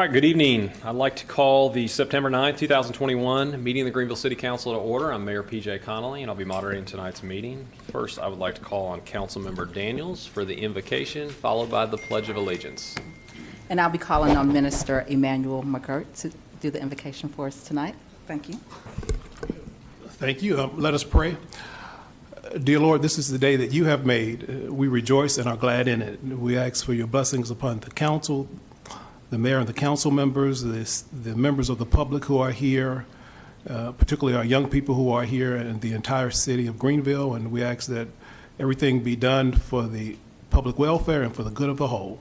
All right, good evening. I'd like to call the September 9th, 2021 meeting of the Greenville City Council to order. I'm Mayor P.J. Connolly, and I'll be moderating tonight's meeting. First, I would like to call on Councilmember Daniels for the invocation, followed by the Pledge of Allegiance. And I'll be calling on Minister Emmanuel McGirt to do the invocation for us tonight. Thank you. Thank you. Let us pray. Dear Lord, this is the day that you have made. We rejoice and are glad in it. We ask for your blessings upon the council, the mayor and the council members, the members of the public who are here, particularly our young people who are here, and the entire city of Greenville. And we ask that everything be done for the public welfare and for the good of the whole.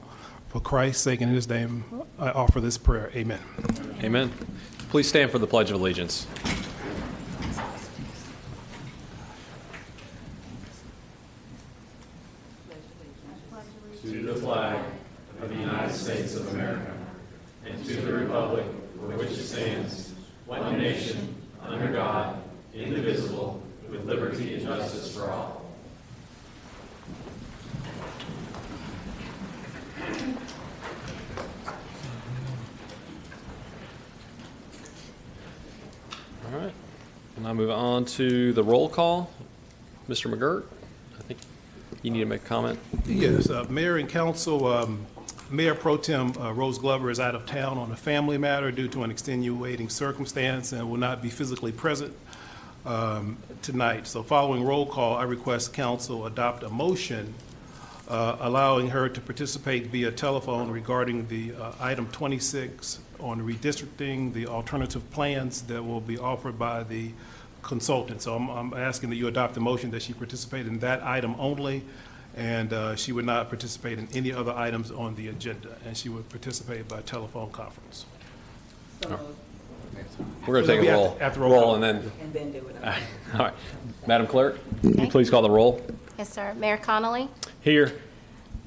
For Christ's sake and in his name, I offer this prayer. Amen. Amen. Please stand for the Pledge of Allegiance. To the flag of the United States of America, and to the republic for which it stands, one nation, under God, indivisible, with liberty and justice for all. All right. We'll now move on to the roll call. Mr. McGirt, I think you need to make a comment. Yes, Mayor and Council, Mayor Pro Tem Rose Glover is out of town on a family matter due to an extenuating circumstance and will not be physically present tonight. So following roll call, I request Council adopt a motion allowing her to participate via telephone regarding the item 26 on redistricting, the alternative plans that will be offered by the consultant. So I'm asking that you adopt a motion that she participate in that item only, and she would not participate in any other items on the agenda, and she would participate by telephone conference. So, We're going to take a roll. After roll and then do it. all right. Madam Clerk, will you please call the roll? Yes, sir. Mayor Connolly Here.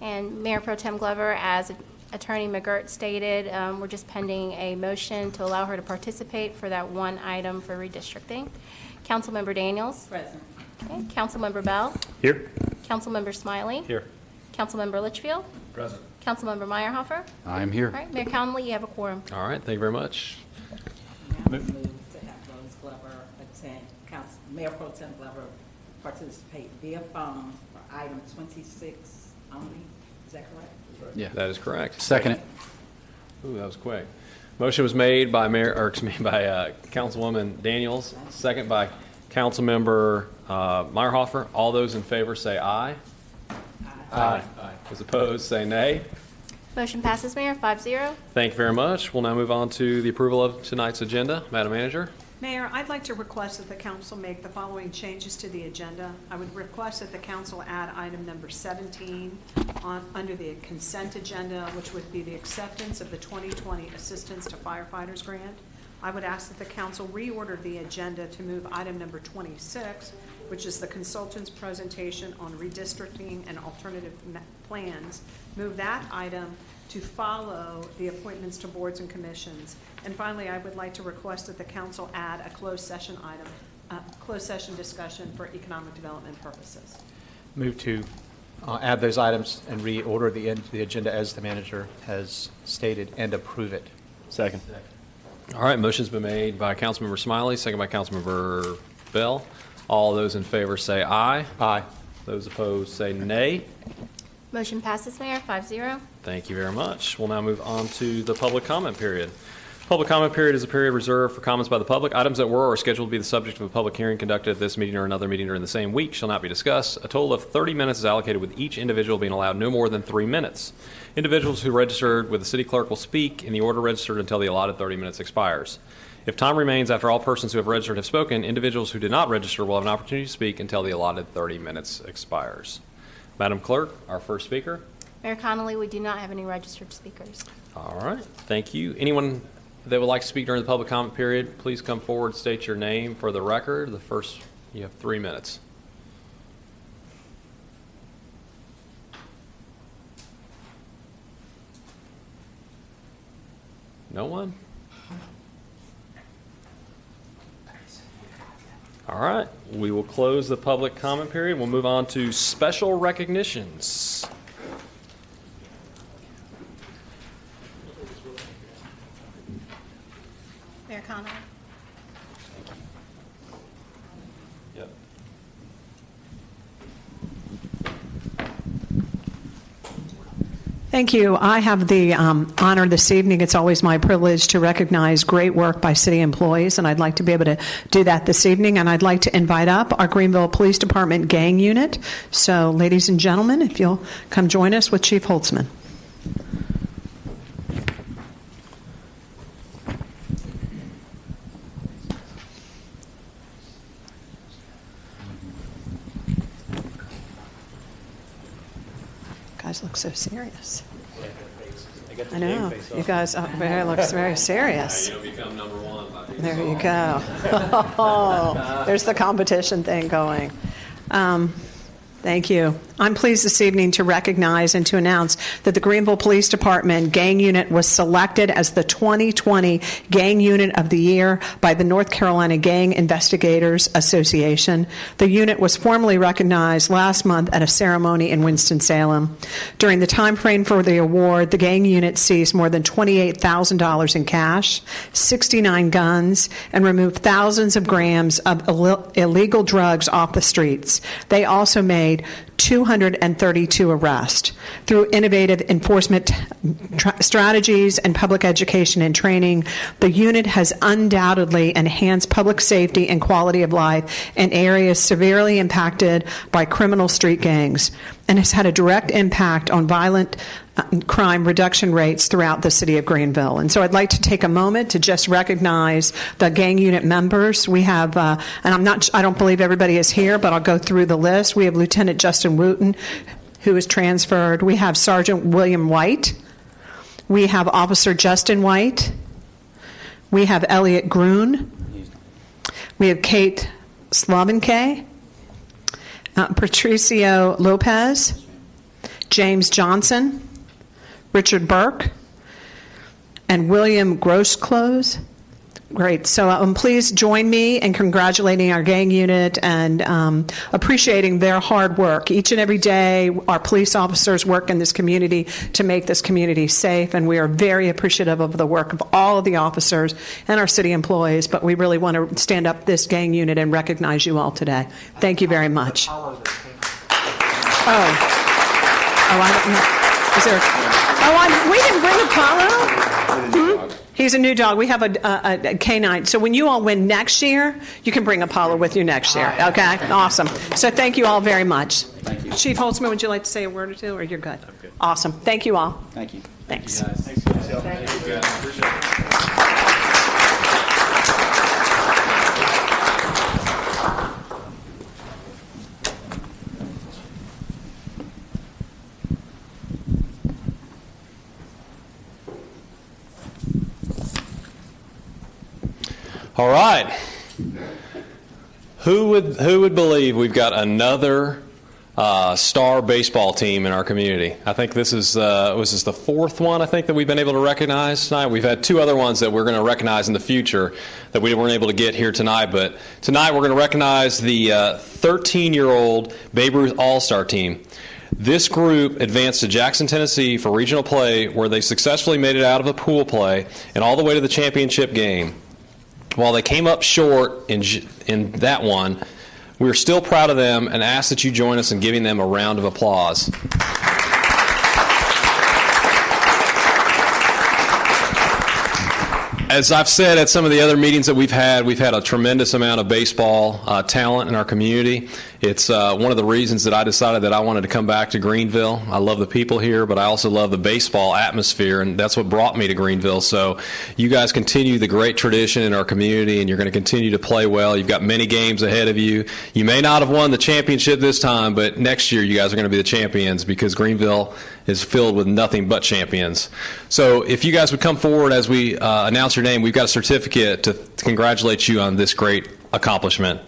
and Mayor Pro Tem Glover, as Attorney McGirt stated, we're just pending a motion to allow her to participate for that one item for redistricting. Councilmember Daniels. Present. Okay. Councilmember Bell. Here. Councilmember Smiley. Here. Councilmember Litchfield. Present. Councilmember Meyerhofer. I am here. All right. Mayor Connolly, you have a quorum. All right. Thank you very much. Now we move to have Rose Glover attend, Mayor Pro Tem Glover participate via phone for item 26 only. Is that correct? Yeah. That is correct. Second it. Ooh, that was quick. Motion was made by Councilwoman Daniels, second by Councilmember Meyerhofer. All those in favor say aye. Aye. Those opposed say nay. Motion passes, Mayor, 5-0. Thank you very much. We'll now move on to the approval of tonight's agenda. Madam Manager. Mayor, I'd like to request that the council make the following changes to the agenda. I would request that the council add item number 17 under the consent agenda, which would be the acceptance of the 2020 Assistance to Firefighters Grant. I would ask that the council reorder the agenda to move item number 26, which is the consultant's presentation on redistricting and alternative plans. Move that item to follow the appointments to boards and commissions. And finally, I would like to request that the council add a closed session item, closed session discussion for economic development purposes. Move to add those items and reorder the agenda as the manager has stated and approve it. Second. All right. Motion's been made by Councilmember Smiley, second by Councilmember Bell. All those in favor say aye. Aye. Those opposed say nay. Motion passes, Mayor, 5-0. Thank you very much. We'll now move on to the public comment period. Public comment period is a period reserved for comments by the public. Items that were or scheduled to be the subject of a public hearing conducted at this meeting or another meeting during the same week shall not be discussed. A total of 30 minutes is allocated, with each individual being allowed no more than 3 minutes. Individuals who registered with the city clerk will speak in the order registered until the allotted 30 minutes expires. If time remains after all persons who have registered have spoken, individuals who did not register will have an opportunity to speak until the allotted 30 minutes expires. Madam Clerk, our first speaker. Mayor Connolly, we do not have any registered speakers. All right. Thank you. Anyone that would like to speak during the public comment period, please come forward, state your name for the record. The first, you have 3 minutes. No one? All right. We will close the public comment period. We'll move on to special recognitions. Thank you. I have the honor this evening. It's always my privilege to recognize great work by city employees, and I'd like to be able to do that this evening. And I'd like to invite up our Greenville Police Department gang unit. So, ladies and gentlemen, if you'll come join us with Chief Holtzman. Guys look so serious. I know. You guys looks very serious. Become number one by being There you go. There's the competition thing going. Thank you. I'm pleased this evening to recognize and to announce that the Greenville Police Department Gang Unit was selected as the 2020 Gang Unit of the Year by the North Carolina Gang Investigators Association. The unit was formally recognized last month at a ceremony in Winston-Salem. During the time frame for the award, the gang unit seized more than $28,000 in cash, 69 guns, and removed thousands of grams of illegal drugs off the streets. They also made 232 arrests. Through innovative enforcement strategies and public education and training, the unit has undoubtedly enhanced public safety and quality of life in areas severely impacted by criminal street gangs, and has had a direct impact on violent crime reduction rates throughout the city of Greenville. And so I'd like to take a moment to just recognize the gang unit members. We have, and I don't believe everybody is here, but I'll go through the list. We have Lieutenant Justin Wooten, who is transferred. We have Sergeant William White. We have Officer Justin White. We have Elliot Groon. We have Kate Slavinkay, Patricio Lopez, James Johnson, Richard Burke, and William Grossclose. Great. So please join me in congratulating our gang unit and appreciating their hard work. Each and every day, our police officers work in this community to make this community safe, and we are very appreciative of the work of all of the officers and our city employees, but we really want to stand up this gang unit and recognize you all today. Thank you very much. I don't know. Is there? We didn't bring Apollo. He's a new dog. We have a canine. So when you all win next year, you can bring Apollo with you next year. Okay? Awesome. So thank you all very much. Thank you. Chief Holtzman, would you like to say a word or two, or you're good? I'm good. Awesome. Thank you all. Thank you. Thanks. Thank you. All right. Who would believe we've got another star baseball team in our community? I think this is the fourth one I think that we've been able to recognize tonight. We've had two other ones that we're going to recognize in the future that we weren't able to get here tonight. But tonight we're going to recognize the 13-year-old Babe Ruth All-Star team. This group advanced to Jackson, Tennessee for regional play, where they successfully made it out of a pool play and all the way to the championship game. While they came up short in that one, we're still proud of them and ask that you join us in giving them a round of applause. As I've said at some of the other meetings that we've had a tremendous amount of baseball talent in our community. It's one of the reasons that I decided that I wanted to come back to Greenville. I love the people here, but I also love the baseball atmosphere, and that's what brought me to Greenville. So you guys continue the great tradition in our community, and you're going to continue to play well. You've got many games ahead of you. You may not have won the championship this time, but next year you guys are going to be the champions, because Greenville is filled with nothing but champions. So if you guys would come forward as we announce your name, we've got a certificate to congratulate you on this great accomplishment.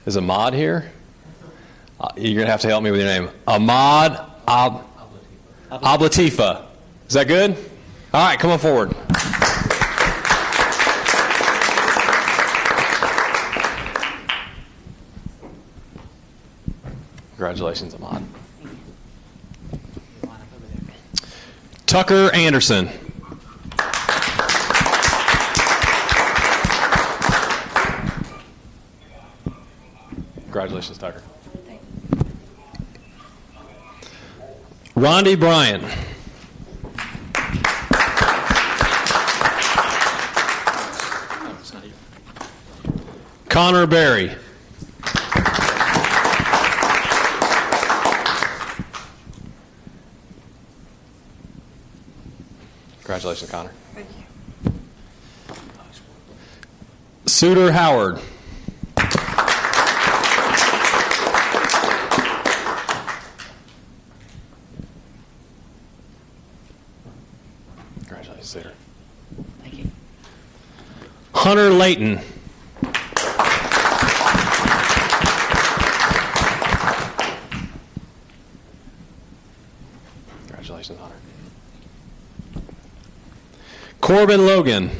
Is Ahmad here? You're going to have to help me with your name. Ahmad Ablatifa. Is that good? All right, come on forward. Congratulations, Ahmad. Tucker Anderson. Congratulations, Tucker. Rondi Bryant. Connor Berry. Congratulations, Connor. Thank you. Suter Howard. Congratulations, Suter. Thank you. Hunter Layton. Congratulations, Hunter. Corbin Logan.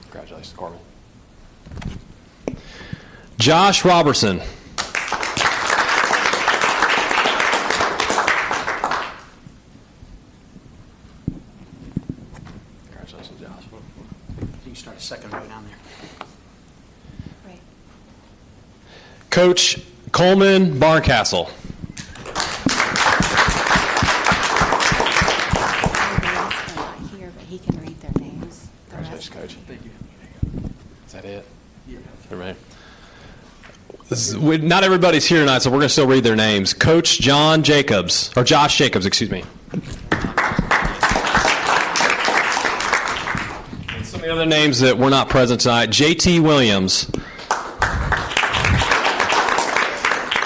Congratulations, Corbin. Josh Robertson. Congratulations, Josh. You can start a second row down there. Right. Coach Coleman Barncastle. Everybody else cannot hear, but he can read their names. The rest- Congratulations, Coach. Thank you. Is that it? Yeah. Everybody? Not everybody's here tonight, so we're going to still read their names. Coach John Jacobs, or Josh Jacobs, excuse me. And some of the other names that were not present tonight: J.T. Williams,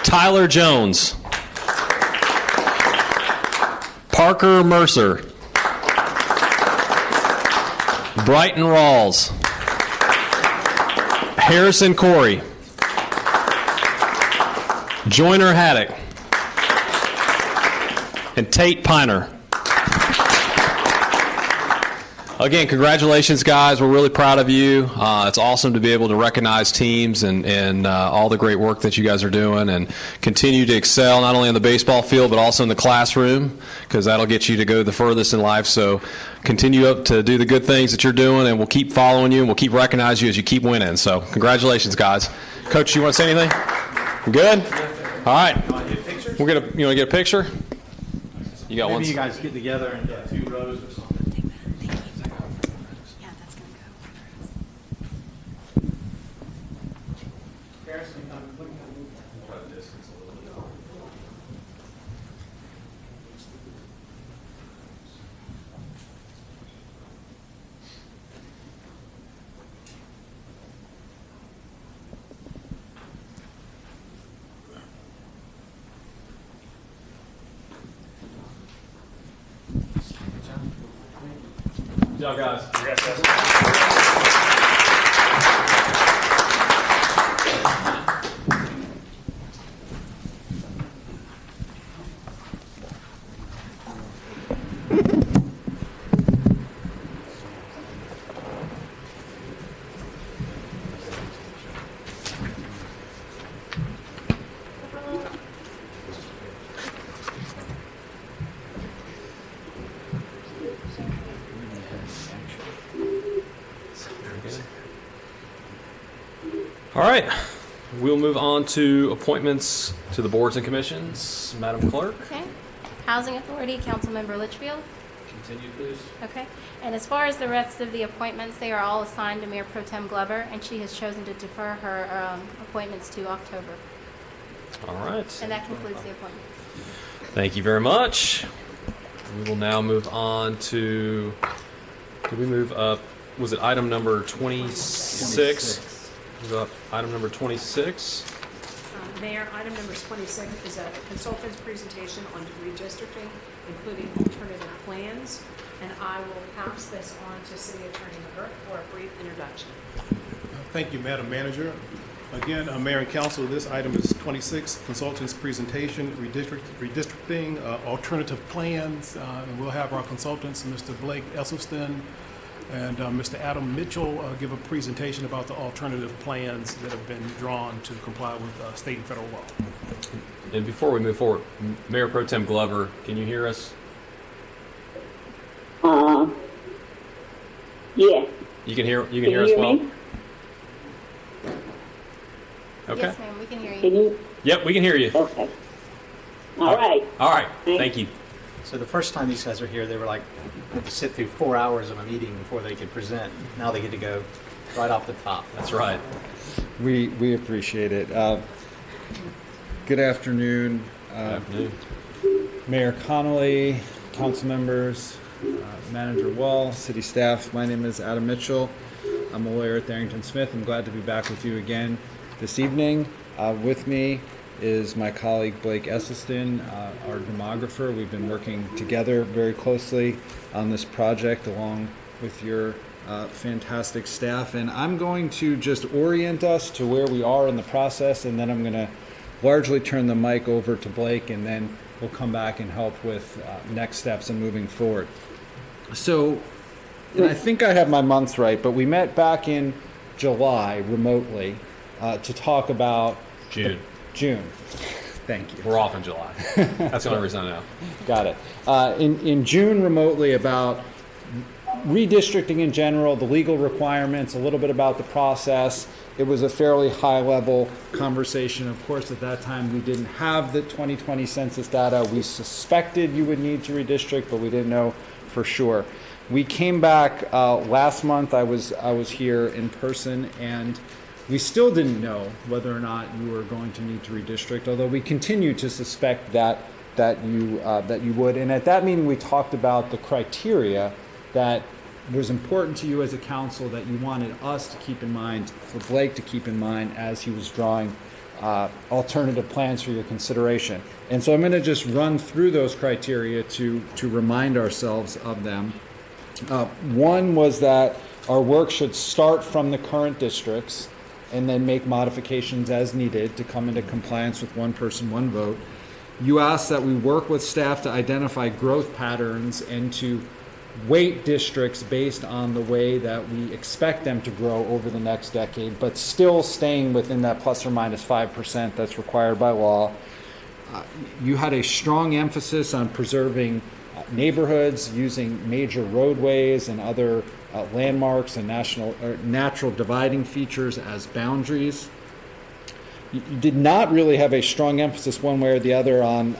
Tyler Jones, Parker Mercer, Brighton Rawls, Harrison Corey, Joyner Haddock, and Tate Piner. Again, congratulations, guys. We're really proud of you. It's awesome to be able to recognize teams and all the great work that you guys are doing, and continue to excel not only on the baseball field but also in the classroom, because that'll get you to go the furthest in life. So continue up to do the good things that you're doing, and we'll keep following you, and we'll keep recognizing you as you keep winning. So congratulations, guys. Coach, you want to say anything? Good? All right. We're gonna. You want to get a picture? You got one. Maybe you guys get together and get 2 rows or something. Yeah, that's going to go. Good job, guys. All right. We'll move on to appointments to the boards and commissions. Madam Clerk. Okay. Housing Authority, Councilmember Litchfield. Continue, please. Okay. And as far as the rest of the appointments, they are all assigned to Mayor Pro Tem Glover, and she has chosen to defer her appointments to October. All right. And that concludes the appointments. Thank you very much. We will now move on to, did we move up, was it item number 26? Move up item number 26. Mayor, item number 26 is a consultant's presentation on redistricting, including alternative plans, and I will pass this on to City Attorney McGirt for a brief introduction. Thank you, Madam Manager. Again, Mayor and Council, this item is 26, consultant's presentation, redistricting, alternative plans, and we'll have our consultants, Mr. Blake Esselstyn and Mr. Adam Mitchell, give a presentation about the alternative plans that have been drawn to comply with state and federal law. And before we move forward, Mayor Pro Tem Glover, can you hear us? You can hear us hear well? me? Okay. Yes, ma'am, we can hear Can you. you? Yep, we can hear you. Okay. All right. All right. Thank you. So the first time these guys were here, they were like, had to sit through 4 hours of a meeting before they could present. Now they get to go right off the top. That's right. We appreciate it. Good afternoon, Good afternoon. Mayor Connolly, council members, Manager Wall, city staff. My name is Adam Mitchell. I'm a lawyer at Darrington Smith. I'm glad to be back with you again this evening. With me is my colleague Blake Esselstyn, our demographer. We've been working together very closely on this project along with your fantastic staff. And I'm going to just orient us to where we are in the process, and then I'm going to largely turn the mic over to Blake, and then we'll come back and help with next steps and moving forward. So, and I think I have my months right, but we met back in July remotely to talk about June. Thank you. We're off in July. That's the only reason I know. Got it. In June remotely about redistricting in general, the legal requirements, a little bit about the process. It was a fairly high-level conversation. Of course, at that time, we didn't have the 2020 census data. We suspected you would need to redistrict, but we didn't know for sure. We came back last month. I was here in person, and we still didn't know whether or not you were going to need to redistrict, although we continue to suspect that you would. And at that meeting, we talked about the criteria that was important to you as a council, that you wanted us to keep in mind, for Blake to keep in mind as he was drawing alternative plans for your consideration. And so I'm going to just run through those criteria to remind ourselves of them. One was that our work should start from the current districts and then make modifications as needed to come into compliance with one person, one vote. You asked that we work with staff to identify growth patterns and to weight districts based on the way that we expect them to grow over the next decade, but still staying within that plus or minus 5% that's required by law. You had a strong emphasis on preserving neighborhoods, using major roadways and other landmarks and natural dividing features as boundaries. You did not really have a strong emphasis one way or the other on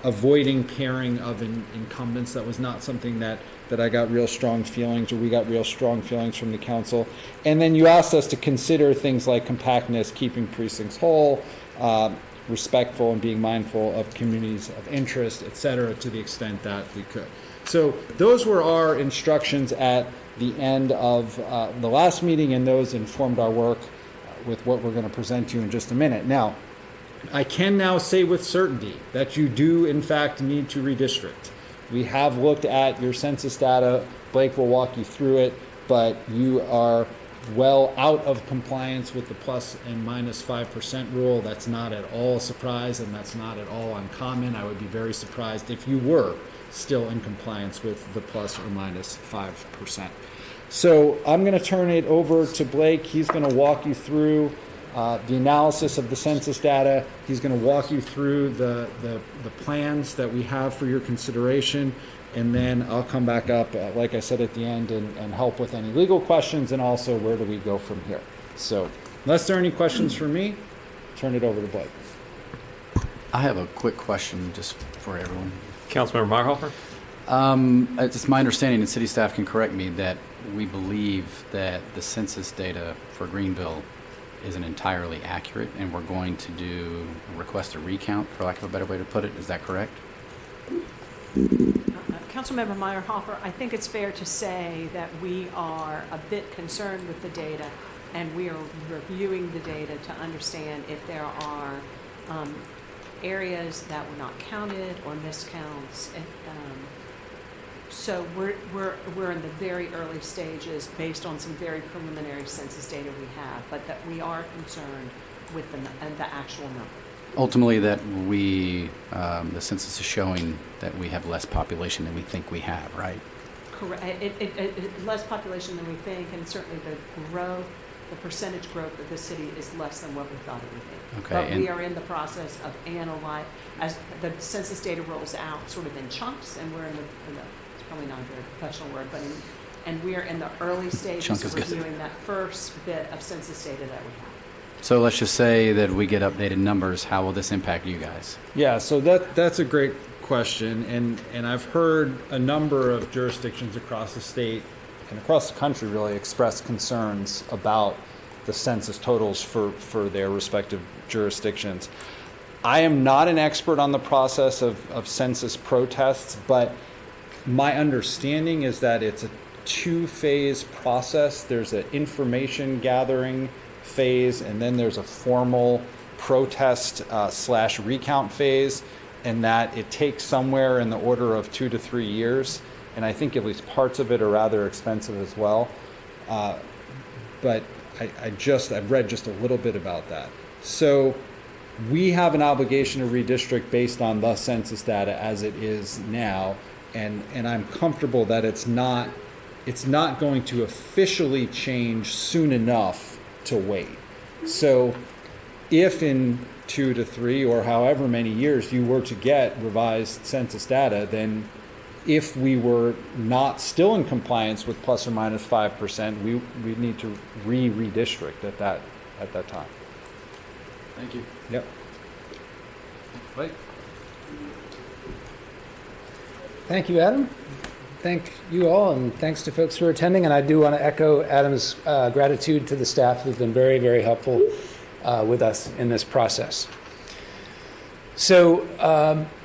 avoiding pairing of incumbents. That was not something that I got real strong feelings, or we got real strong feelings from the council. And then you asked us to consider things like compactness, keeping precincts whole, respectful and being mindful of communities of interest, et cetera, to the extent that we could. So those were our instructions at the end of the last meeting, and those informed our work with what we're going to present to you in just a minute. Now, I can now say with certainty that you do, in fact, need to redistrict. We have looked at your census data. Blake will walk you through it, but you are well out of compliance with the plus and minus 5% rule. That's not at all a surprise, and that's not at all uncommon. I would be very surprised if you were still in compliance with the plus or minus 5%. So I'm going to turn it over to Blake. He's going to walk you through the analysis of the census data. He's going to walk you through the plans that we have for your consideration, and then I'll come back up, like I said, at the end and help with any legal questions, and also where do we go from here. So unless there are any questions for me, turn it over to Blake. I have a quick question just for everyone. Councilmember Meyerhofer? It's my understanding, and city staff can correct me, that we believe that the census data for Greenville isn't entirely accurate, and we're going to request a recount, for lack of a better way to put it. Is that correct? Councilmember Meyerhofer, I think it's fair to say that we are a bit concerned with the data, and we are reviewing the data to understand if there are areas that were not counted or miscounts. So we're in the very early stages based on some very preliminary census data we have, but that we are concerned with the actual number. Ultimately, that the census is showing that we have less population than we think we have, right? Correct. Less population than we think, and certainly the percentage growth of the city is less than what we thought it would be. Okay. But we are in the process of analyzing, as the census data rolls out sort of in chunks, and we're in the it's probably not a very professional word, but in and we are in the early stages Chunk is of good. reviewing that first bit of census data that we have. So let's just say that we get updated numbers. How will this impact you guys? Yeah, so that's a great question, and I've heard a number of jurisdictions across the state and across the country really express concerns about the census totals for their respective jurisdictions. I am not an expert on the process of census protests, but my understanding is that it's a two-phase process. There's an information gathering phase, and then there's a formal protest / recount phase, and that it takes somewhere in the order of 2 to 3 years. And I think at least parts of it are rather expensive as well. But I've read just a little bit about that. So we have an obligation to redistrict based on the census data as it is now, and I'm comfortable that it's not going to officially change soon enough to wait. So if in 2 to 3 or however many years you were to get revised census data, then if we were not still in compliance with plus or minus 5%, we need to redistrict at that time. Thank you. Yep. Wait. Thank you, Adam. Thank you all, and thanks to folks who are attending. And I do want to echo Adam's gratitude to the staff who've been very, very helpful with us in this process. So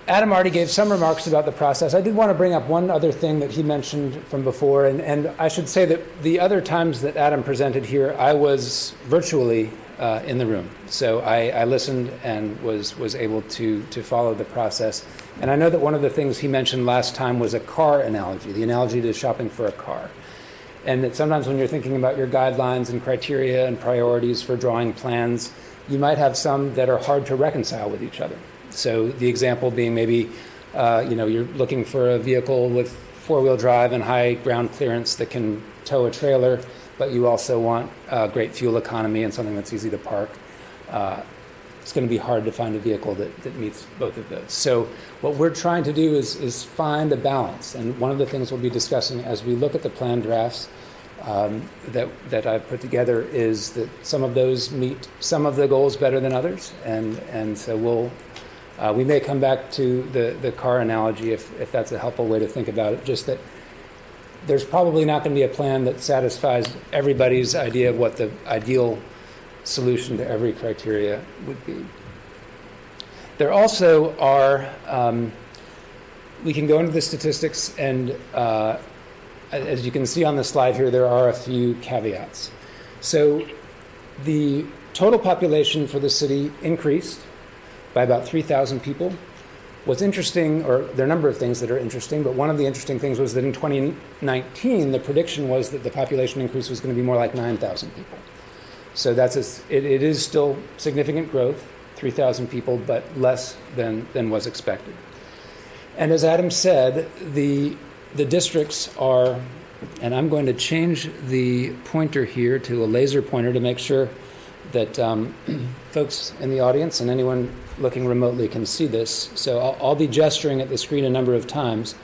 Adam already gave some remarks about the process. I did want to bring up one other thing that he mentioned from before, and I should say that the other times that Adam presented here, I was virtually in the room. So I listened and was able to follow the process. And I know that one of the things he mentioned last time was a car analogy, the analogy to shopping for a car. And that sometimes when you're thinking about your guidelines and criteria and priorities for drawing plans, you might have some that are hard to reconcile with each other. So the example being maybe, you're looking for a vehicle with four-wheel drive and high ground clearance that can tow a trailer, but you also want great fuel economy and something that's easy to park. It's going to be hard to find a vehicle that meets both of those. So what we're trying to do is find a balance. And one of the things we'll be discussing as we look at the plan drafts that I've put together is that some of those meet some of the goals better than others. And so we may come back to the car analogy if that's a helpful way to think about it, just that there's probably not going to be a plan that satisfies everybody's idea of what the ideal solution to every criteria would be. There also are, we can go into the statistics, and as you can see on the slide here, there are a few caveats. So the total population for the city increased by about 3,000 people. What's interesting, or there are a number of things that are interesting, but one of the interesting things was that in 2019, the prediction was that the population increase was going to be more like 9,000 people. So it is still significant growth, 3,000 people, but less than was expected. And as Adam said, the districts are, and I'm going to change the pointer here to a laser pointer to make sure that folks in the audience and anyone looking remotely can see this. So I'll be gesturing at the screen a number of times.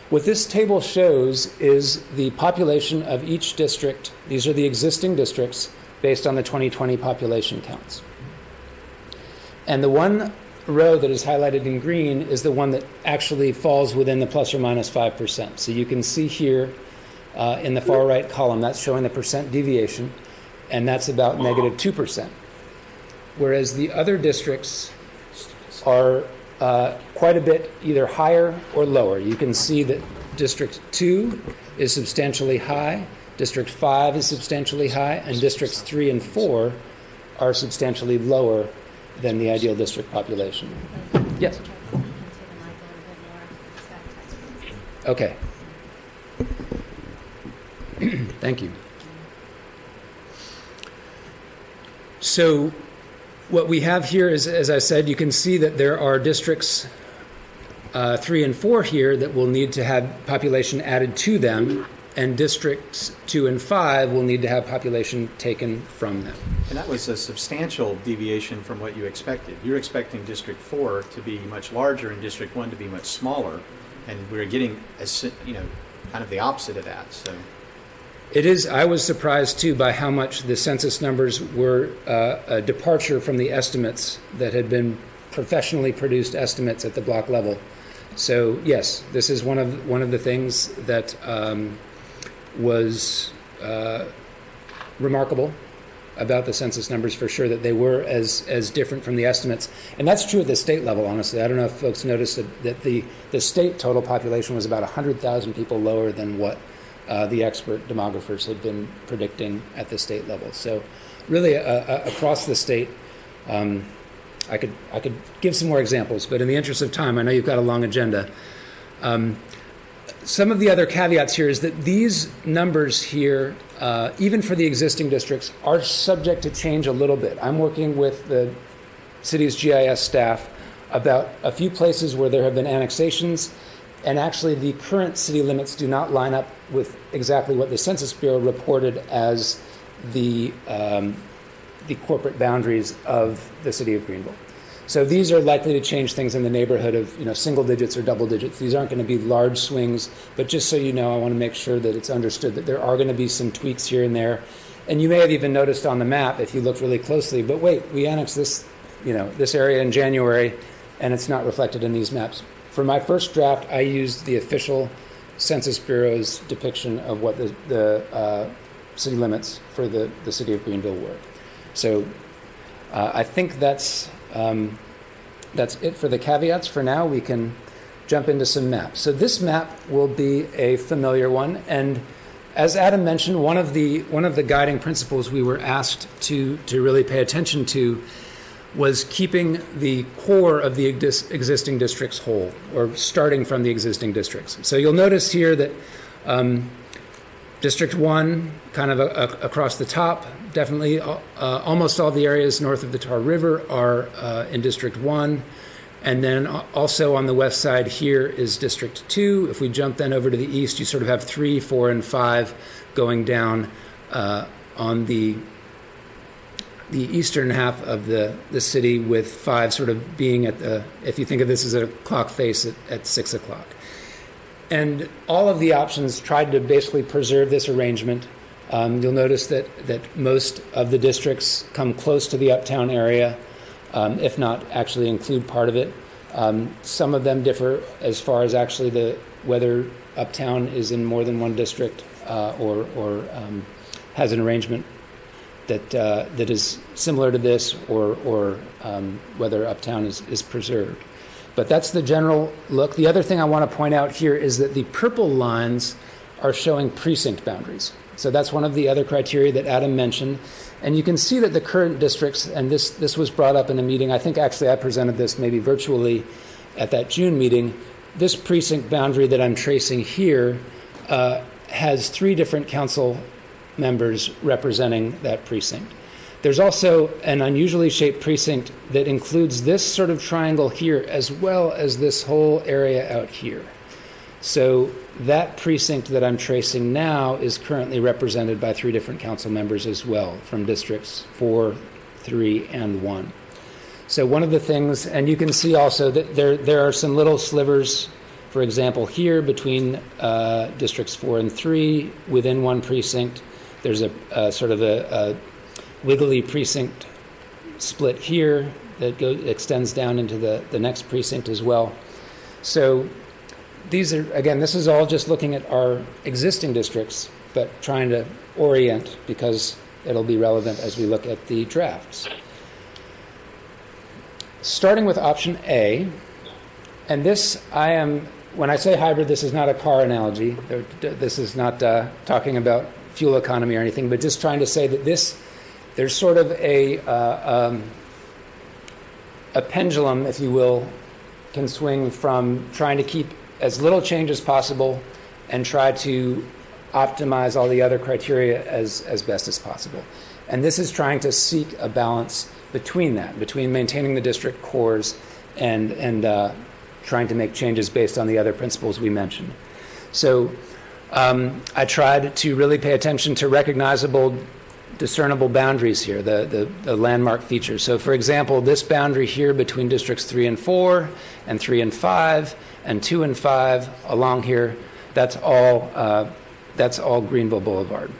What this table shows is the population of each district. These are the existing districts based on the 2020 population counts. And the one row that is highlighted in green is the one that actually falls within the plus or minus 5%. So you can see here in the far right column, that's showing the percent deviation, and that's about negative 2%. Whereas the other districts are quite a bit either higher or lower. You can see that District 2 is substantially high, District 5 is substantially high, and Districts 3 and 4 are substantially lower than the ideal district population. Yes? Okay. Thank you. So what we have here is, as I said, you can see that there are districts 3 and 4 here that will need to have population added to them, and districts 2 and 5 will need to have population taken from them. And that was a substantial deviation from what you expected. You're expecting District 4 to be much larger and District 1 to be much smaller, and we're getting kind of the opposite of that. So It is. I was surprised too by how much the census numbers were a departure from the estimates that had been professionally produced estimates at the block level. So yes, this is one of the things that was remarkable about the census numbers, for sure, that they were as different from the estimates. And that's true at the state level, honestly. I don't know if folks noticed that the state total population was about 100,000 people lower than what the expert demographers had been predicting at the state level. So really across the state, I could give some more examples, but in the interest of time, I know you've got a long agenda. Some of the other caveats here is that these numbers here, even for the existing districts, are subject to change a little bit. I'm working with the city's GIS staff about a few places where there have been annexations, and actually the current city limits do not line up with exactly what the Census Bureau reported as the corporate boundaries of the city of Greenville. So these are likely to change things in the neighborhood of single digits or double digits. These aren't going to be large swings, but just so you know, I want to make sure that it's understood that there are going to be some tweaks here and there. And you may have even noticed on the map, if you look really closely, but wait, we annexed this, this area in January, and it's not reflected in these maps. For my first draft, I used the official Census Bureau's depiction of what the city limits for the city of Greenville were. So I think that's it for the caveats. For now, we can jump into some maps. So this map will be a familiar one, and as Adam mentioned, one of the guiding principles we were asked to really pay attention to was keeping the core of the existing districts whole, or starting from the existing districts. So you'll notice here that District 1, kind of across the top, definitely almost all the areas north of the Tar River are in District 1. And then also on the west side here is District 2. If we jump then over to the east, you sort of have 3, 4, and 5 going down on the eastern half of the city, with 5 sort of being at the, if you think of this as a clock face, at 6 o'clock. And all of the options tried to basically preserve this arrangement. You'll notice that most of the districts come close to the uptown area, if not actually include part of it. Some of them differ as far as actually whether uptown is in more than one district or has an arrangement that is similar to this, or whether uptown is preserved. But that's the general look. The other thing I want to point out here is that the purple lines are showing precinct boundaries. So that's one of the other criteria that Adam mentioned. And you can see that the current districts, and this was brought up in a meeting, I think actually I presented this maybe virtually at that June meeting. This precinct boundary that I'm tracing here has 3 different council members representing that precinct. There's also an unusually shaped precinct that includes this sort of triangle here, as well as this whole area out here. So that precinct that I'm tracing now is currently represented by 3 different council members as well, from districts 4, 3, and 1. So one of the things, and you can see also that there are some little slivers, for example, here between districts 4 and 3 within one precinct. There's a sort of a wiggly precinct split here that extends down into the next precinct as well. So these are, again, this is all just looking at our existing districts, but trying to orient because it'll be relevant as we look at the drafts. Starting with option A, and this when I say hybrid, this is not a car analogy. This is not talking about fuel economy or anything, but just trying to say that there's sort of a pendulum, if you will, can swing from trying to keep as little change as possible and try to optimize all the other criteria as best as possible. And this is trying to seek a balance between that, between maintaining the district cores and trying to make changes based on the other principles we mentioned. So I tried to really pay attention to recognizable, discernible boundaries here, the landmark features. So for example, this boundary here between districts 3 and 4 and 3 and 5 and 2 and 5 along here, that's all that's all Greenville Boulevard.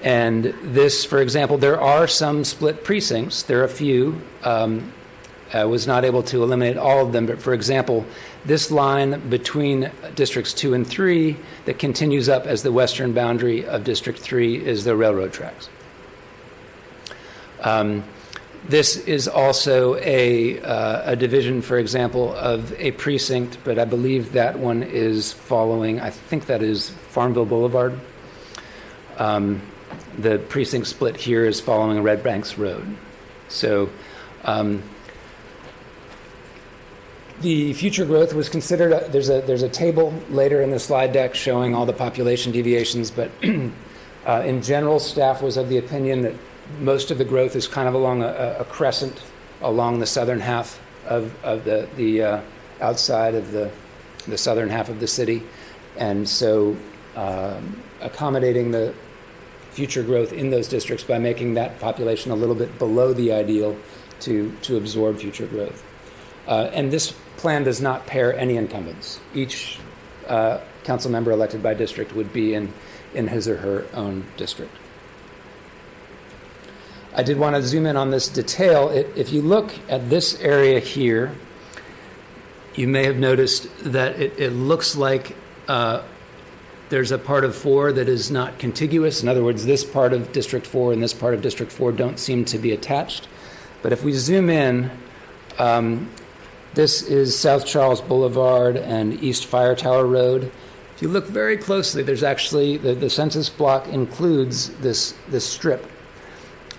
And this, for example, there are some split precincts. There are a few. I was not able to eliminate all of them, but for example, this line between Districts 2 and 3 that continues up as the western boundary of District 3 is the railroad tracks. This is also a division, for example, of a precinct, but I believe that one is following, I think that is Farmville Boulevard. The precinct split here is following Red Banks Road. So the future growth was considered, there's a table later in the slide deck showing all the population deviations, but in general, staff was of the opinion that most of the growth is kind of along a crescent along the southern half of the outside of the southern half of the city. And so accommodating the future growth in those districts by making that population a little bit below the ideal to absorb future growth. And this plan does not pair any incumbents. Each council member elected by district would be in his or her own district. I did want to zoom in on this detail. If you look at this area here, you may have noticed that it looks like there's a part of 4 that is not contiguous. In other words, this part of District 4 and this part of District 4 don't seem to be attached. But if we zoom in, this is South Charles Boulevard and East Fire Tower Road. If you look very closely, there's actually, the census block includes this strip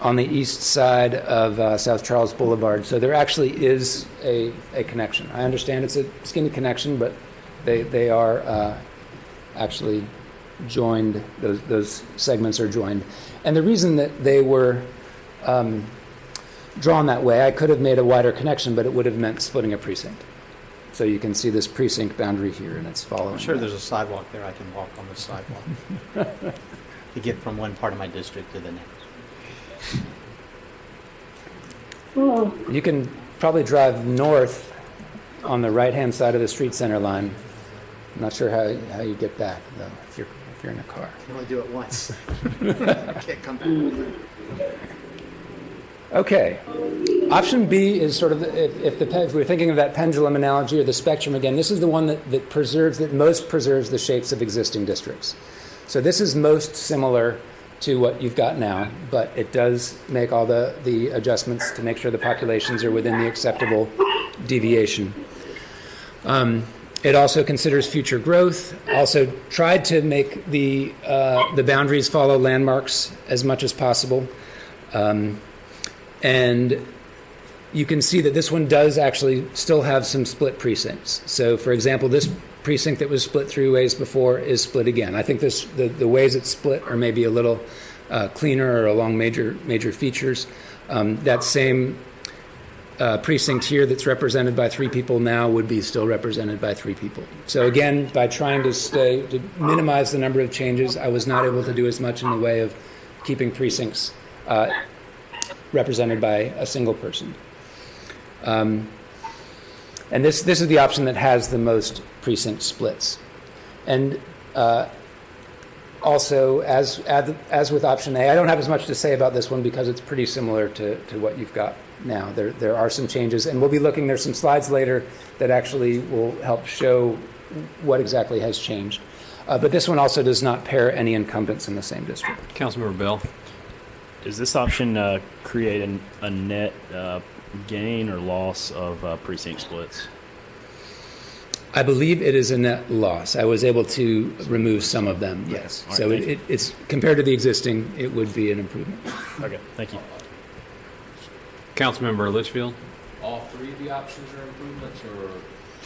on the east side of South Charles Boulevard. So there actually is a connection. I understand it's a skinny connection, but they are actually joined, those segments are joined. And the reason that they were drawn that way, I could have made a wider connection, but it would have meant splitting a precinct. So you can see this precinct boundary here, and it's following. I'm sure that. there's a sidewalk there. I can walk on the sidewalk to get from one part of my district to the next. You can probably drive north on the right-hand side of the street center line. I'm not sure how you get back, though, if you're in a car. You can only do it once. I can't come back. Okay. Option B is sort of, if we're thinking of that pendulum analogy or the spectrum again, this is the one that most preserves the shapes of existing districts. So this is most similar to what you've got now, but it does make all the adjustments to make sure the populations are within the acceptable deviation. It also considers future growth, also tried to make the boundaries follow landmarks as much as possible. And you can see that this one does actually still have some split precincts. So, for example, this precinct that was split 3 ways before is split again. I think the ways it's split are maybe a little cleaner or along major features. That same precinct here that's represented by 3 people now would be still represented by 3 people. So again, by trying to minimize the number of changes, I was not able to do as much in the way of keeping precincts represented by a single person. And this is the option that has the most precinct splits. And also, as with option A, I don't have as much to say about this one because it's pretty similar to what you've got now. There are some changes, and we'll be looking, there's some slides later that actually will help show what exactly has changed. But this one also does not pair any incumbents in the same district. Councilmember Bell. Does this option create a net gain or loss of precinct splits? I believe it is a net loss. I was able to remove some of them, yes. Right, so it's compared to the existing, it would be an improvement. Okay, thank you. Councilmember Litchfield. All 3 of the options are improvements, or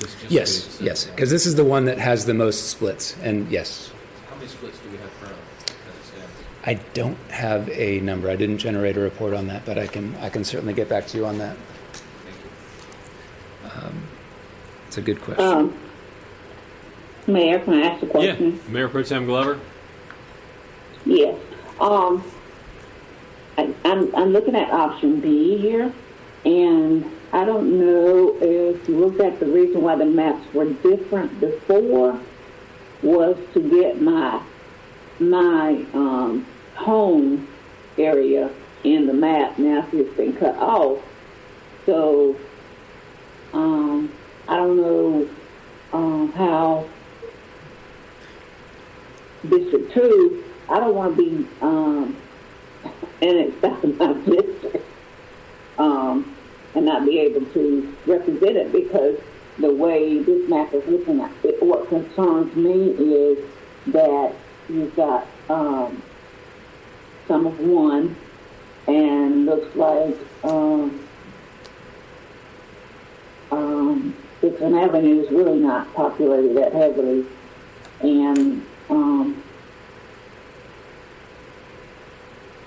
just Yes, because this is the one that has the most splits, and yes. How many splits do we have currently? I don't have a number. I didn't generate a report on that, but I can certainly get back to you on that. Thank you. It's a good question. Mayor, can I ask a question? Yeah, Mayor Pro Tem Glover. Yes. I'm looking at option B here, and I don't know if you looked at the reason why the maps were different before. was to get my home area in the map. Now it's been cut off. So I don't know how District 2, I don't want to be annexed out of my district and not be able to represent it, because the way this map is looking at it, what concerns me is that you've got some of one, and looks like Dixon Avenue is really not populated that heavily, and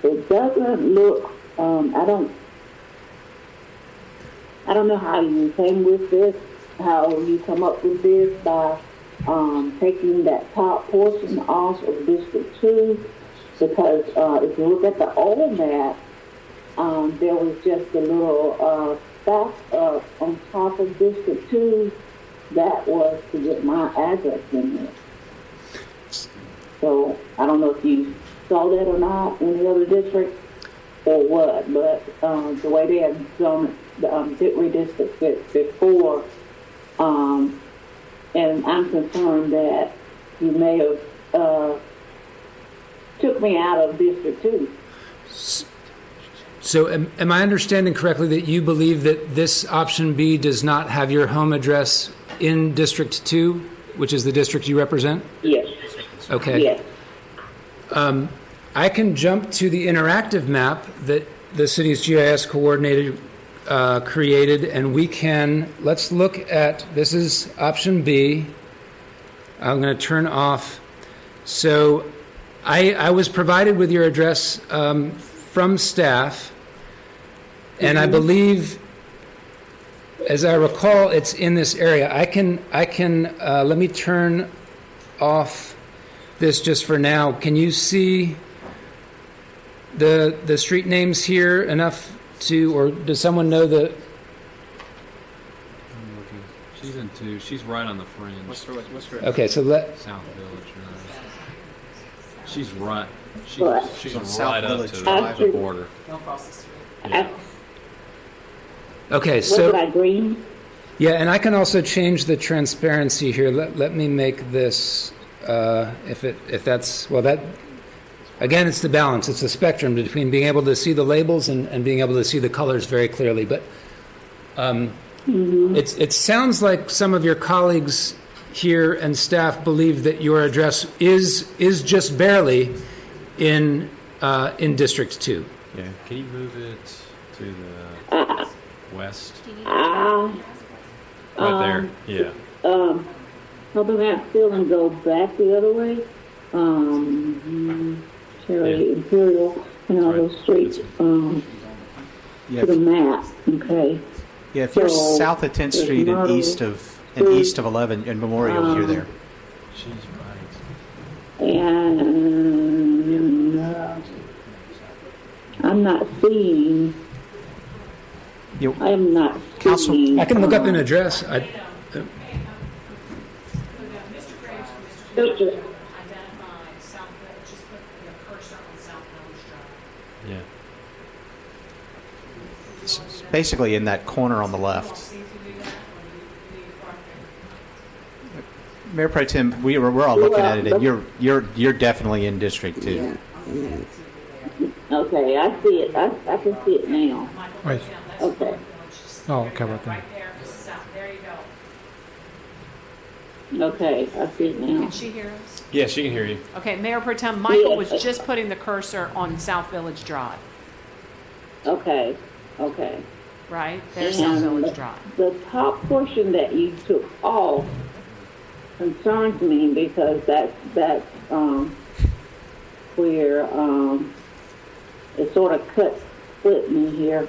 it doesn't look. I don't know how you came with this, how you come up with this by taking that top portion off of District 2, because if you look at the old map, there was just a little stuff on top of District 2 that was to get my address in there. So I don't know if you saw that or not in the other district or what, but the way they had done redistricted it before, and I'm concerned that you may have took me out of District 2. So am I understanding correctly that you believe that this option B does not have your home address in District 2, which is the district you represent? Yes. Okay. Yes. I can jump to the interactive map that the city's GIS coordinator created, and we can, let's look at, this is option B. I'm going to turn off. So I was provided with your address from staff, and I believe, as I recall, it's in this area. I can let me turn off this just for now. Can you see the street names here enough to, or does someone know the? She's in 2. She's right on the fringe. What's her Okay, so South Village. She's right. She's on right South up Village to Drive. the border. Don't cross the street. Yeah. Okay, Was so I green? yeah, and I can also change the transparency here. Let me make this if that's, well, that again, it's the balance. It's the spectrum between being able to see the labels and being able to see the colors very clearly. But it sounds like some of your colleagues here and staff believe that your address is just barely in District 2. Yeah. Can you move it to the west? Right there. Yeah. Helping that still and go back the other way. Cherry, Imperial, and all those streets. Yeah, To the map. Okay. yeah, if you're So, south of 10th Street there's and no- east of 11 and Memorial, you're there. She's right. And I'm not seeing. You- I am not Council- seeing. I can look up an address. Yeah. It's basically in that corner on the left. Mayor Pro Tem, we're all looking at it, and you're definitely in District 2. Okay, I see it. I can see it now. Wait. Okay. Oh, okay, right there. Okay, I see it now. Can she hear us? Yeah, she can hear you. Okay, Mayor Pro Tem Michael was Yes. just putting the cursor on South Village Drive, Okay, okay. right? There's South And Village Drive. the top portion that you took off concerns me, because that's where it sort of split me here.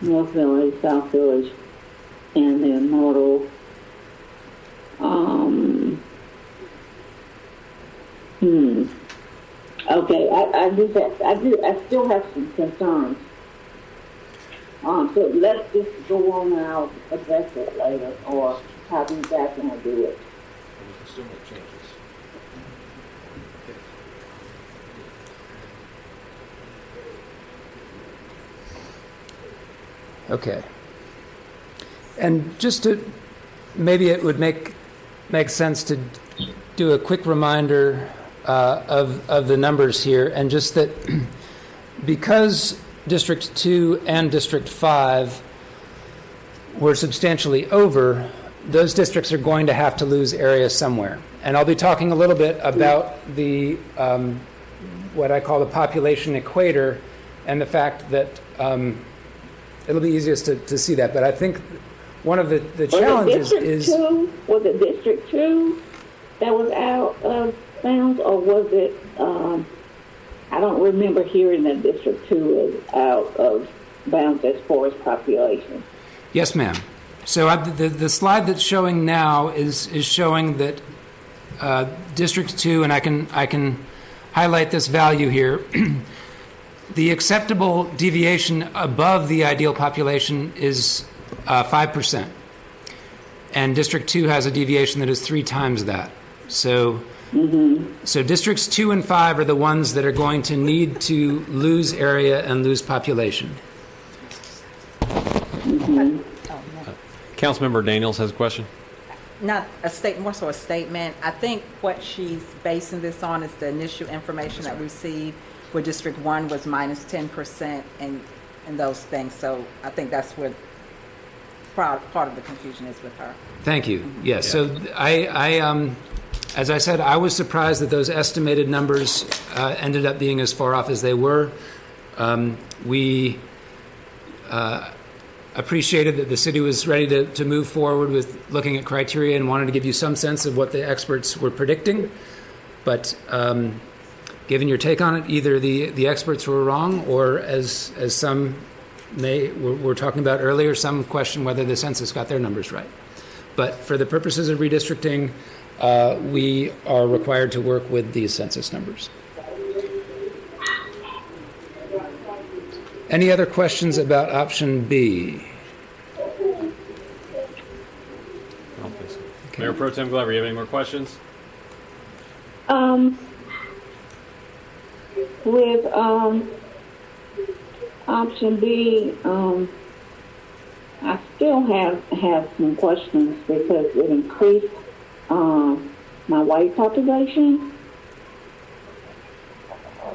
North Village, South Village, and then Myrtle. Okay, I still have some concerns. So let's just go on and I'll address it later, or how do you guys want to do it? Still make changes. Okay. And just to, maybe it would make sense to do a quick reminder of the numbers here, and just that because District 2 and District 5 were substantially over, those districts are going to have to lose area somewhere. And I'll be talking a little bit about the what I call the population equator, and the fact that it'll be easiest to see that. But I think one of the challenges is... Was it District 2 that was out of bounds, or was it, I don't remember hearing that District 2 was out of bounds as far as population. Yes, ma'am. So the slide that's showing now is showing that District 2, and I can highlight this value here, the acceptable deviation above the ideal population is 5%. And District 2 has a deviation that is 3 times that. So, so Districts 2 and 5 are the ones that are going to need to lose area and lose population. Councilmember Daniels has a question. Not a statement, more so a statement. I think what she's basing this on is the initial information that we received, where District 1 was minus 10% and those things. So I think that's where part of the confusion is with her. Thank you. Yes. So I as I said, I was surprised that those estimated numbers ended up being as far off as they were. We appreciated that the city was ready to move forward with looking at criteria and wanted to give you some sense of what the experts were predicting. But given your take on it, either the experts were wrong, or as some were talking about earlier, some question whether the census got their numbers right. But for the purposes of redistricting, we are required to work with these census numbers. Any other questions about option B? Okay. Mayor Pro Tem Glover, you have any more questions? With option B, I still have some questions because it increased my white population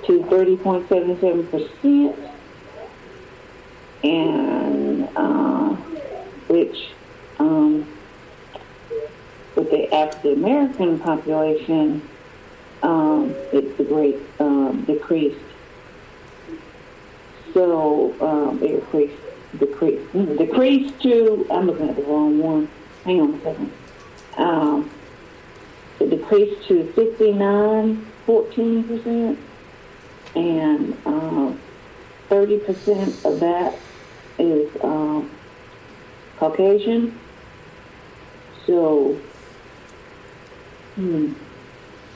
to 30.77%. And which with the African American population, it's a great decreased. So it decreased to, I'm looking at the wrong one. Hang on a second. It decreased to 59.14%, and 30% of that is Caucasian. So I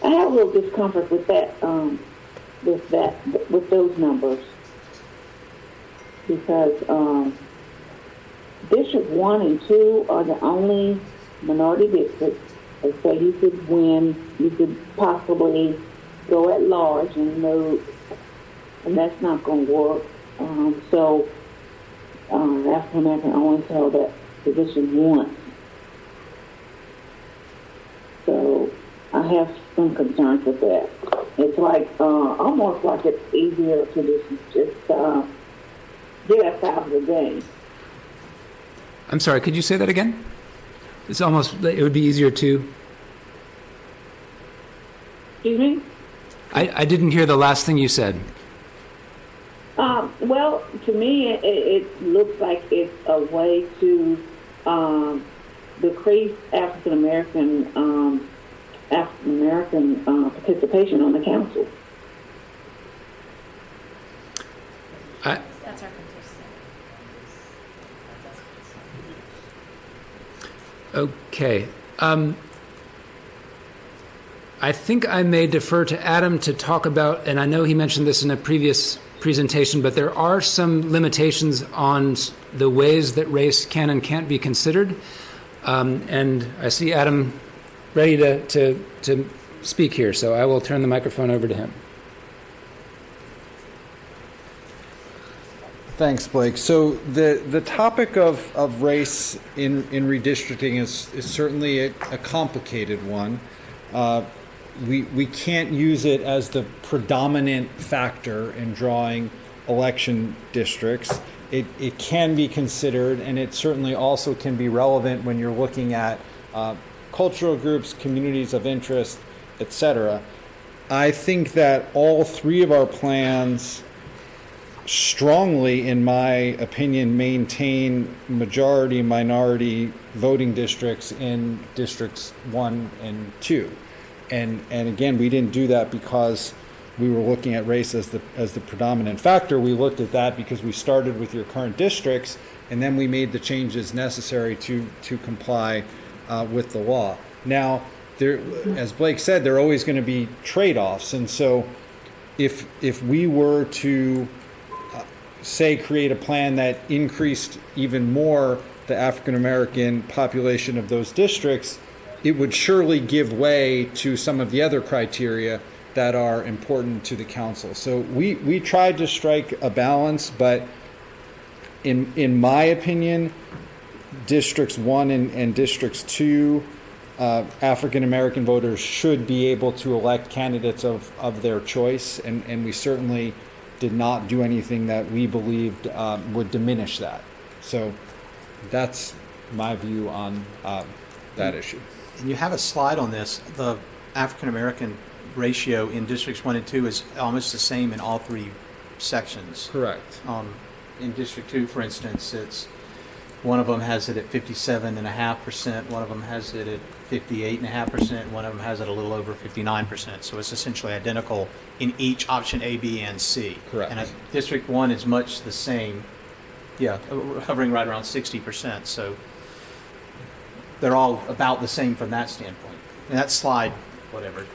have a little discomfort with that, with those numbers, because District 1 and 2 are the only minority districts that say you could win, you could possibly go at large and vote, and that's not going to work. So African American only held that position once. So I have some concerns with that. It's like almost like it's easier to just get us out of the game. I'm sorry, could you say that again? It's almost, it would be easier to... Excuse me? I didn't hear the last thing you said. Well, to me, it looks like it's a way to decrease African American participation on the council. That's our condition. Okay. I think I may defer to Adam to talk about, and I know he mentioned this in a previous presentation, but there are some limitations on the ways that race can and can't be considered. And I see Adam ready to speak here, so I will turn the microphone over to him. Thanks, Blake. So the topic of race in redistricting is certainly a complicated one. We can't use it as the predominant factor in drawing election districts. It can be considered, and it certainly also can be relevant when you're looking at cultural groups, communities of interest, etc. I think that all three of our plans strongly, in my opinion, maintain majority minority voting districts in districts 1 and 2. And again, we didn't do that because we were looking at race as the predominant factor. We looked at that because we started with your current districts, and then we made the changes necessary to comply with the law. Now, there, as Blake said, there are always going to be trade-offs, and so if we were to say create a plan that increased even more the African American population of those districts, it would surely give way to some of the other criteria that are important to the council. So we tried to strike a balance, but in my opinion, districts 1 and districts 2, African American voters should be able to elect candidates of their choice, and we certainly did not do anything that we believed would diminish that. So that's my view on that issue. And you have a slide on this. The African American ratio in districts 1 and 2 is almost the same in all three sections. Correct. In District 2, for instance, one of them has it at 57.5%, one of them has it at 58.5%, one of them has it a little over 59%. So it's essentially identical in each option A, B, and C. Correct. And District 1 is much the same, hovering right around 60%. So they're all about the same from that standpoint. And that slide, whatever,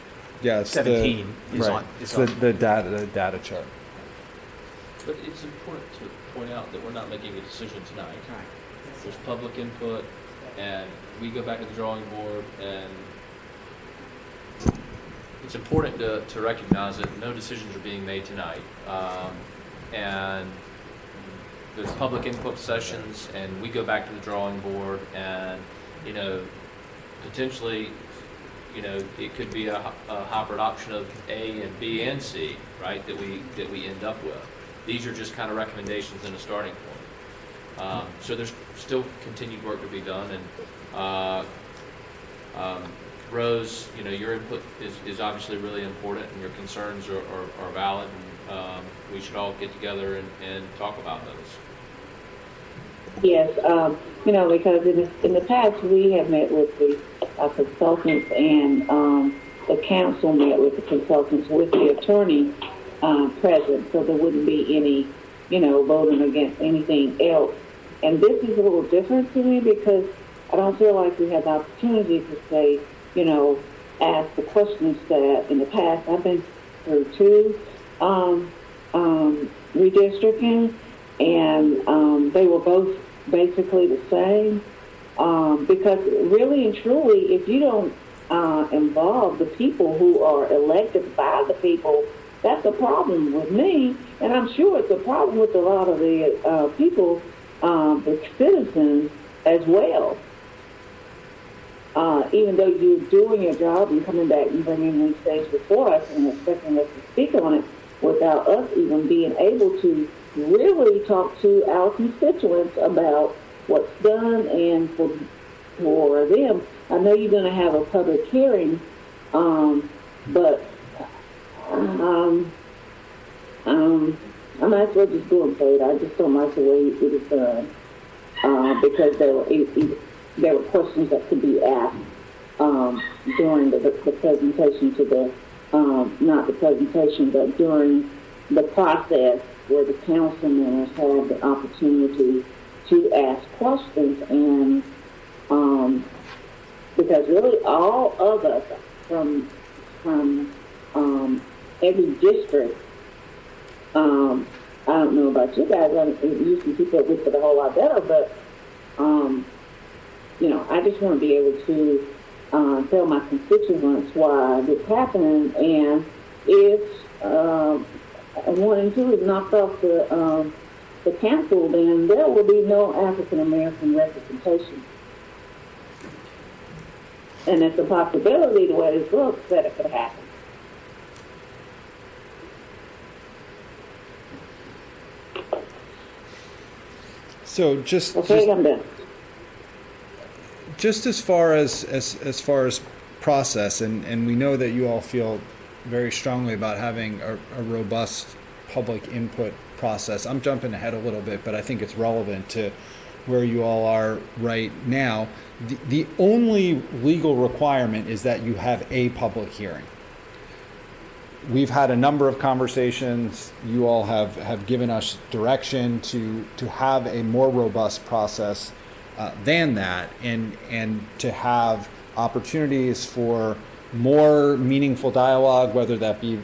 yeah, it's 17 is right. on. It's the data chart. But it's important to point out that we're not making a decision tonight. There's public input, and we go back to the drawing board, and it's important to recognize that no decisions are being made tonight. And there's public input sessions, and we go back to the drawing board, and, potentially, it could be a hybrid option of A and B and C, right, that we end up with. These are just kind of recommendations and a starting point. So there's still continued work to be done, and Rose, your input is obviously really important, and your concerns are valid, and we should all get together and talk about those. Yes, because in the past we have met with the consultants, and the council met with the consultants with the attorney present, so there wouldn't be any, voting against anything else. And this is a little different to me because I don't feel like we have the opportunity to say, ask the questions that in the past I've been through too, redistricting, and they were both basically the same. Because really and truly, if you don't involve the people who are elected by the people, that's a problem with me, and I'm sure it's a problem with a lot of the people, the citizens as well. Even though you're doing your job and coming back and bringing these things before us and expecting us to speak on it without us even being able to really talk to our constituents about what's done and for them. I know you're going to have a public hearing, but I might as well just go and say it. I just don't like the way it is done because there were questions that could be asked during the presentation to the, not the presentation, but during the process where the council members had the opportunity to ask questions, and because really all of us from every district, I don't know about you guys, you can keep up with it a whole lot better, but I just want to be able to tell my constituents why this happened. And if 1 and 2 is knocked off the council, then there will be no African American representation. And it's a possibility, the way this looks, that it could happen. So just I'm done. Just as far as process, and we know that you all feel very strongly about having a robust public input process. I'm jumping ahead a little bit, but I think it's relevant to where you all are right now. The only legal requirement is that you have a public hearing. We've had a number of conversations. You all have given us direction to have a more robust process than that, and to have opportunities for more meaningful dialogue, whether that be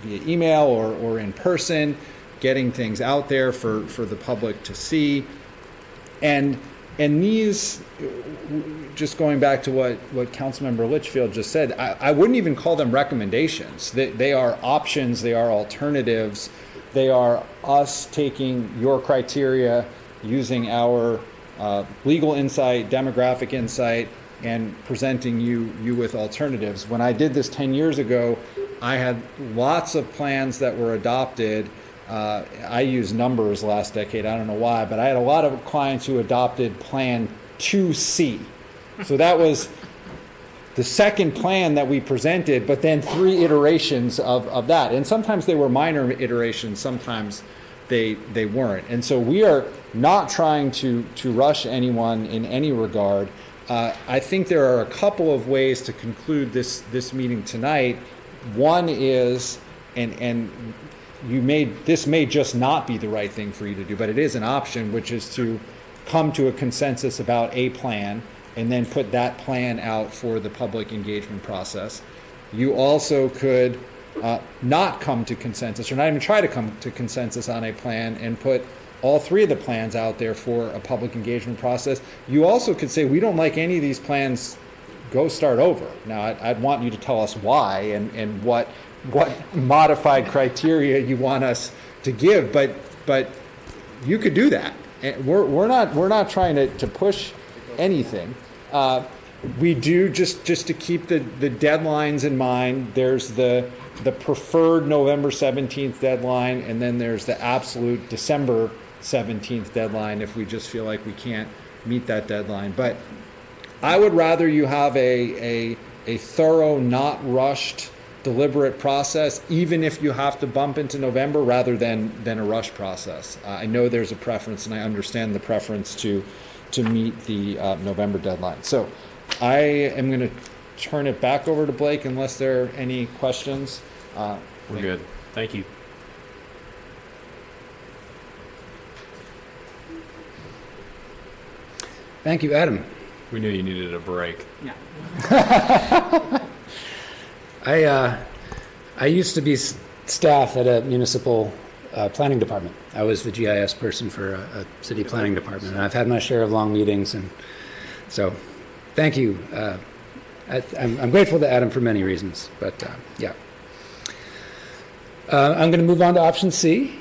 via email or in person, getting things out there for the public to see. And these, just going back to what Councilmember Litchfield just said, I wouldn't even call them recommendations. They are options, they are alternatives, they are us taking your criteria, using our legal insight, demographic insight, and presenting you with alternatives. When I did this 10 years ago, I had lots of plans that were adopted. I used numbers last decade, I don't know why, but I had a lot of clients who adopted Plan 2C. So that was the second plan that we presented, but then 3 iterations of that. And sometimes they were minor iterations, sometimes they weren't. And so we are not trying to rush anyone in any regard. I think there are a couple of ways to conclude this meeting tonight. One is, and this may just not be the right thing for you to do, but it is an option, which is to come to a consensus about a plan and then put that plan out for the public engagement process. You also could not come to consensus, or not even try to come to consensus on a plan, and put all 3 of the plans out there for a public engagement process. You also could say, we don't like any of these plans, go start over. Now, I'd want you to tell us why and what modified criteria you want us to give, but you could do that. And we're not trying to push anything. We do, just to keep the deadlines in mind, there's the preferred November 17th deadline, and then there's the absolute December 17th deadline if we just feel like we can't meet that deadline. But I would rather you have a thorough, not rushed, deliberate process, even if you have to bump into November, rather than a rush process. I know there's a preference, and I understand the preference to meet the November deadline. So I am going to turn it back over to Blake unless there are any questions. We're good. Thank you. Thank you, Adam. We knew you needed a break. Yeah. I used to be staff at a municipal planning department. I was the GIS person for a city planning department, and I've had my share of long meetings, and so thank you. I'm grateful to Adam for many reasons, but yeah. I'm going to move on to option C.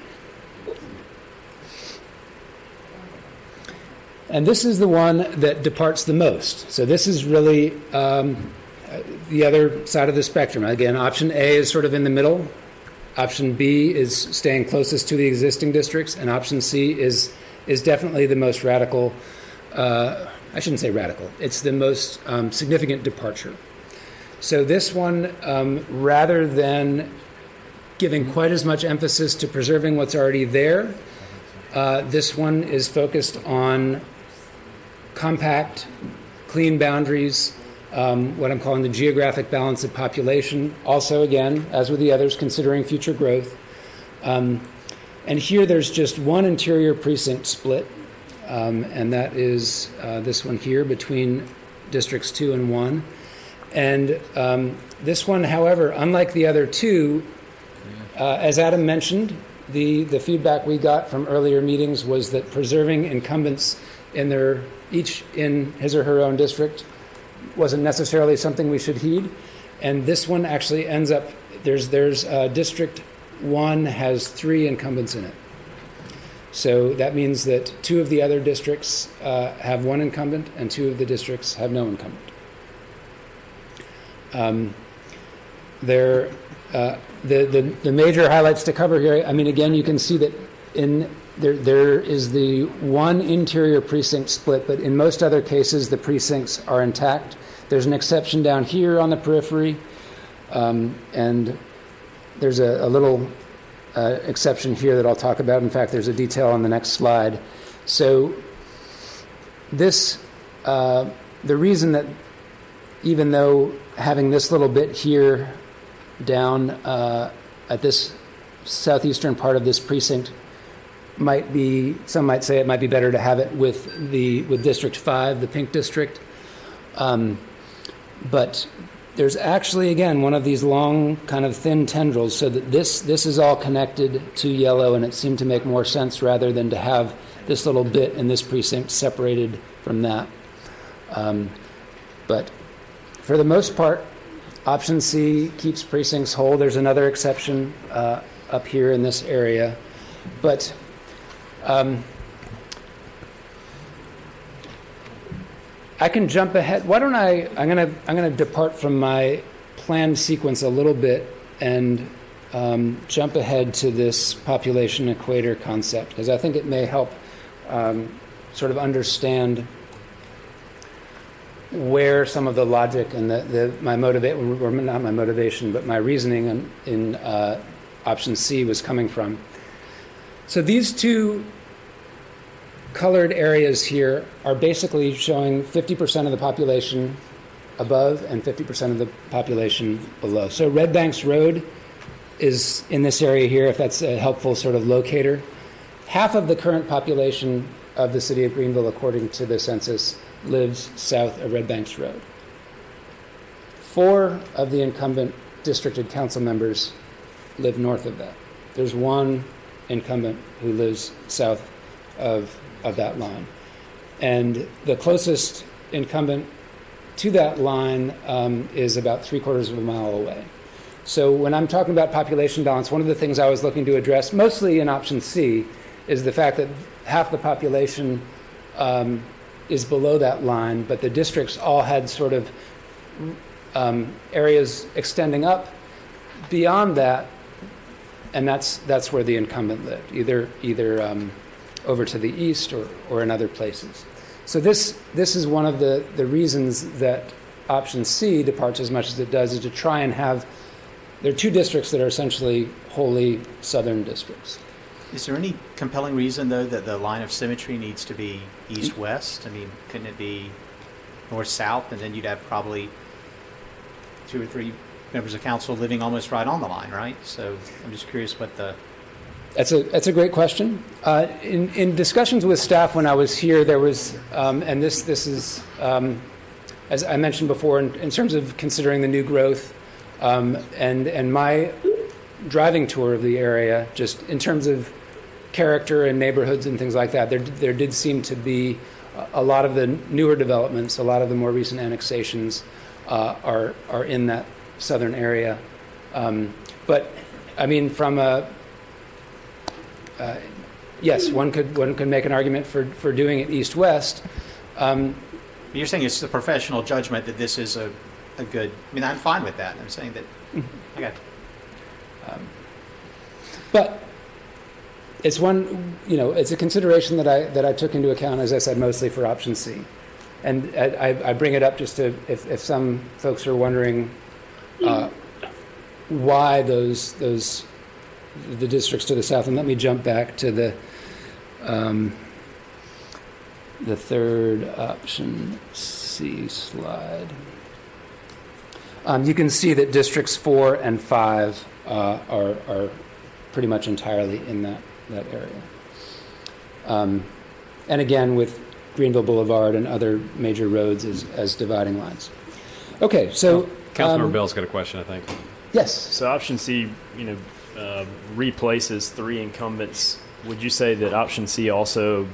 And this is the one that departs the most. So this is really the other side of the spectrum. Again, option A is sort of in the middle. Option B is staying closest to the existing districts, and option C is definitely the most radical. I shouldn't say radical. It's the most significant departure. So this one, rather than giving quite as much emphasis to preserving what's already there, this one is focused on compact, clean boundaries, what I'm calling the geographic balance of population. Also, again, as with the others, considering future growth. And here there's just one interior precinct split, and that is this one here between districts 2 and 1. And this one, however, unlike the other two, as Adam mentioned, the feedback we got from earlier meetings was that preserving incumbents each in his or her own district wasn't necessarily something we should heed. And this one actually ends up, there's District 1 has 3 incumbents in it. So that means that 2 of the other districts have 1 incumbent, and 2 of the districts have no incumbent. The major highlights to cover here, I mean, again, you can see that there is the 1 interior precinct split, but in most other cases, the precincts are intact. There's an exception down here on the periphery, and there's a little exception here that I'll talk about. In fact, there's a detail on the next slide. So this, the reason that even though having this little bit here down at this southeastern part of this precinct might be, some might say it might be better to have it with District 5, the pink district. But there's actually, again, one of these long kind of thin tendrils, so that this is all connected to yellow, and it seemed to make more sense rather than to have this little bit in this precinct separated from that. But for the most part, option C keeps precincts whole. There's another exception up here in this area. But I can jump ahead. Why don't I'm gonna depart from my planned sequence a little bit and jump ahead to this population equator concept, because I think it may help sort of understand where some of the logic and my motivation, but my reasoning in option C was coming from. So these 2 colored areas here are basically showing 50% of the population above and 50% of the population below. So Red Banks Road is in this area here, if that's a helpful sort of locator. Half of the current population of the city of Greenville, according to the census, lives south of Red Banks Road. 4 of the incumbent districted council members live north of that. There's 1 incumbent who lives south of that line. And the closest incumbent to that line is about 3/4 of a mile away. So when I'm talking about population balance, one of the things I was looking to address, mostly in option C, is the fact that half the population is below that line, but the districts all had sort of areas extending up beyond that, and that's where the incumbent lived, either over to the east or in other places. So this is one of the reasons that option C departs as much as it does, is to try and have, there are 2 districts that are essentially wholly southern districts. Is there any compelling reason, though, that the line of symmetry needs to be east-west? I mean, couldn't it be north-south, and then you'd have probably 2 or 3 members of council living almost right on the line, right? So I'm just curious what the... That's a great question. In discussions with staff when I was here, there was, and this is, as I mentioned before, in terms of considering the new growth, and my driving tour of the area, just in terms of character and neighborhoods and things like that, there did seem to be a lot of the newer developments, a lot of the more recent annexations are in that southern area. But I mean, from a yes, one could make an argument for doing it east-west. You're saying it's the professional judgment that this is a good. I mean, I'm fine with that. I'm saying that. I got. But it's one, it's a consideration that I took into account, as I said, mostly for option C. And I bring it up just to, if some folks are wondering why the districts to the south. And let me jump back to the third option C slide. You can see that districts 4 and 5 are pretty much entirely in that area. And again, with Greenville Boulevard and other major roads as dividing lines. Okay, so Councilmember Bell's got a question, I think. Yes. So option C, replaces 3 incumbents. Would you say that option C also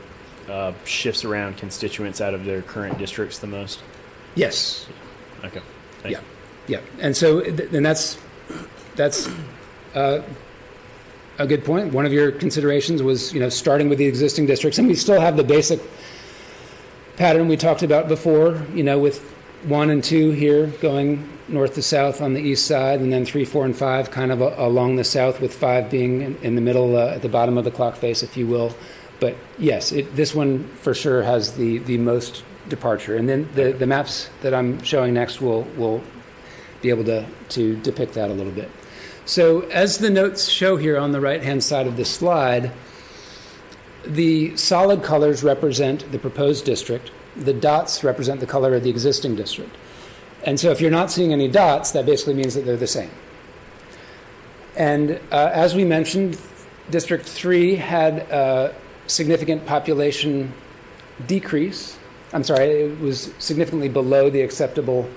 shifts around constituents out of their current districts the most? Yes. Okay. Yeah, yeah. And so, and that's a good point. One of your considerations was, starting with the existing districts, and we still have the basic pattern we talked about before, with 1 and 2 here going north to south on the east side, and then 3, 4, and 5 kind of along the south, with 5 being in the middle, at the bottom of the clock face, if you will. But yes, this one for sure has the most departure. And then the maps that I'm showing next will be able to depict that a little bit. So as the notes show here on the right-hand side of the slide, the solid colors represent the proposed district. The dots represent the color of the existing district. And so if you're not seeing any dots, that basically means that they're the same. And as we mentioned, District 3 had a significant population decrease. I'm sorry, it was significantly below the acceptable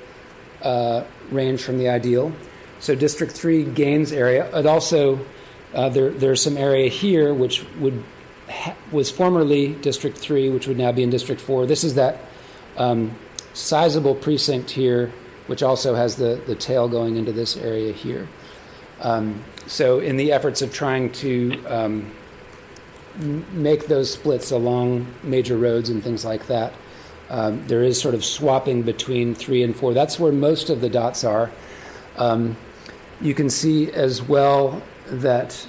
range from the ideal. So District 3 gains area. It also, there's some area here which was formerly District 3, which would now be in District 4. This is that sizable precinct here, which also has the tail going into this area here. So in the efforts of trying to make those splits along major roads and things like that, there is sort of swapping between 3 and 4. That's where most of the dots are. You can see as well that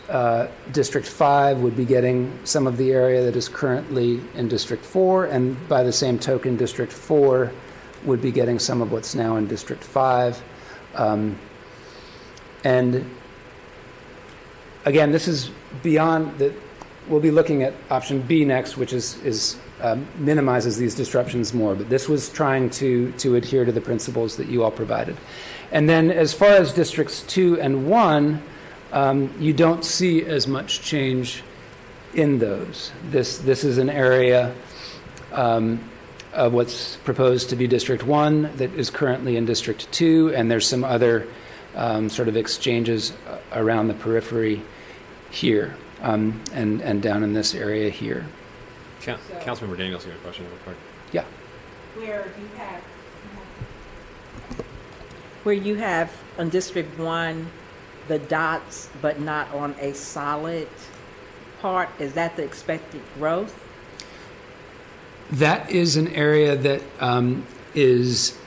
District 5 would be getting some of the area that is currently in District 4, and by the same token, District 4 would be getting some of what's now in District 5. And again, this is beyond that. We'll be looking at option B next, which is minimizes these disruptions more, but this was trying to adhere to the principles that you all provided. And then as far as Districts 2 and 1, you don't see as much change in those. This is an area of what's proposed to be District 1 that is currently in District 2, and there's some other sort of exchanges around the periphery here, and down in this area here. Councilmember Daniels, you have a question real quick. Yeah. Where you have on District 1 the dots but not on a solid part, is that the expected growth? That is an area that is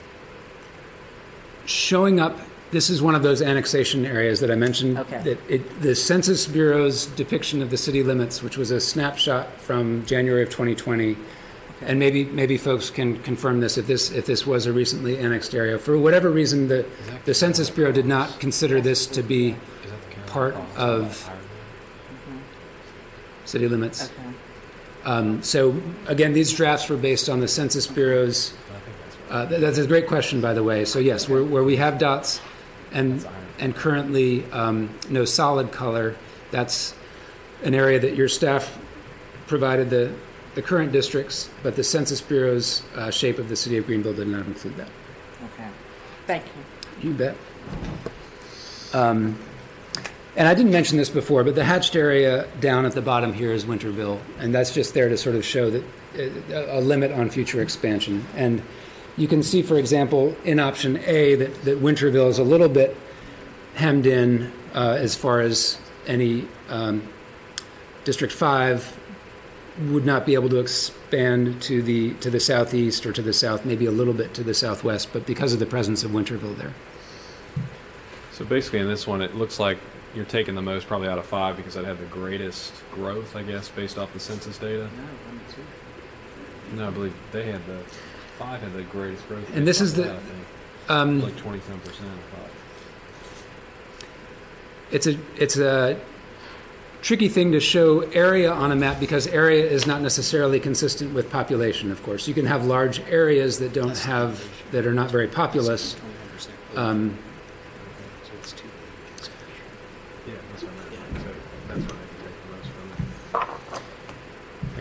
showing up. This is one of those annexation areas that I mentioned. Okay. That the Census Bureau's depiction of the city limits, which was a snapshot from January of 2020, and maybe folks can confirm this if this was a recently annexed area. For whatever reason, the Census Bureau did not consider this to be part of city limits. Okay. So again, these drafts were based on the Census Bureau's. That's a great question, by the way. So yes, where we have dots and currently no solid color, that's an area that your staff provided the current districts, but the Census Bureau's shape of the city of Greenville did not include that. Okay. Thank you. You bet. And I didn't mention this before, but the hatched area down at the bottom here is Winterville, and that's just there to sort of show that a limit on future expansion. And you can see, for example, in option A that Winterville is a little bit hemmed in as far as any District 5 would not be able to expand to the southeast or to the south, maybe a little bit to the southwest, but because of the presence of Winterville there. So basically in this one, it looks like you're taking the most probably out of 5 because I'd have the greatest growth, I guess, based off the census data. No, I believe they had 5 had the greatest growth. And this is the like 20-some%. It's a tricky thing to show area on a map because area is not necessarily consistent with population. Of course, you can have large areas that that are not very populous.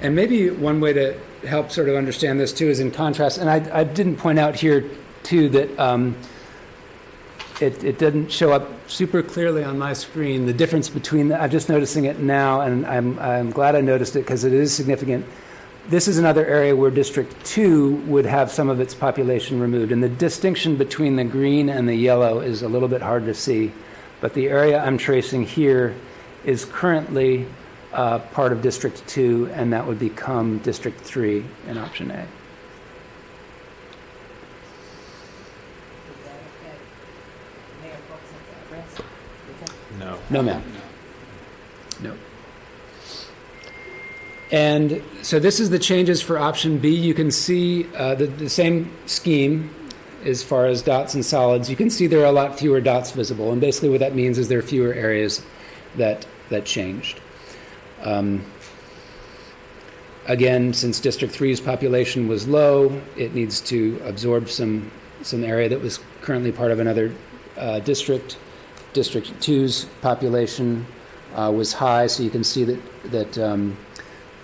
And maybe one way to help sort of understand this too is in contrast, and I didn't point out here too that it didn't show up super clearly on my screen, the difference between, I'm just noticing it now, and I'm glad I noticed it because it is significant. This is another area where District 2 would have some of its population removed. And the distinction between the green and the yellow is a little bit hard to see. But the area I'm tracing here is currently part of District 2, and that would become District 3 in option A. No. No, ma'am. No. And so this is the changes for option B. You can see the same scheme as far as dots and solids. You can see there are a lot fewer dots visible. And basically what that means is there are fewer areas that changed. Again, since District 3's population was low, it needs to absorb some area that was currently part of another district. District 2's population was high, so you can see that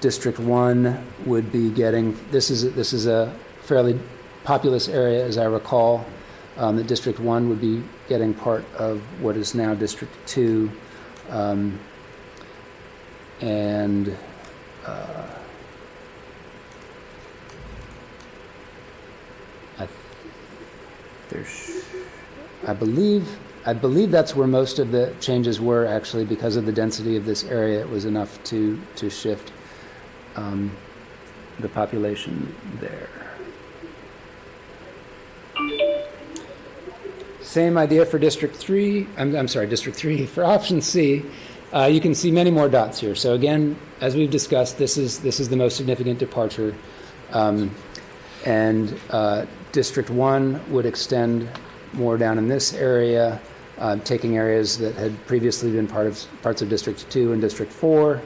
District 1 would be getting, this is a fairly populous area, as I recall, that District 1 would be getting part of what is now District 2. I believe that's where most of the changes were, actually, because of the density of this area. It was enough to shift the population there. Same idea for District 3. I'm sorry, District 3. For option C, you can see many more dots here. So again, as we've discussed, this is the most significant departure. District 1 would extend more down in this area, taking areas that had previously been parts of District 2 and District 4.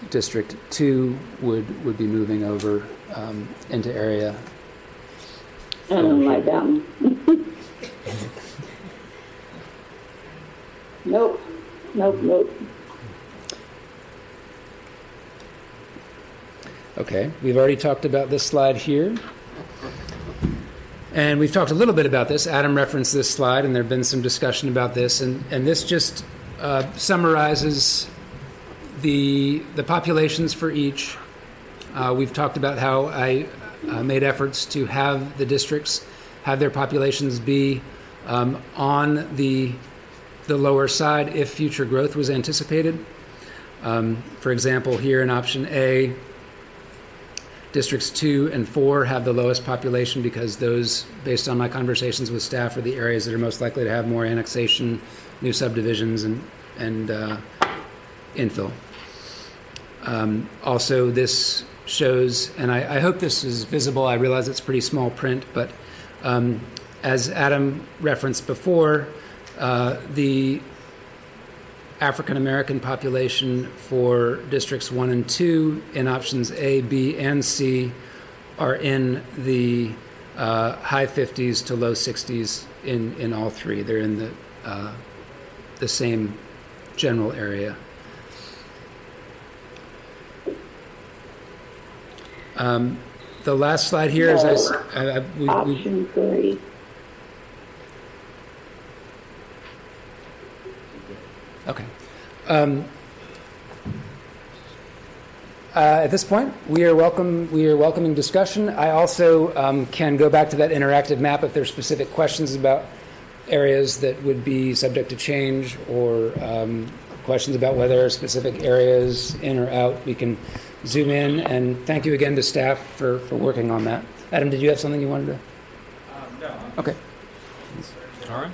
District 2 would be moving over into area. I don't like that one. Nope. Okay, we've already talked about this slide here. And we've talked a little bit about this. Adam referenced this slide, and there have been some discussion about this. And this just summarizes the populations for each. We've talked about how I made efforts to have the districts have their populations be on the lower side if future growth was anticipated. For example, here in option A, Districts 2 and 4 have the lowest population because those, based on my conversations with staff, are the areas that are most likely to have more annexation, new subdivisions, and infill. Also, this shows, and I hope this is visible, I realize it's pretty small print, but as Adam referenced before, the African American population for Districts 1 and 2 in options A, B, and C are in the high 50s to low 60s in all three. They're in the same general area. The last slide here is option 3. Okay. At this point, we are welcoming discussion. I also can go back to that interactive map if there's specific questions about areas that would be subject to change, or questions about whether there are specific areas in or out. We can zoom in, and thank you again to staff for working on that. Adam, did you have something you wanted to? No. Okay. All right.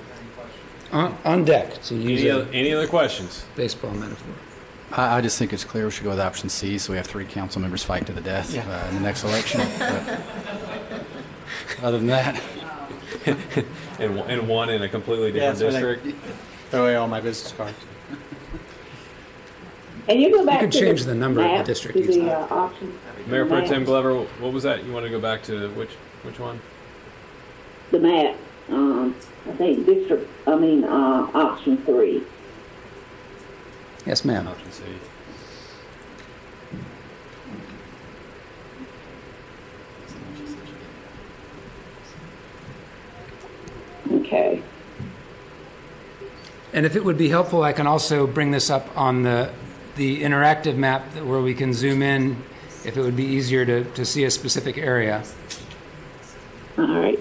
On deck to use any other questions? Baseball metaphor. I just think it's clear we should go with option C, so we have 3 council members fight to the death in the next election. But other than that, and one in a completely different district. Throw away all my business cards. And you go back you can to change the number of the district. To the option. Mayor Pro Tem Glover, what was that? You want to go back to which one? The map. I think option 3. Yes, ma'am. Option C. Okay. And if it would be helpful, I can also bring this up on the interactive map where we can zoom in. if it would be easier to see a specific area. All right.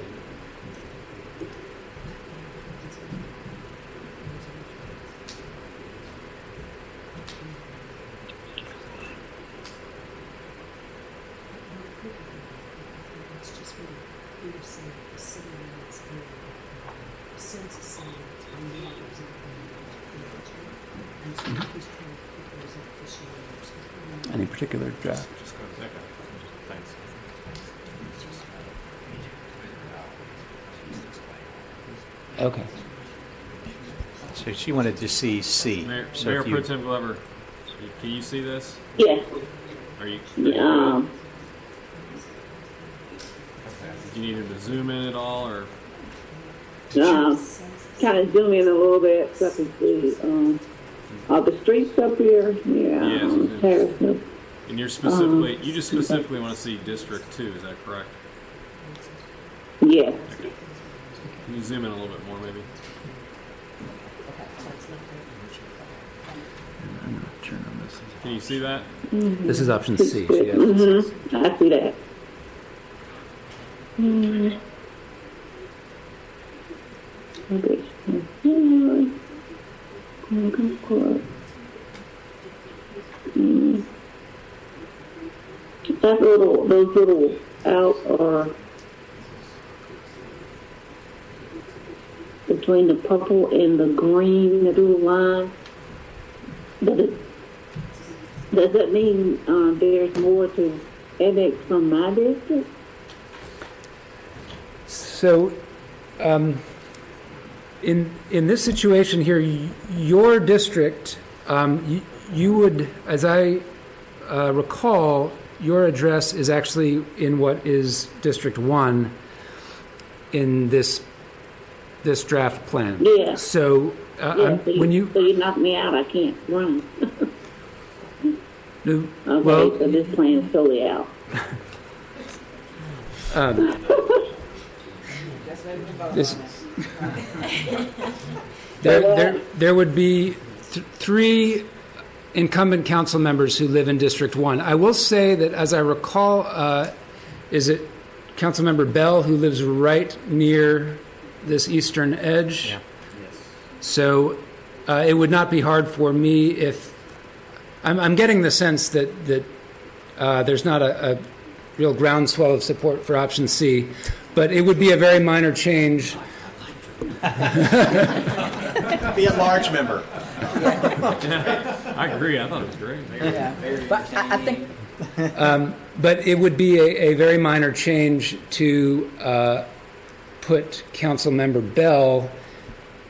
Any particular draft? Thanks. Okay. So she wanted to see C. Mayor, So Mayor if Pro you- Tem Glover, can you see this? Yes. Are you? Yeah. Do you need him to zoom in at all, or? Kind of zoom in a little bit so I can see. Are the streets up here? Yeah. Yes. Harrison. And you're specifically, you just specifically want to see District 2, is that correct? Yes. Okay. Can you zoom in a little bit more, maybe? Can you see that? This is option C. I see that. That those little out are between the purple and the green, the little line. Does that mean there's more to annex from my district? So, in this situation here, your district, you would, as I recall, your address is actually in what is District 1 in this draft plan. Yeah. So, when you so you knock me out, I can't run. no, Okay, well, so this plan is totally out. This, there would be three incumbent council members who live in District 1. I will say that, as I recall, is it Councilmember Bell who lives right near this eastern edge? Yeah. Yes. So it would not be hard for me if... I'm getting the sense that there's not a real groundswell of support for option C, but it would be a very minor change. Be a large member. I agree, I thought it was great. Yeah, but I think, But it would be a very minor change to put Councilmember Bell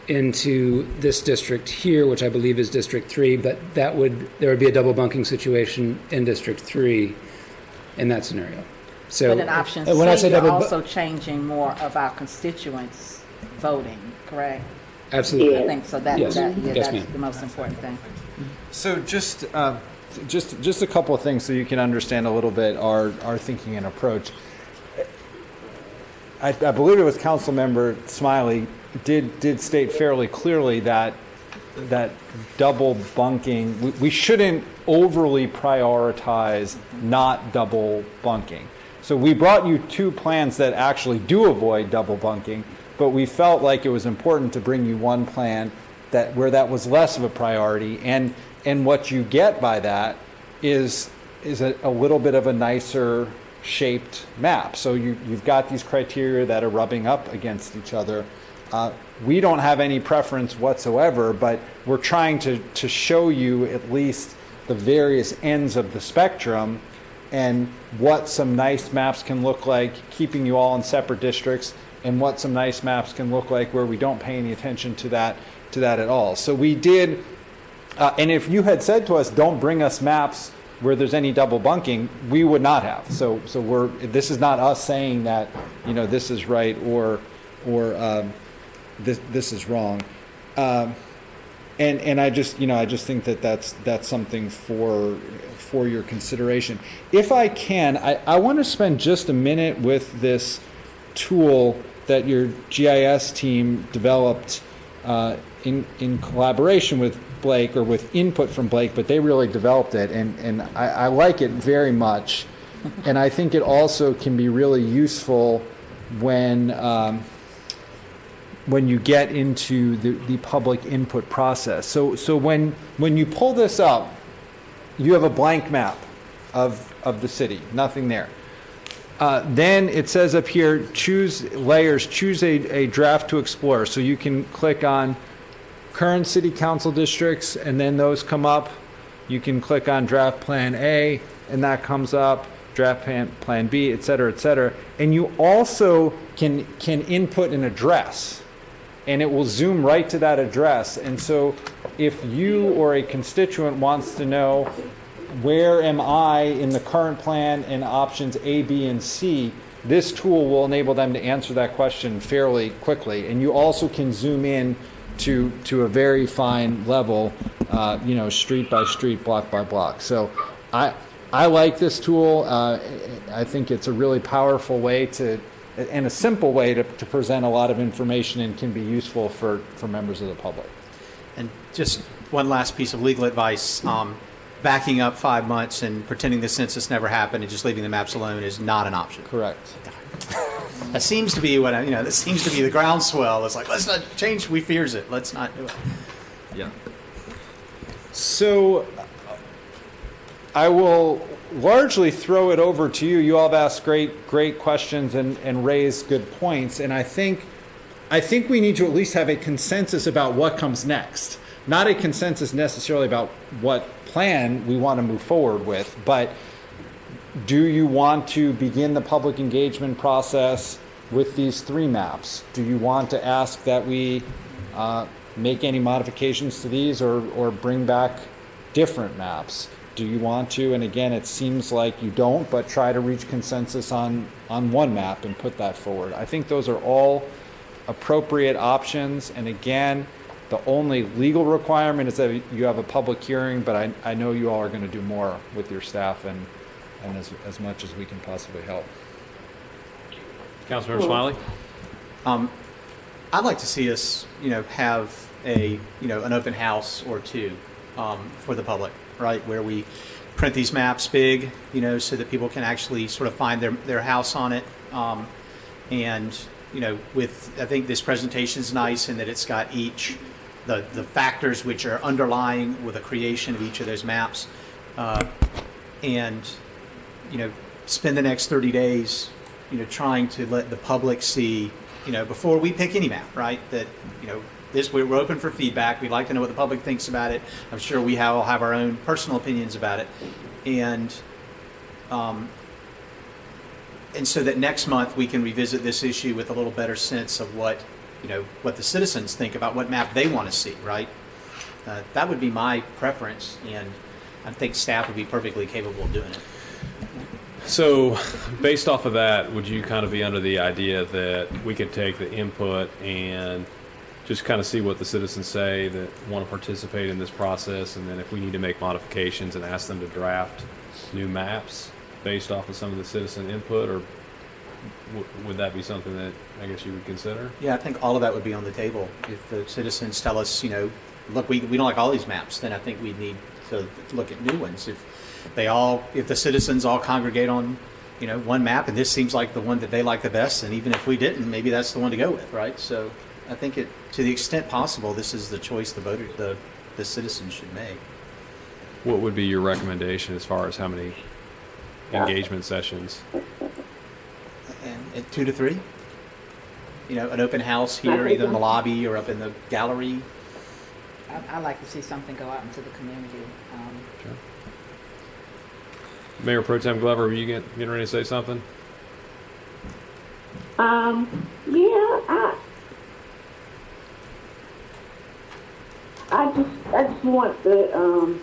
into this district here, which I believe is District 3, but there would be a double bunking situation in District 3 in that scenario. So but in option C, when I say you're double also changing more of our constituents voting, correct? absolutely. I think so. Yes. That's Yes, ma'am. the most important thing. So just a couple of things so you can understand a little bit our thinking and approach. I believe it was Councilmember Smiley did state fairly clearly that double bunking, we shouldn't overly prioritize not double bunking. So we brought you two plans that actually do avoid double bunking, but we felt like it was important to bring you one plan where that was less of a priority, and what you get by that is a little bit of a nicer shaped map. So you've got these criteria that are rubbing up against each other. We don't have any preference whatsoever, but we're trying to show you at least the various ends of the spectrum and what some nice maps can look like, keeping you all in separate districts, and what some nice maps can look like where we don't pay any attention to that at all. So we did, and if you had said to us, don't bring us maps where there's any double bunking, we would not have. So this is not us saying that, this is right or this is wrong. And I just think that that's something for your consideration. If I can, I want to spend just a minute with this tool that your GIS team developed in collaboration with Blake or with input from Blake, but they really developed it, and I like it very much. And I think it also can be really useful when you get into the public input process. So when you pull this up, you have a blank map of the city, nothing there. Then it says up here, choose layers, choose a draft to explore. So you can click on current city council districts, and then those come up. You can click on draft plan A, and that comes up, draft plan B, et cetera, et cetera. And you also can input an address, and it will zoom right to that address. And so if you or a constituent wants to know, where am I in the current plan in options A, B, and C, this tool will enable them to answer that question fairly quickly. And you also can zoom in to a very fine level, street by street, block by block. So I like this tool. I think it's a really powerful way and a simple way to present a lot of information, and can be useful for members of the public. And just one last piece of legal advice. Backing up 5 months and pretending the census never happened and just leaving the maps alone is not an option. Correct. That seems to be that seems to be the groundswell. It's like, let's not change, we fears it. Let's not do it. Yeah. So I will largely throw it over to you. You all have asked great questions and raised good points. And I think we need to at least have a consensus about what comes next. Not a consensus necessarily about what plan we want to move forward with, but do you want to begin the public engagement process with these 3 maps? Do you want to ask that we make any modifications to these or bring back different maps? Do you want to, and again, it seems like you don't, but try to reach consensus on one map and put that forward? I think those are all appropriate options, and again, the only legal requirement is that you have a public hearing, but I know you all are going to do more with your staff and as much as we can possibly help. Councilmember Smiley? I'd like to see us, have an open house or two for the public, right, where we print these maps big, so that people can actually sort of find their house on it. And I think this presentation is nice in that it's got each the factors which are underlying with the creation of each of those maps, and spend the next 30 days trying to let the public see before we pick any map, right, that we're open for feedback. We'd like to know what the public thinks about it. I'm sure we all have our own personal opinions about it, and so that next month we can revisit this issue with a little better sense of what the citizens think about what map they want to see, right? That would be my preference, and I think staff would be perfectly capable of doing it. So, based off of that, would you kind of be under the idea that we could take the input and just kind of see what the citizens say that want to participate in this process, and then if we need to make modifications and ask them to draft new maps based off of some of the citizen input, or would that be something that I guess you would consider? Yeah, I think all of that would be on the table. If the citizens tell us, look, we don't like all these maps, then I think we need to look at new ones. If the citizens all congregate on, one map, and this seems like the one that they like the best, and even if we didn't, maybe that's the one to go with, right? So I think to the extent possible, this is the choice the citizens should make. What would be your recommendation as far as how many engagement sessions? And 2 to 3. An open house here, either in the lobby or up in the gallery. I'd like to see something go out into the community. Sure. Mayor Pro Tem Glover, were you getting ready to say something? I just want the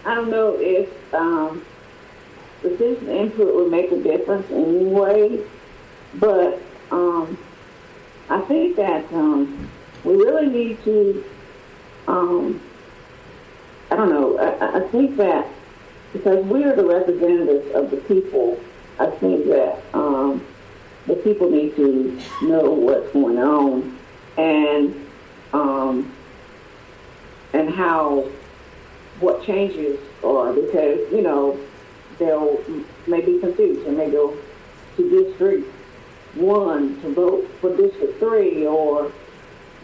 I don't know if the citizen input would make a difference in any way, but I think that we really need to I don't know, I think that because we are the representatives of the people, I think that the people need to know what's going on, and and how, what changes are, because, you know, they'll may be confused and may go to District 1 to vote for District 3,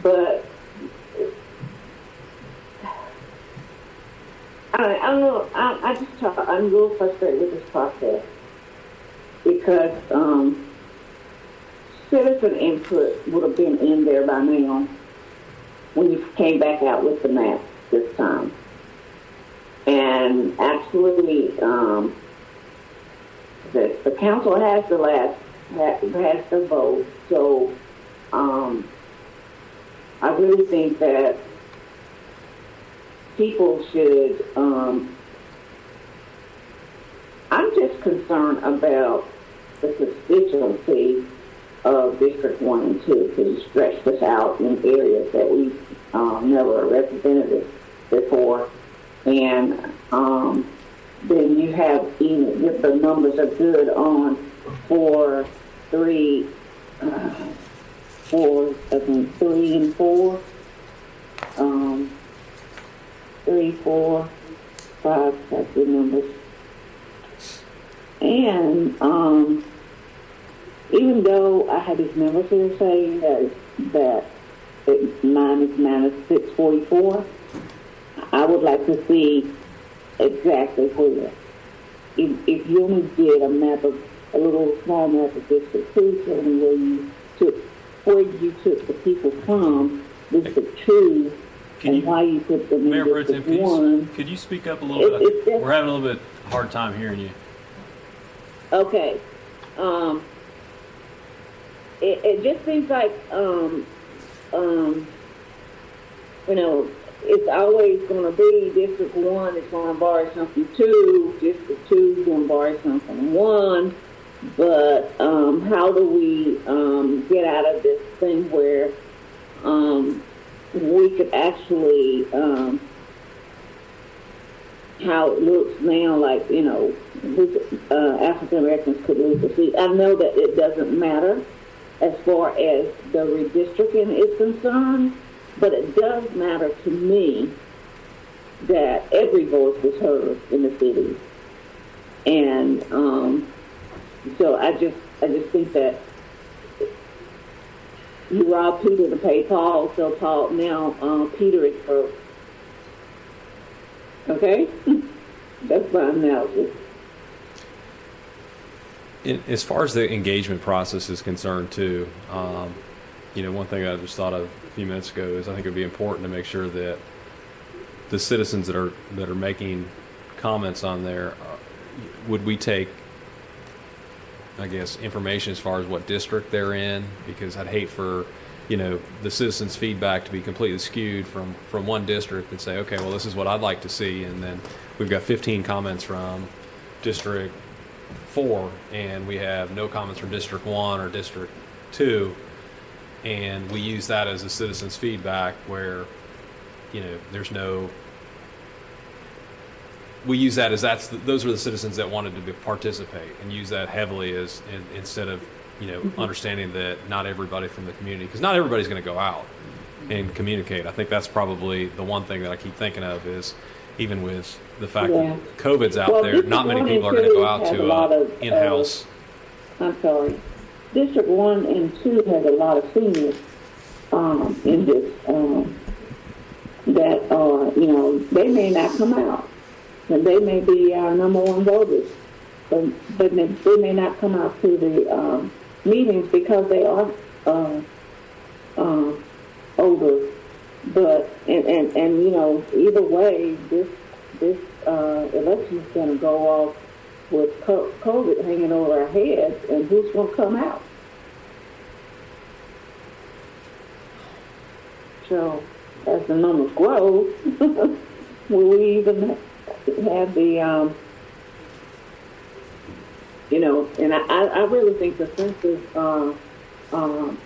but I don't know, I'm a little frustrated with this process because citizen input would have been in there by now when you came back out with the map this time. And actually, the council has the vote, so I really think that people should, I'm just concerned about the constituency of District 1 and 2 to stretch this out in areas that we've never represented before. And then you have, even if the numbers are good on 3 and 4, 3, 4, 5, that's the numbers. And even though I have these numbers here saying that mine is minus 644, I would like to see exactly where. If you only did a little small map of District 2, showing where you took the people from District 2, and why you put them in District 1. Could you speak up a little bit? We're having a little bit hard time hearing you. Okay. It just seems like, you know, it's always going to be District 1 is going to borrow something 2, District 2 is going to borrow something 1, but how do we get out of this thing where we could actually, how it looks now, like, you know, African Americans could lose a seat. I know that it doesn't matter as far as the redistricting is concerned, but it does matter to me that every voice was heard in the city. And so I just think that you robbed Peter to pay Paul, so Paul now Peter is broke. Okay, that's my analysis. As far as the engagement process is concerned, too, you know, one thing I just thought of a few minutes ago is I think it would be important to make sure that the citizens that are making comments on there, would we take, I guess, information as far as what district they're in, because I'd hate for, you know, the citizens' feedback to be completely skewed from one district and say, okay, well, this is what I'd like to see, and then we've got 15 comments from District 4, and we have no comments from District 1 or District 2, and we use that as a citizens' feedback where, you know, there's no, we use that as those are the citizens that wanted to participate, and use that heavily as instead of, you know, understanding that not everybody from the community, because not everybody's going to go out and communicate. I think that's probably the one thing that I keep thinking of is, even with the fact that COVID's out there, not many people are going to go out to in-house. I'm sorry. District 1 and 2 has a lot of seniors in this that are, you know, they may not come out. And they may be our number 1 voters, but they may not come out to the meetings because they are older. But and you know, either way, this election is going to go off with COVID hanging over our heads, and who's going to come out? So as the numbers grow, will we even have the you know? And I really think the census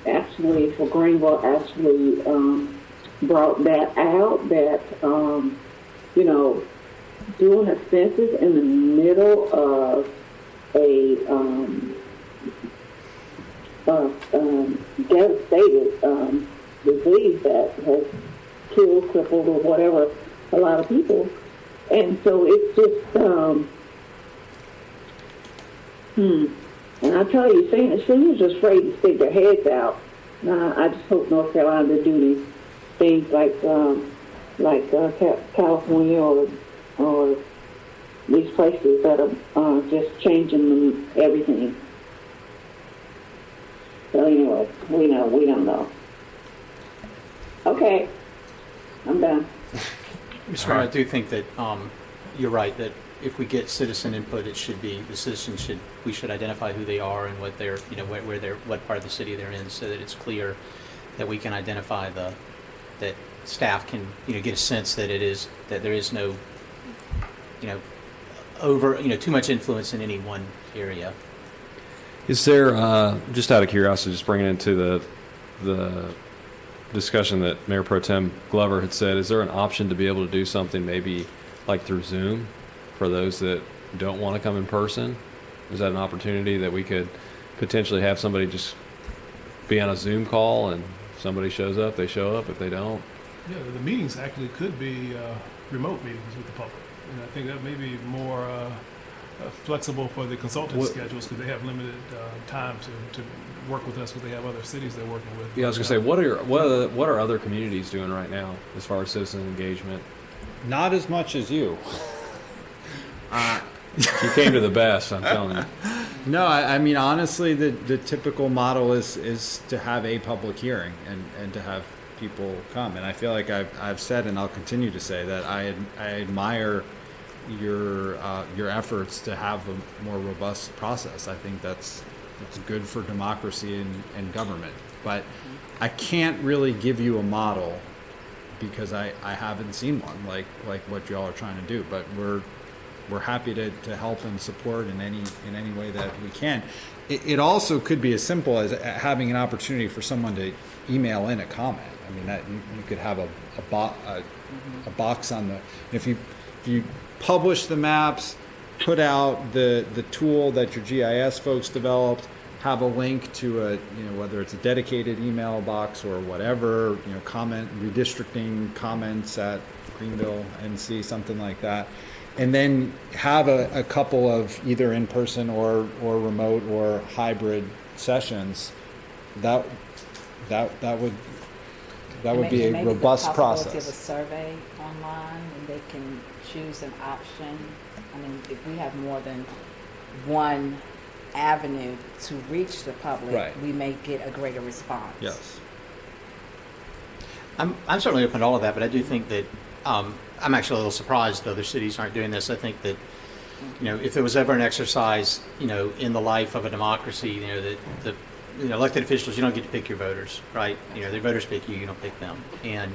actually for Greenville actually brought that out, that you know, doing a census in the middle of a devastated disease that has killed, crippled, or whatever a lot of people. And so it's just, and I tell you, seniors are afraid to stick their heads out. I just hope North Carolina to do these things like California or these places that are just changing everything. So anyway, we don't know. Okay, I'm done. Mr. Mayor, I do think that you're right, that if we get citizen input, it should be, we should identify who they are and what they're, what part of the city they're in, so that it's clear that we can identify that staff can, get a sense that there is no, too much influence in any one area. Is there, just out of curiosity, just bringing it into the discussion that Mayor Pro Tem Glover had said, is there an option to be able to do something maybe like through Zoom for those that don't want to come in person? Is that an opportunity that we could potentially have somebody just be on a Zoom call and somebody shows up, they show up, if they don't? Yeah, the meetings actually could be remote meetings with the public. And I think that may be more flexible for the consultant schedules because they have limited time to work with us because they have other cities they're working with. Yeah, I was going to say, what are other communities doing right now as far as citizen engagement? Not as much as you. You came to the best, I'm telling you. No, I mean, honestly, the typical model is to have a public hearing and to have people come. And I feel like I've said, and I'll continue to say, that I admire your efforts to have a more robust process. I think that's good for democracy and government. But I can't really give you a model because I haven't seen one like what y'all are trying to do. But we're happy to help and support in any way that we can. It also could be as simple as having an opportunity for someone to email in a comment. I mean, that you could have a box on the, if you publish the maps, put out the tool that your GIS folks developed, have a link to whether it's a dedicated email box or whatever, redistricting comments at Greenville, NC, something like that. And then have a couple of either in-person or remote or hybrid sessions. That would be a robust process. Maybe the possibility of a survey online, and they can choose an option. I mean, if we have more than one avenue to reach the public, right, we may get a greater response. Yes. I'm certainly open to all of that, but I do think that I'm actually a little surprised other cities aren't doing this. I think that, if there was ever an exercise, in the life of a democracy, that the elected officials, you don't get to pick your voters, right? The voters pick you, you don't pick them. And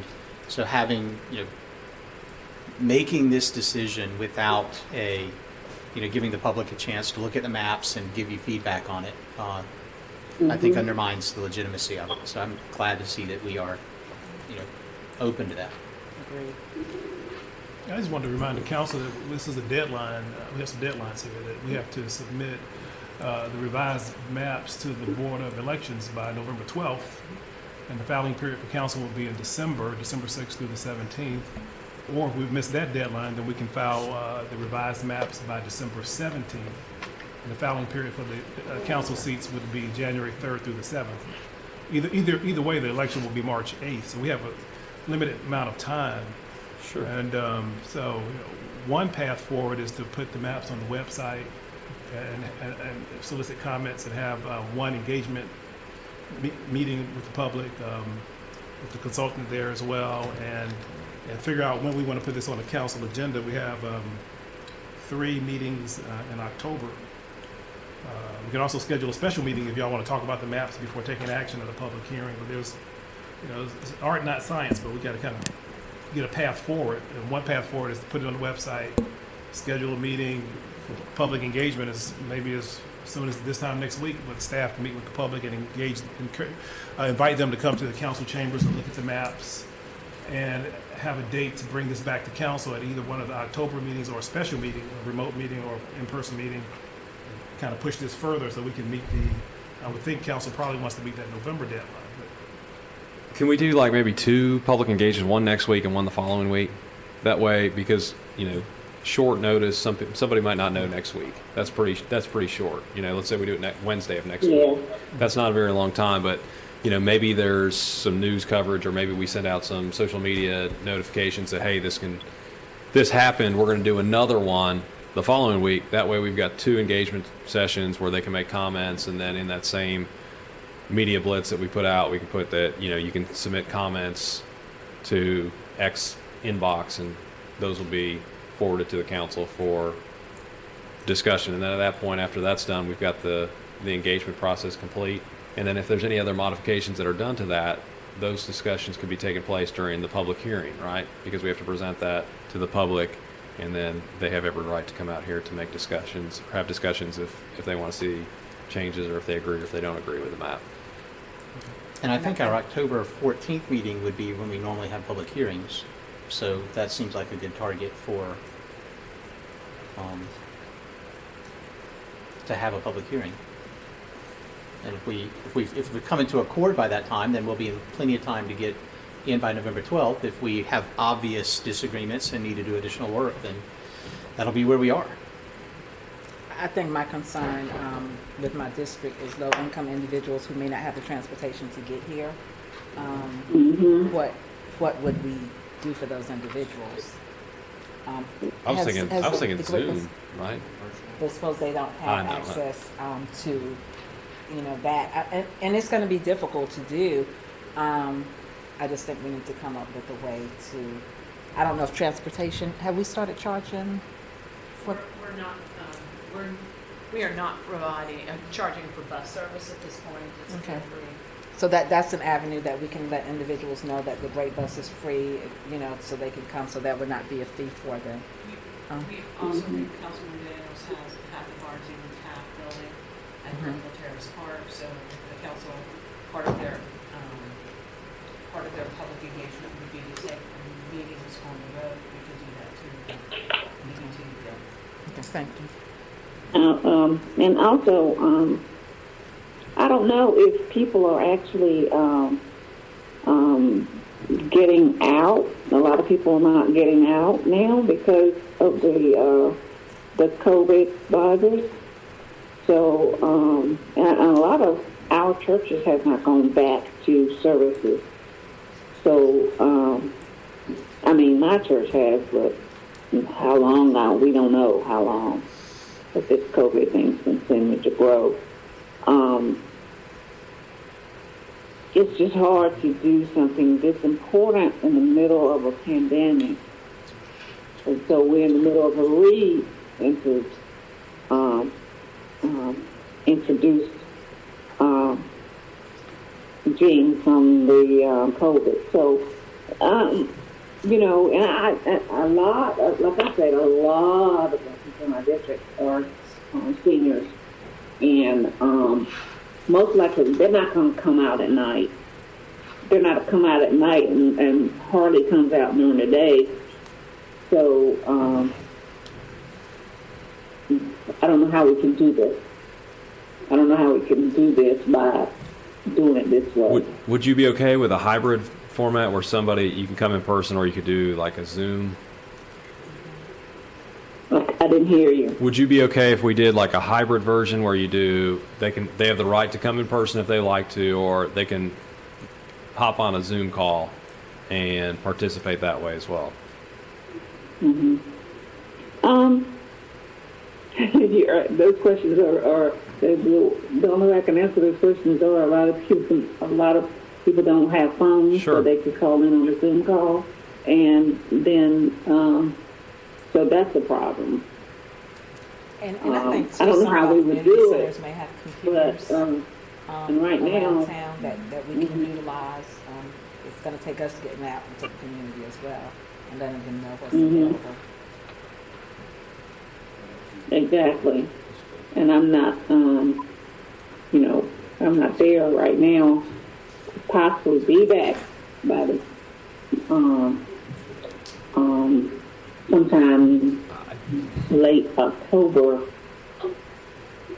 so having, making this decision without giving the public a chance to look at the maps and give you feedback on it, I think undermines the legitimacy of it. So I'm glad to see that we are, open to that. Agreed. I just wanted to remind the council that this is a deadline. We have some deadlines here that we have to submit the revised maps to the Board of Elections by November 12th. And the filing period for council will be in December 6th through the 17th. Or if we've missed that deadline, then we can file the revised maps by December 17th. And the filing period for the council seats would be January 3rd through the 7th. Either way, the election will be March 8th. So we have a limited amount of time. Sure. And so one path forward is to put the maps on the website and solicit comments and have one engagement meeting with the public, with the consultant there as well, and figure out when we want to put this on the council agenda. We have 3 meetings in October. We can also schedule a special meeting if y'all want to talk about the maps before taking action at a public hearing. But there's, it's art, not science, but we got to kind of get a path forward. And one path forward is to put it on the website, schedule a meeting for public engagement as soon as this time next week with staff to meet with the public and engage, invite them to come to the council chambers and look at the maps, and have a date to bring this back to council at either one of the October meetings or a special meeting, a remote meeting or in-person meeting, kind of push this further so we can meet I would think council probably wants to meet that November deadline. Can we do like maybe 2 public engagements, one next week and one the following week? That way, because, short notice, somebody might not know next week. That's pretty short. Let's say we do it Wednesday of next week. That's not a very long time, but, maybe there's some news coverage, or maybe we send out some social media notifications that, hey, this happened. We're going to do another one the following week. That way we've got 2 engagement sessions where they can make comments, and then in that same media blitz that we put out, we can put that, you can submit comments to X inbox, and those will be forwarded to the council for discussion. And then at that point, after that's done, we've got the engagement process complete. And then if there's any other modifications that are done to that, those discussions could be taking place during the public hearing, right? Because we have to present that to the public, and then they have every right to come out here to make discussions, or have discussions if they want to see changes, or if they agree or if they don't agree with the map. And I think our October 14th meeting would be when we normally have public hearings. So that seems like a good target for, to have a public hearing. And if we come into accord by that time, then we'll be in plenty of time to get in by November 12th. If we have obvious disagreements and need to do additional work, then that'll be where we are. I think my concern with my district is low-income individuals who may not have the transportation to get here. What would we do for those individuals? I was thinking Zoom, right? But suppose they don't have access to, that, and it's going to be difficult to do. I just think we need to come up with a way to. I don't know if transportation. Have we started charging? We are not providing, charging for bus service at this point. It's Okay. free. So that's an avenue that we can let individuals know that the Great Bus is free, so they can come. So that would not be a fee for them. We also, Councilman Daniels has half of ours in the TAP building at Greenville Terrace Park, so the council, part of their public engagement would be to take meetings on the road. We could do that too. We continue to. Okay, thank you. And also, I don't know if people are actually getting out. A lot of people are not getting out now because of the COVID virus. So, and a lot of our churches have not gone back to services. So, I mean, my church has, but how long now? We don't know how long. But this COVID thing's continuing to grow. It's just hard to do something this important in the middle of a pandemic. And so we're in the middle of a introduced gene from the COVID. So, and a lot of, like I said, a lot of people in my district are seniors, and most likely they're not going to come out at night. They're not going to come out at night and hardly comes out during the day. So I don't know how we can do this. I don't know how we can do this by doing it this way. Would you be okay with a hybrid format where you can come in person, or you could do like a Zoom? I didn't hear you. Would you be okay if we did like a hybrid version where they have the right to come in person if they like to, or they can hop on a Zoom call and participate that way as well? Mm-hmm. Those questions are the only way I can answer those questions are a lot of people don't have phones, sure. So they could call in on a Zoom call, and then so that's the problem. And I think I don't know how we would do it, may have computers, but and right now town that we can utilize. It's going to take us getting out into the community as well, and letting them know what's available. Exactly. And I'm not, I'm not there right now. Possibly be back by the sometime late October.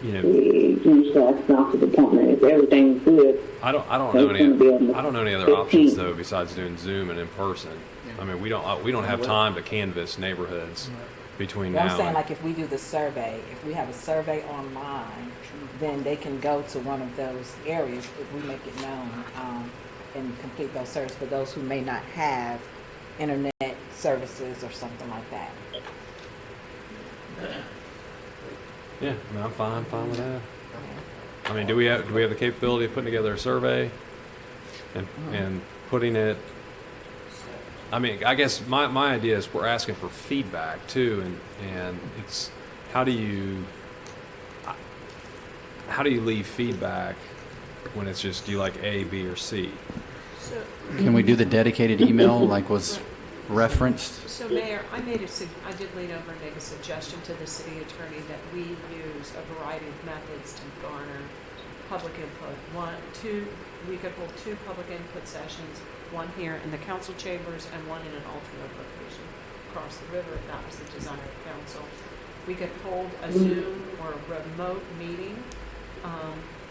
you know, we usually ask doctor's appointment. If everything's good, I don't They know can be on any the I don't know any other options 15th. though besides doing Zoom and in person. I mean, we don't have time to canvass neighborhoods between Well, I'm now saying and like if we do the survey, if we have a survey online, then they can go to one of those areas if we make it known, and complete those surveys for those who may not have internet services or something like that. yeah, I mean, I'm fine with that. I mean, do we have the capability of putting together a survey and putting it? I mean, I guess my idea is we're asking for feedback too, and it's how do you leave feedback when it's just do you like A, B, or C? Can we do the dedicated email like was referenced? So Mayor, I did lean over and make a suggestion to the city attorney that we use a variety of methods to garner public input. We could hold 2 public input sessions, one here in the council chambers and one in an alternate location across the river, if that was the desire of council. We could hold a Zoom or a remote meeting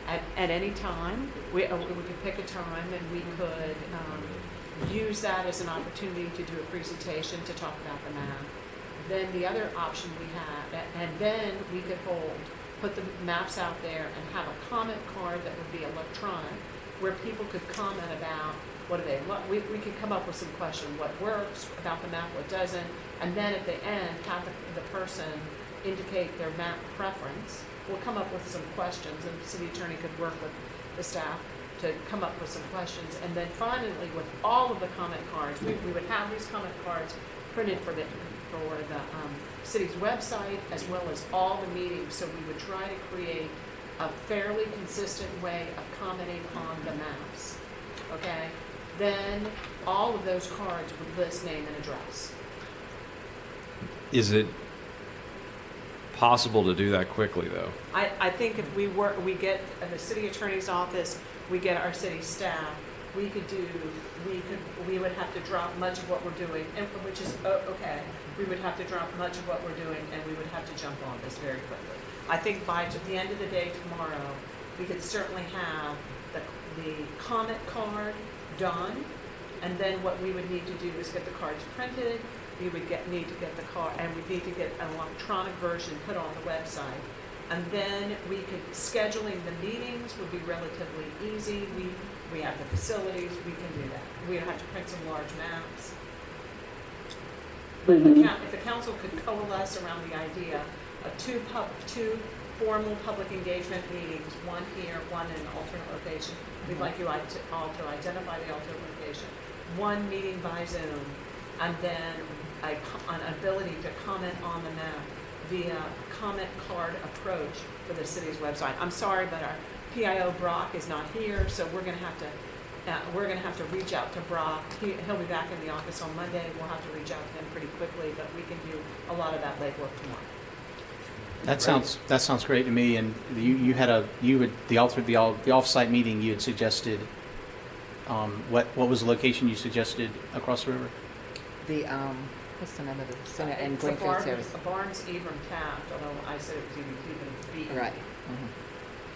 at any time. We could pick a time and we could use that as an opportunity to do a presentation to talk about the map. Then the other option we have, and then we could put the maps out there and have a comment card that would be electronic, where people could comment about we could come up with some question, what works about the map, what doesn't, and then at the end have the person indicate their map preference. We'll come up with some questions, and the city attorney could work with the staff to come up with some questions. And then finally, with all of the comment cards, we would have these comment cards printed for the city's website as well as all the meetings. So we would try to create a fairly consistent way of commenting on the maps. Okay? Then all of those cards would list name and address. Is it possible to do that quickly though? I think if we get the city attorney's office, we get our city staff, we would have to drop much of what we're doing, and which is okay. We would have to drop much of what we're doing, and we would have to jump on this very quickly. I think by the end of the day tomorrow, we could certainly have the comment card done, and then what we would need to do is get the cards printed. We would need to get the card, and we need to get an electronic version put on the website. And then scheduling the meetings would be relatively easy. We have the facilities, we can do that. We don't have to print some large maps. But if the council could coalesce around the idea of two formal public engagement meetings, one here, one in an alternate location. We'd like you all to identify the alternate location. One meeting by Zoom, and then an ability to comment on the map via comment card approach for the city's website. I'm sorry, but our PIO Brock is not here, so we're going to have to reach out to Brock. He'll be back in the office on Monday. We'll have to reach out to him pretty quickly, but we can do a lot of that legwork tomorrow. That sounds great to me. And the off-site meeting you had suggested. What was the location you suggested across the river? The what's the name of the center in It's Greenville Terrace? Barnes Abram Taft, although I said it was even B. Right.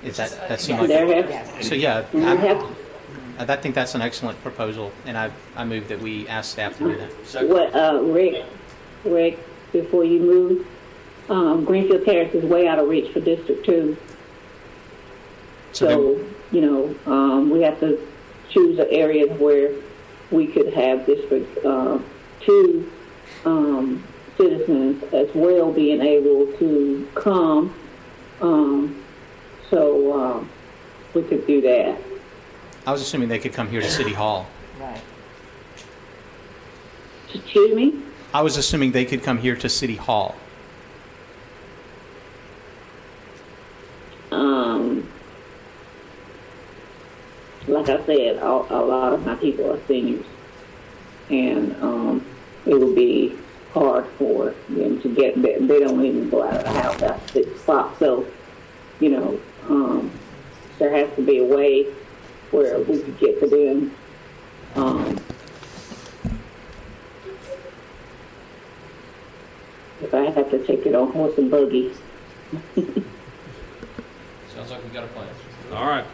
Is that Yes. seemed like Yes. so? Yeah, I think that's an excellent proposal, and I move that we ask staff to do that. What, Rick, before you move, Greenfield Terrace is way out of reach for District 2. So we have to choose an area where we could have District 2 citizens as well being able to come. So we could do that. I was assuming they could come here to City Hall. Right. Excuse me? I was assuming they could come here to City Hall. Like I said, a lot of my people are seniors, and it would be hard for them to get there. They don't even go out of the house after 6 o'clock. So, there has to be a way where we could get to them. If I have to take it on horse and buggy. All right.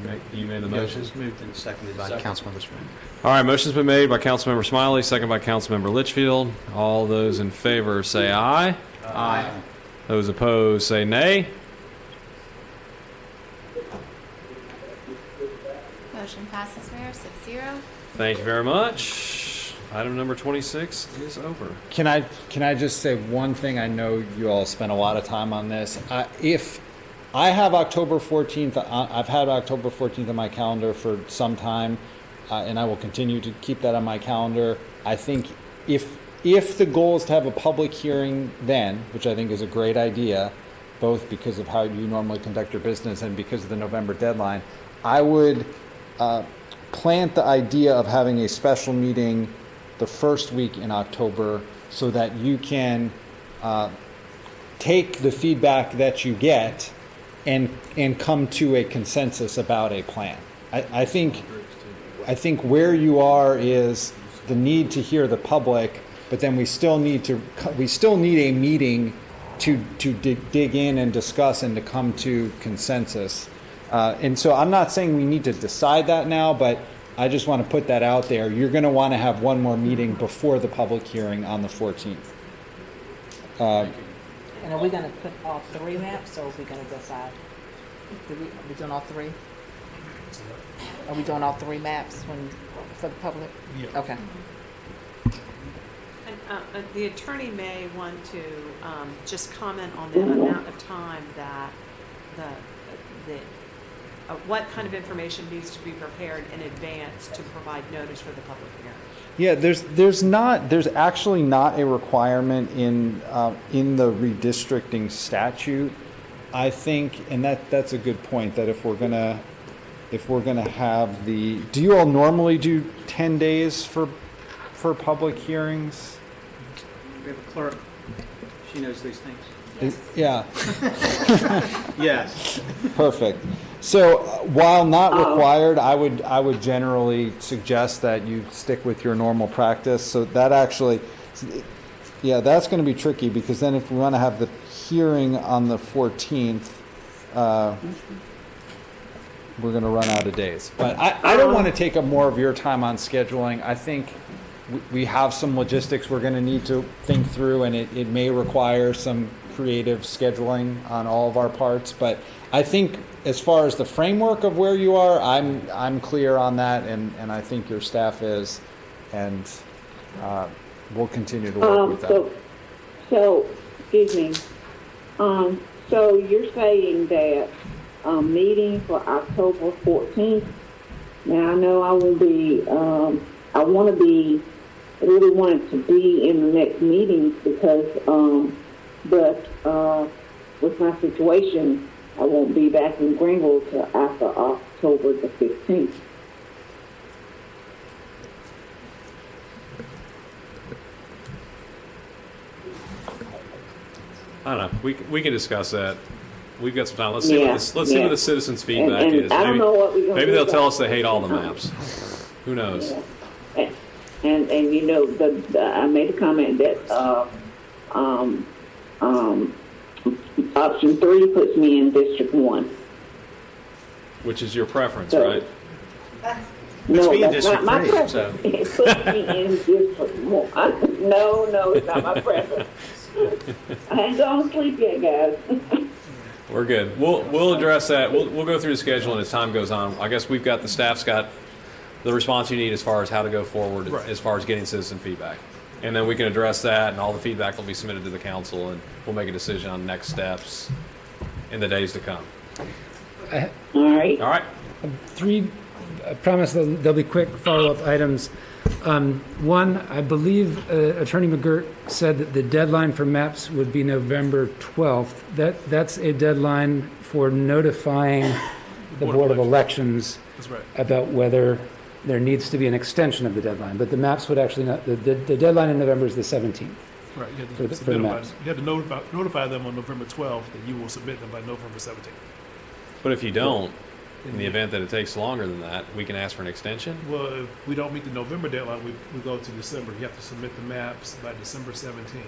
Okay, you made the motion. Motion's moved and seconded by Second. Councilmember Smith. All right, motion's been made by Councilmember Smiley, second by Councilmember Litchfield. All those in favor say aye. Aye. Those opposed say nay. Motion passes, Mayor, 6-0. Thank you very much. Item number 26 is over. Can I just say one thing? I know you all spent a lot of time on this. If I have October 14th, I've had October 14th on my calendar for some time, and I will continue to keep that on my calendar. I think if the goal is to have a public hearing then, which I think is a great idea, both because of how you normally conduct your business and because of the November deadline, I would plant the idea of having a special meeting the first week in October so that you can take the feedback that you get and come to a consensus about a plan. I think where you are is the need to hear the public, but then we still need a meeting to dig in and discuss and to come to consensus. And so I'm not saying we need to decide that now, but I just want to put that out there. You're going to want to have one more meeting before the public hearing on the 14th. And are we going to put all three maps, or are we going to decide? Are we doing all three? Are we doing all three maps for the public? Yeah. Okay. And the attorney may want to just comment on the amount of time that what kind of information needs to be prepared in advance to provide notice for the public hearing. Yeah, there's actually not a requirement in the redistricting statute. I think, and that's a good point, that if we're gonna have do you all normally do 10 days for public hearings? We have a clerk. She knows these things. Yeah. Yes. Perfect. So while not required, I would generally suggest that you stick with your normal practice. So that actually, yeah, that's going to be tricky, because then if we want to have the hearing on the 14th, we're going to run out of days. But I don't want to take up more of your time on scheduling. I think we have some logistics we're going to need to think through, and it may require some creative scheduling on all of our parts. But I think as far as the framework of where you are, I'm clear on that, and I think your staff is, and we'll continue to work with that. So, excuse me. So you're saying that meeting for October 14th. Now I know I will be. I really wanted to be in the next meeting because, but with my situation, I won't be back in Greenville till after October the 15th. I don't know. We can discuss that. We've got some time. Let's see what the citizens' feedback and is. I don't know what we're gonna maybe do they'll tell about us they hate all the maps. Who knows? Yeah. And you know, I made a comment that option 3 puts me in District 1. Which is your preference, So- right? No, that's not my three, preference. so. It puts me in District 1. No, it's not my preference. I ain't gonna sleep yet, guys. We're good. We'll address that. We'll go through the schedule, and as time goes on, I guess the staff's got the response you need as far as how to go forward, Right. as far as getting citizen feedback. And then we can address that, and all the feedback will be submitted to the council, and we'll make a decision on next steps in the days to come. All right. All right. I promise there'll be quick follow-up items. One, I believe Attorney McGirt said that the deadline for maps would be November 12th. That's a deadline for notifying the Board of Elections That's right. about whether there needs to be an extension of the deadline. But the maps would actually not, the deadline in November is the 17th. Right. You have For to, the submit them maps. you have to notify them on November 12th that you will submit them by November 17th. But if you don't, in the event that it takes longer than that, we can ask for an extension? Well, if we don't meet the November deadline, we go to December. You have to submit the maps by December 17th.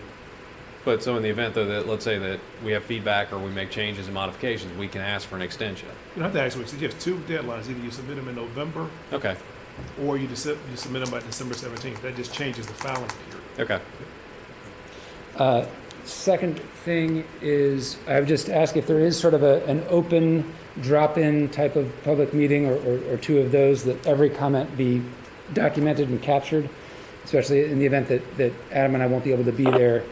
But so in the event, though, that let's say that we have feedback or we make changes and modifications, we can ask for an extension. You don't have to actually suggest two deadlines. Either you submit them in November Okay. or you submit them by December 17th. That just changes the filing period. Okay. Second thing is, I would just ask if there is sort of an open drop-in type of public meeting or two of those, that every comment be documented and captured, especially in the event that Adam and I won't be able to be there.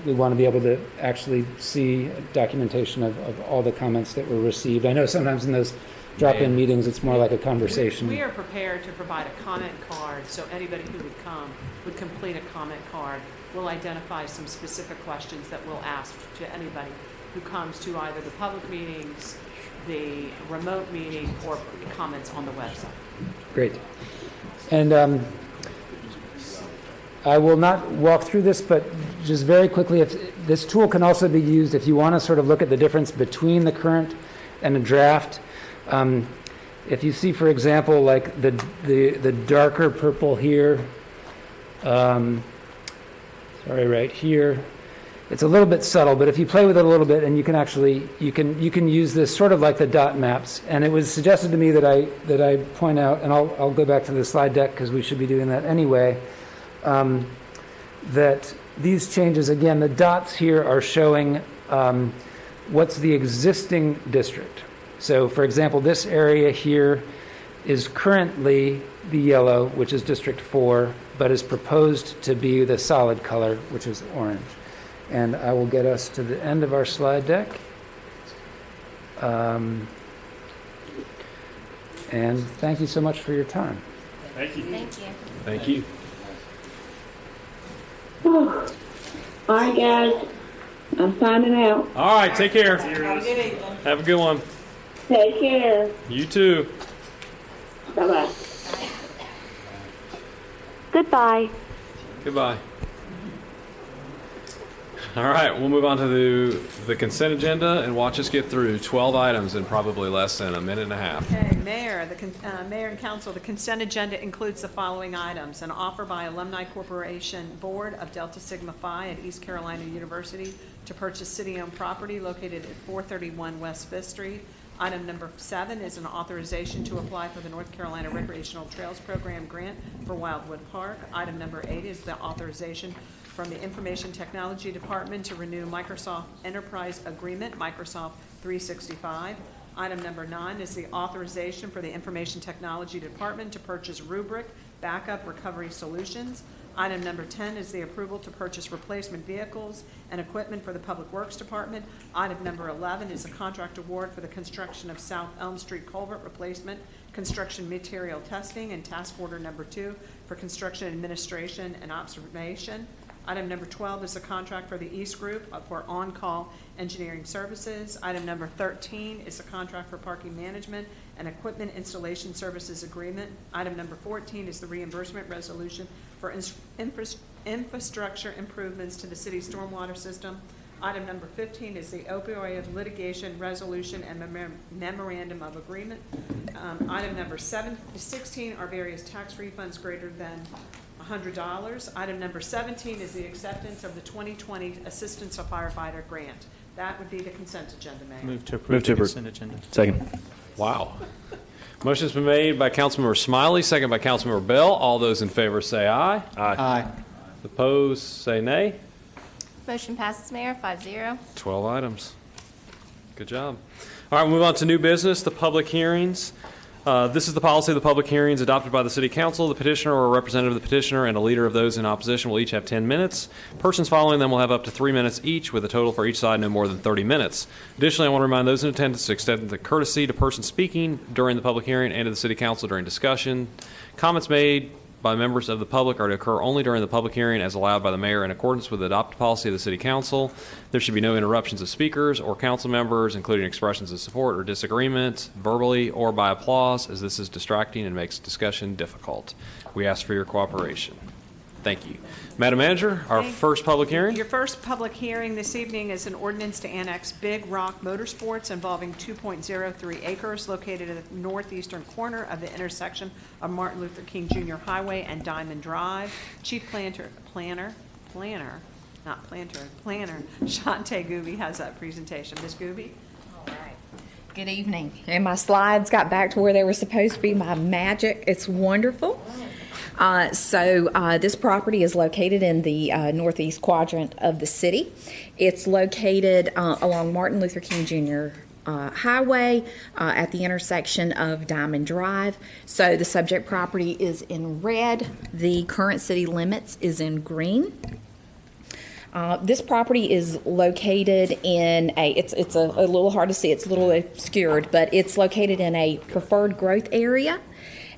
We want to be able to actually see documentation of all the comments that were received. I know sometimes in those drop-in meetings, it's more like a conversation. We are prepared to provide a comment card, so anybody who would come would complete a comment card. We'll identify some specific questions that we'll ask to anybody who comes to either the public meetings, the remote meeting, or comments on the website. Great. And I will not walk through this, but just very quickly, if this tool can also be used if you want to sort of look at the difference between the current and the draft. If you see, for example, like the darker purple here, right here, it's a little bit subtle, but if you play with it a little bit, and you can actually you can use this sort of like the dot maps. And it was suggested to me that I point out, and I'll go back to the slide deck because we should be doing that anyway. That these changes, again, the dots here are showing what's the existing district. So, for example, this area here is currently the yellow, which is District 4, but is proposed to be the solid color, which is orange. And I will get us to the end of our slide deck. And thank you so much for your time. Thank you. Thank you. Thank you. All right, guys. I'm signing out. All right. Take care. Have a good evening. Have a good one. Take care. You too. Bye-bye. Goodbye. Goodbye. All right, we'll move on to the consent agenda and watch us get through 12 items in probably less than a minute and a half. Okay, Mayor, Mayor and Council, the consent agenda includes the following items: an offer by Alumni Corporation Board of Delta Sigma Phi at East Carolina University to purchase city-owned property located at 431 West Fifth Street. Item number 7 is an authorization to apply for the North Carolina Recreational Trails Program grant for Wildwood Park. Item number 8 is the authorization from the Information Technology Department to renew Microsoft Enterprise Agreement, Microsoft 365. Item number 9 is the authorization for the Information Technology Department to purchase Rubric Backup Recovery Solutions. Item number 10 is the approval to purchase replacement vehicles and equipment for the Public Works Department. Item number 11 is a contract award for the construction of South Elm Street culvert replacement, construction material testing, and task order number 2 for construction administration and observation. Item number 12 is a contract for the East Group for on-call engineering services. Item number 13 is a contract for parking management and equipment installation services agreement. Item number 14 is the reimbursement resolution for infrastructure improvements to the city's stormwater system. Item number 15 is the opioid litigation resolution and memorandum of agreement. Item number 16 are various tax refunds greater than $100. Item number 17 is the acceptance of the 2020 Assistance to Firefighter Grant. That would be the consent agenda, Mayor. Move to approve the consent agenda. Second. Wow. Motion's been made by Councilmember Smiley, second by Councilmember Bell. All those in favor say aye. Aye. Opposed, say nay. Motion passes, Mayor, 5-0. 12 items. Good job. All right, we'll move on to new business, the public hearings. This is the policy of the public hearings adopted by the City Council. The petitioner or a representative of the petitioner and a leader of those in opposition will each have 10 minutes. Persons following them will have up to 3 minutes each, with a total for each side no more than 30 minutes. Additionally, I want to remind those in attendance to extend the courtesy to persons speaking during the public hearing and to the City Council during discussion. Comments made by members of the public are to occur only during the public hearing as allowed by the mayor in accordance with the adopted policy of the City Council. There should be no interruptions of speakers or council members, including expressions of support or disagreement, verbally or by applause, as this is distracting and makes discussion difficult. We ask for your cooperation. Thank you. Madam Manager, our first public hearing. Your first public hearing this evening is an ordinance to annex Big Rock Motorsports involving 2.03 acres located at the northeastern corner of the intersection of Martin Luther King Jr. Highway and Diamond Drive. Chief Planner planner, Shante Gooby has that presentation. Ms. Gooby? All right. Good evening. And my slides got back to where they were supposed to be. My magic. It's wonderful. This property is located in the northeast quadrant of the city. It's located along Martin Luther King Jr. Highway at the intersection of Diamond Drive. So the subject property is in red. The current city limits is in green. This property is located in it's a little hard to see, it's a little obscured, but it's located in a preferred growth area.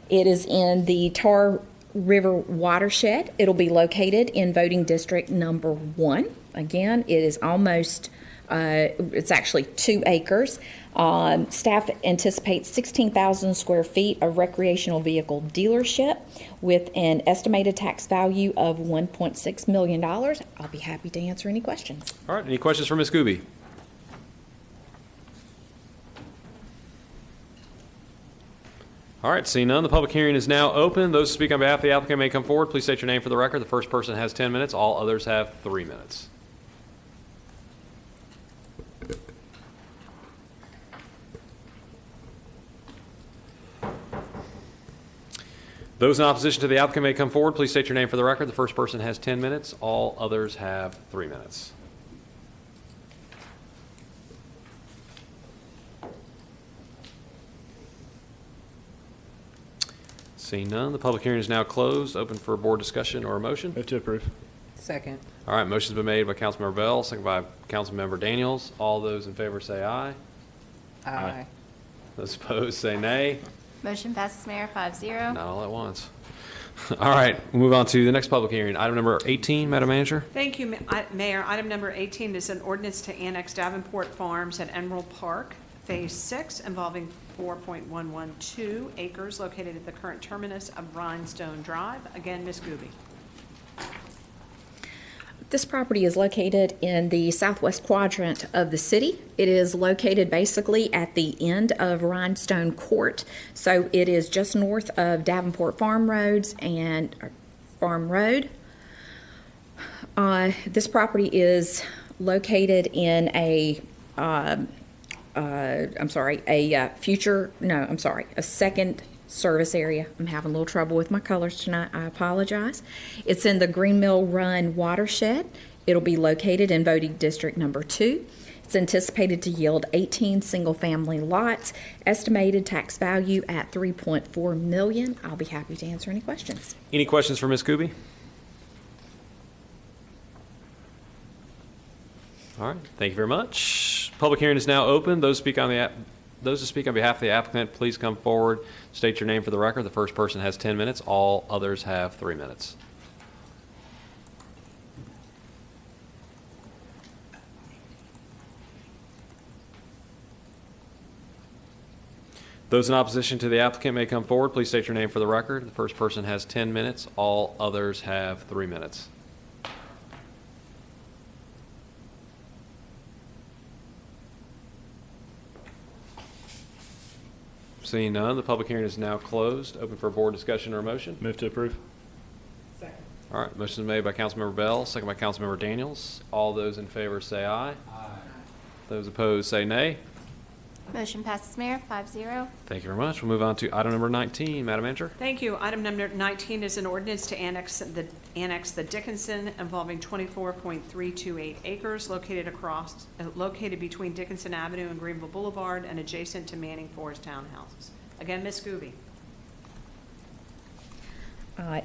It is in the Tar River watershed. It'll be located in voting district number 1. Again, it is almost, it's actually 2 acres. Staff anticipates 16,000 square feet of recreational vehicle dealership with an estimated tax value of $1.6 million. I'll be happy to answer any questions. All right, any questions for Ms. Gooby? All right, seeing none, the public hearing is now open. Those who speak on behalf of the applicant may come forward. Please state your name for the record. The first person has 10 minutes. All others have 3 minutes. Those in opposition to the applicant may come forward. Please state your name for the record. The first person has 10 minutes. All others have 3 minutes. Seeing none, the public hearing is now closed. Open for board discussion or a motion. Move to approve. Second. All right, motion's been made by Councilmember Bell, second by Councilmember Daniels. All those in favor say aye. Aye. Those opposed say nay. Motion passes, Mayor, 5-0. Not all at once. All right, we'll move on to the next public hearing. Item number 18, Madam Manager. Thank you, Mayor. Item number 18 is an ordinance to annex Davenport Farms at Emerald Park, Phase 6, involving 4.112 acres located at the current terminus of Rhinestone Drive. Again, Ms. Gooby. This property is located in the southwest quadrant of the city. It is located basically at the end of Rhinestone Court. So it is just north of Davenport Farm Road. This property is located in a second service area. I'm having a little trouble with my colors tonight. I apologize. It's in the Greenville Run watershed. It'll be located in voting district number 2. It's anticipated to yield 18 single-family lots. Estimated tax value at $3.4 million. I'll be happy to answer any questions. Any questions for Ms. Gooby? All right, thank you very much. Public hearing is now open. Those who speak on behalf of the applicant, please come forward. State your name for the record. The first person has 10 minutes. All others have 3 minutes. Those in opposition to the applicant may come forward. Please state your name for the record. The first person has 10 minutes. All others have 3 minutes. Seeing none, the public hearing is now closed. Open for board discussion or a motion. Move to approve. Second. All right, motion is made by Councilmember Bell, second by Councilmember Daniels. All those in favor say aye. Aye. Those opposed say nay. Motion passes, Mayor, 5-0. Thank you very much. We'll move on to item number 19. Madam Manager. Thank you. Item number 19 is an ordinance to annex the Dickinson involving 24.328 acres located between Dickinson Avenue and Greenville Boulevard and adjacent to Manning Forest townhouses. Again, Ms. Gooby.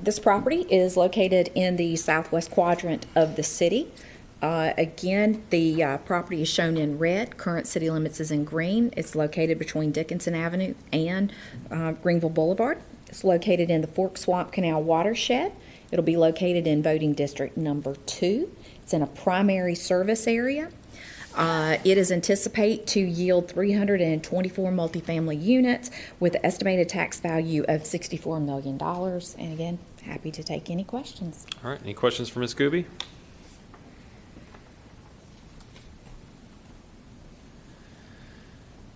This property is located in the southwest quadrant of the city. Again, the property is shown in red. Current city limits is in green. It's located between Dickinson Avenue and Greenville Boulevard. It's located in the Fork Swamp Canal watershed. It'll be located in voting district number 2. It's in a primary service area. It is anticipated to yield 324 multifamily units with an estimated tax value of $64 million. And again, happy to take any questions. All right, any questions for Ms. Gooby?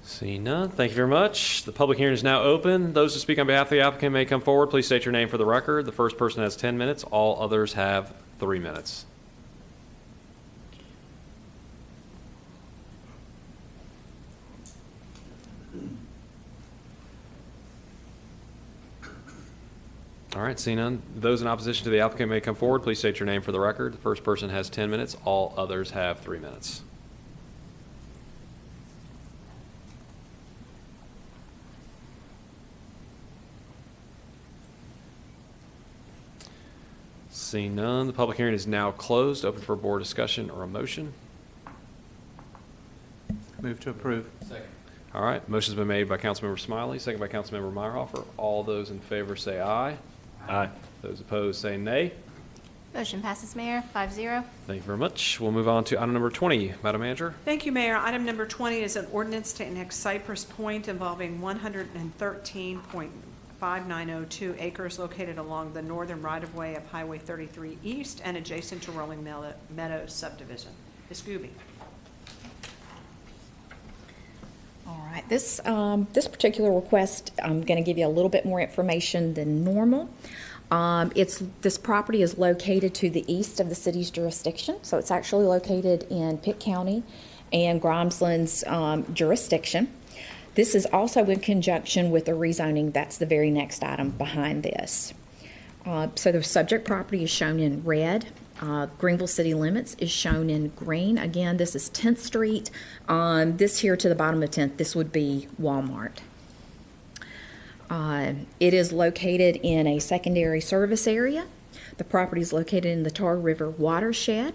Seeing none, thank you very much. The public hearing is now open. Those who speak on behalf of the applicant may come forward. Please state your name for the record. The first person has 10 minutes. All others have 3 minutes. All right, seeing none, those in opposition to the applicant may come forward. Please state your name for the record. The first person has 10 minutes. All others have 3 minutes. Seeing none, the public hearing is now closed. Open for board discussion or a motion. Move to approve. Second. All right, motion's been made by Councilmember Smiley, second by Councilmember Meyerhofer. All those in favor say aye. Aye. Those opposed say nay. Motion passes, Mayor, 5-0. Thank you very much. We'll move on to item number 20. Madam Manager? Thank you, Mayor. Item number 20 is an ordinance to annex Cypress Point involving 113.5902 acres located along the northern right-of-way of Highway 33 East and adjacent to Rolling Meadows subdivision. Ms. Gooby. All right, this particular request, I'm going to give you a little bit more information than normal. This property is located to the east of the city's jurisdiction, so it's actually located in Pitt County and Grimesland's jurisdiction. This is also in conjunction with the rezoning. That's the very next item behind this. So the subject property is shown in red. Greenville city limits is shown in green. Again, this is 10th Street. This here to the bottom of 10th, this would be Walmart. It is located in a secondary service area. The property is located in the Tar River watershed.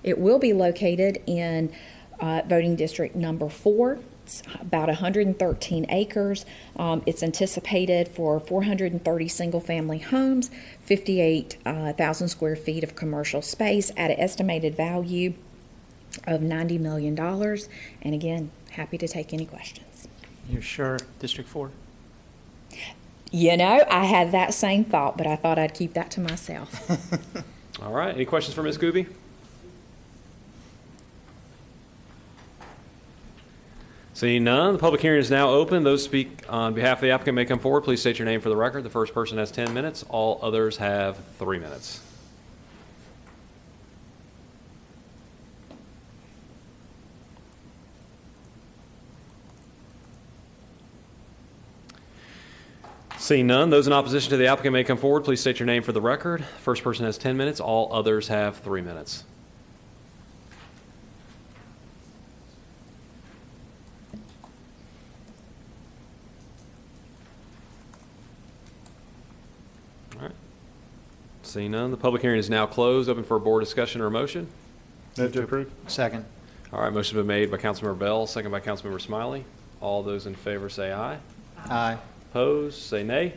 It will be located in voting district number 4. It's about 113 acres. It's anticipated for 430 single-family homes, 58,000 square feet of commercial space at an estimated value of $90 million. And again, happy to take any questions. You're sure District 4? You know, I had that same thought, but I thought I'd keep that to myself. All right, any questions for Ms. Gooby? Seeing none, the public hearing is now open. Those speak on behalf of the applicant may come forward. Please state your name for the record. The first person has 10 minutes. All others have 3 minutes. Seeing none, those in opposition to the applicant may come forward. Please state your name for the record. First person has 10 minutes. All others have 3 minutes. All right. Seeing none, the public hearing is now closed. Open for a board discussion or a motion. Move to approve. Second. All right, motion's been made by Councilmember Bell, second by Councilmember Smiley. All those in favor say aye. Aye. Opposed, say nay.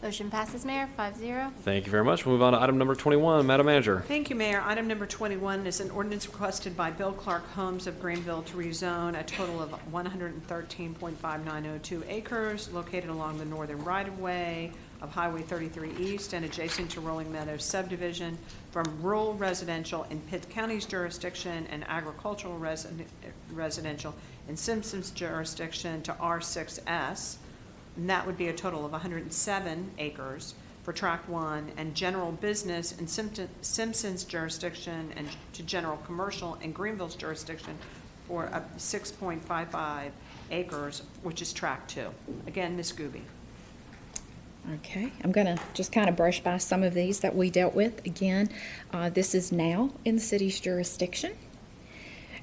Motion passes, Mayor, 5-0. Thank you very much. We'll move on to item number 21. Madam Manager. Thank you, Mayor. Item number 21 is an ordinance requested by Bill Clark Homes of Greenville to rezone a total of 113.5902 acres located along the northern right-of-way of Highway 33 East and adjacent to Rolling Meadows subdivision from rural residential in Pitt County's jurisdiction and agricultural residential in Simpson's jurisdiction to R6S. And that would be a total of 107 acres for Tract 1, and general business in Simpson's jurisdiction and to general commercial in Greenville's jurisdiction for 6.55 acres, which is Tract 2. Again, Ms. Gooby. Okay, I'm going to just kind of brush by some of these that we dealt with. Again, this is now in the city's jurisdiction.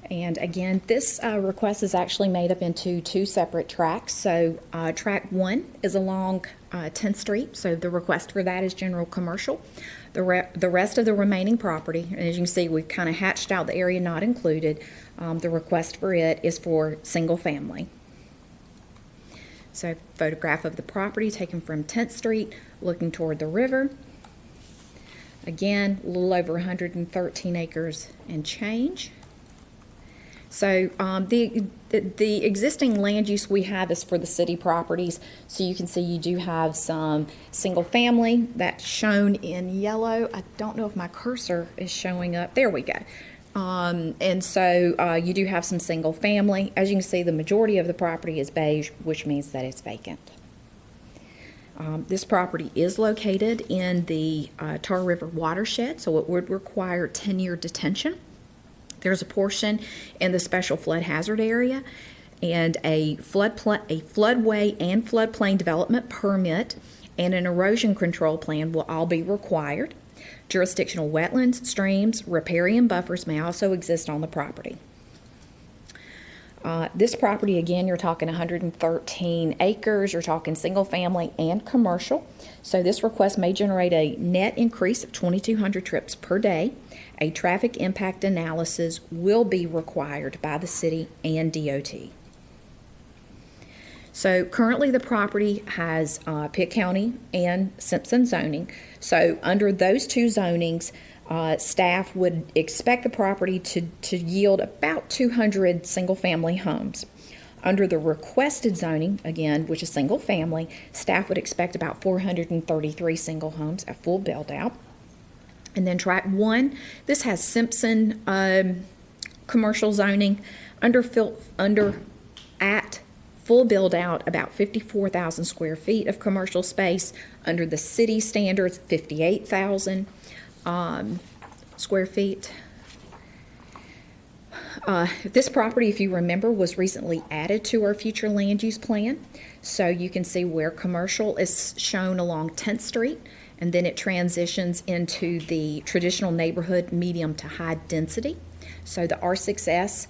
And again, this request is actually made up into 2 separate tracts. So tract 1 is along 10th Street. So the request for that is general commercial. The rest of the remaining property, and as you can see, we've kind of hatched out the area not included. The request for it is for single family. So photograph of the property taken from 10th Street, looking toward the river. Again, a little over 113 acres and change. So the existing land use we have is for the city properties. So you can see you do have some single family that's shown in yellow. I don't know if my cursor is showing up. There we go. And so you do have some single family. As you can see, the majority of the property is beige, which means that it's vacant. This property is located in the Tar River watershed, so it would require 10-year detention. There's a portion in the special flood hazard area, and a floodway and floodplain development permit and an erosion control plan will all be required. Jurisdictional wetlands, streams, riparian buffers may also exist on the property. This property, again, you're talking 113 acres, you're talking single family and commercial. So this request may generate a net increase of 2,200 trips per day. A traffic impact analysis will be required by the city and DOT. So currently the property has Pitt County and Simpson zoning. So under those two zonings, staff would expect the property to yield about 200 single-family homes. Under the requested zoning, again, which is single-family, staff would expect about 433 single homes at full build-out. And then track 1, this has Simpson commercial zoning at full build-out, about 54,000 square feet of commercial space. Under the city standards, 58,000 square feet. This property, if you remember, was recently added to our future land use plan. So you can see where commercial is shown along 10th Street, and then it transitions into the traditional neighborhood medium to high density. So the R6S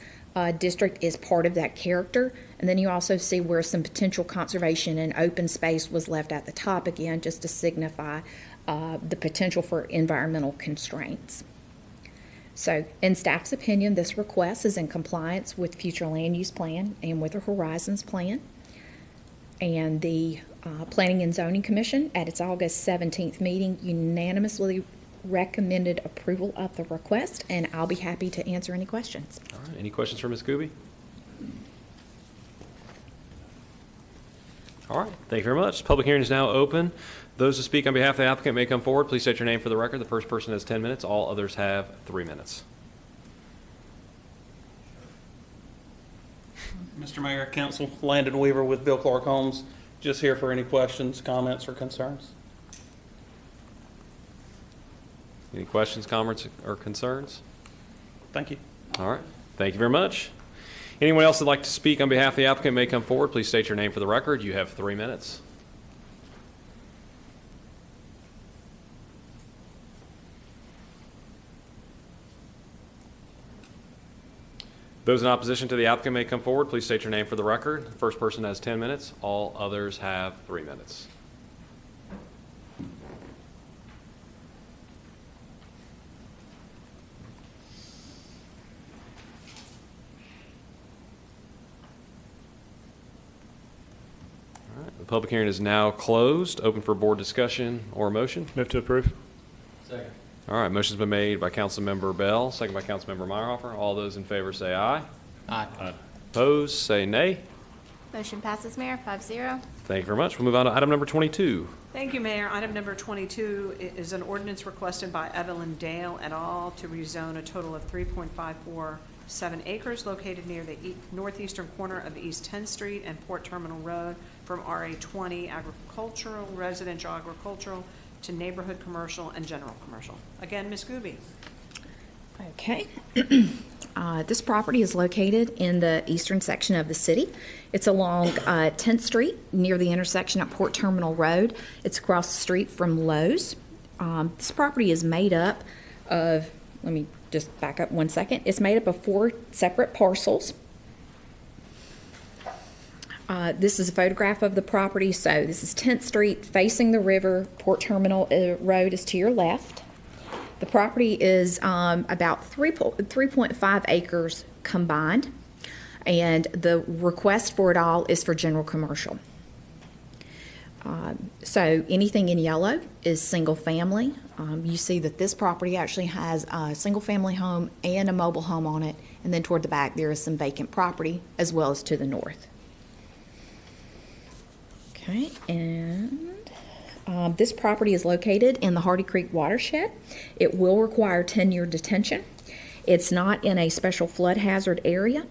district is part of that character. And then you also see where some potential conservation and open space was left at the top, again, just to signify the potential for environmental constraints. So in staff's opinion, this request is in compliance with future land use plan and with the Horizons plan. And the Planning and Zoning Commission at its August 17th meeting unanimously recommended approval of the request, and I'll be happy to answer any questions. All right. Any questions for Ms. Gooby? All right. Thank you very much. Public hearing is now open. Those who speak on behalf of the applicant may come forward. Please state your name for the record. The first person has 10 minutes. All others have 3 minutes. Mr. Mayor, Council, Landon Weaver with Bill Clark Homes. Just here for any questions, comments, or concerns. Any questions, comments, or concerns? Thank you. All right. Thank you very much. Anyone else that'd like to speak on behalf of the applicant may come forward. Please state your name for the record. You have 3 minutes. Those in opposition to the applicant may come forward. Please state your name for the record. The first person has 10 minutes. All others have 3 minutes. All right. The public hearing is now closed. Open for board discussion or motion. Move to approve. Second. All right, motion's been made by Councilmember Bell, second by Councilmember Meyerhofer. All those in favor say aye. Aye. Opposed, say nay. Motion passes, Mayor, 5-0. Thank you very much. We'll move on to item number 22. Thank you, Mayor. Item number 22 is an ordinance requested by Evelyn Dale et al. To rezone a total of 3.547 acres located near the northeastern corner of East 10th Street and Port Terminal Road from RA 20 agricultural, residential agricultural, to neighborhood commercial and general commercial. Again, Ms. Gooby. Okay. This property is located in the eastern section of the city. It's along 10th Street near the intersection at Port Terminal Road. It's across the street from Lowe's. This property is made up of, let me just back up 1 second. It's made up of 4 separate parcels. This is a photograph of the property. So this is 10th Street facing the river. Port Terminal Road is to your left. The property is about 3.5 acres combined, and the request for it all is for general commercial. So anything in yellow is single family. You see that this property actually has a single family home and a mobile home on it, and then toward the back there is some vacant property as well as to the north. Okay, and this property is located in the Hardy Creek watershed. It will require 10-year detention. It's not in a special flood hazard area.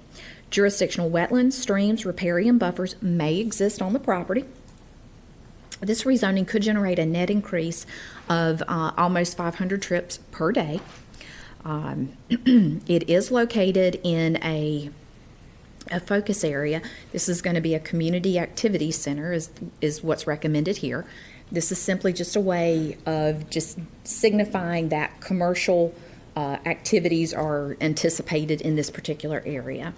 Jurisdictional wetlands, streams, riparian buffers may exist on the property. This rezoning could generate a net increase of almost 500 trips per day. It is located in a a focus area. This is going to be a community activity center is what's recommended here. This is simply just a way of just signifying that commercial activities are anticipated in this particular area.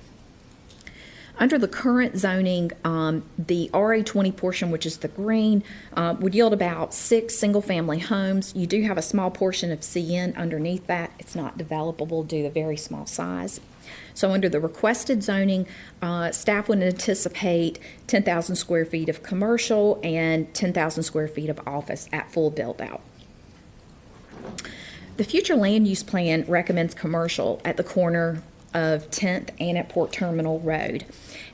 Under the current zoning, the RA20 portion, which is the green, would yield about 6 single-family homes. You do have a small portion of CN underneath that. It's not developable due to the very small size. So under the requested zoning, staff would anticipate 10,000 square feet of commercial and 10,000 square feet of office at full build-out. The future land use plan recommends commercial at the corner of 10th and at Port Terminal Road.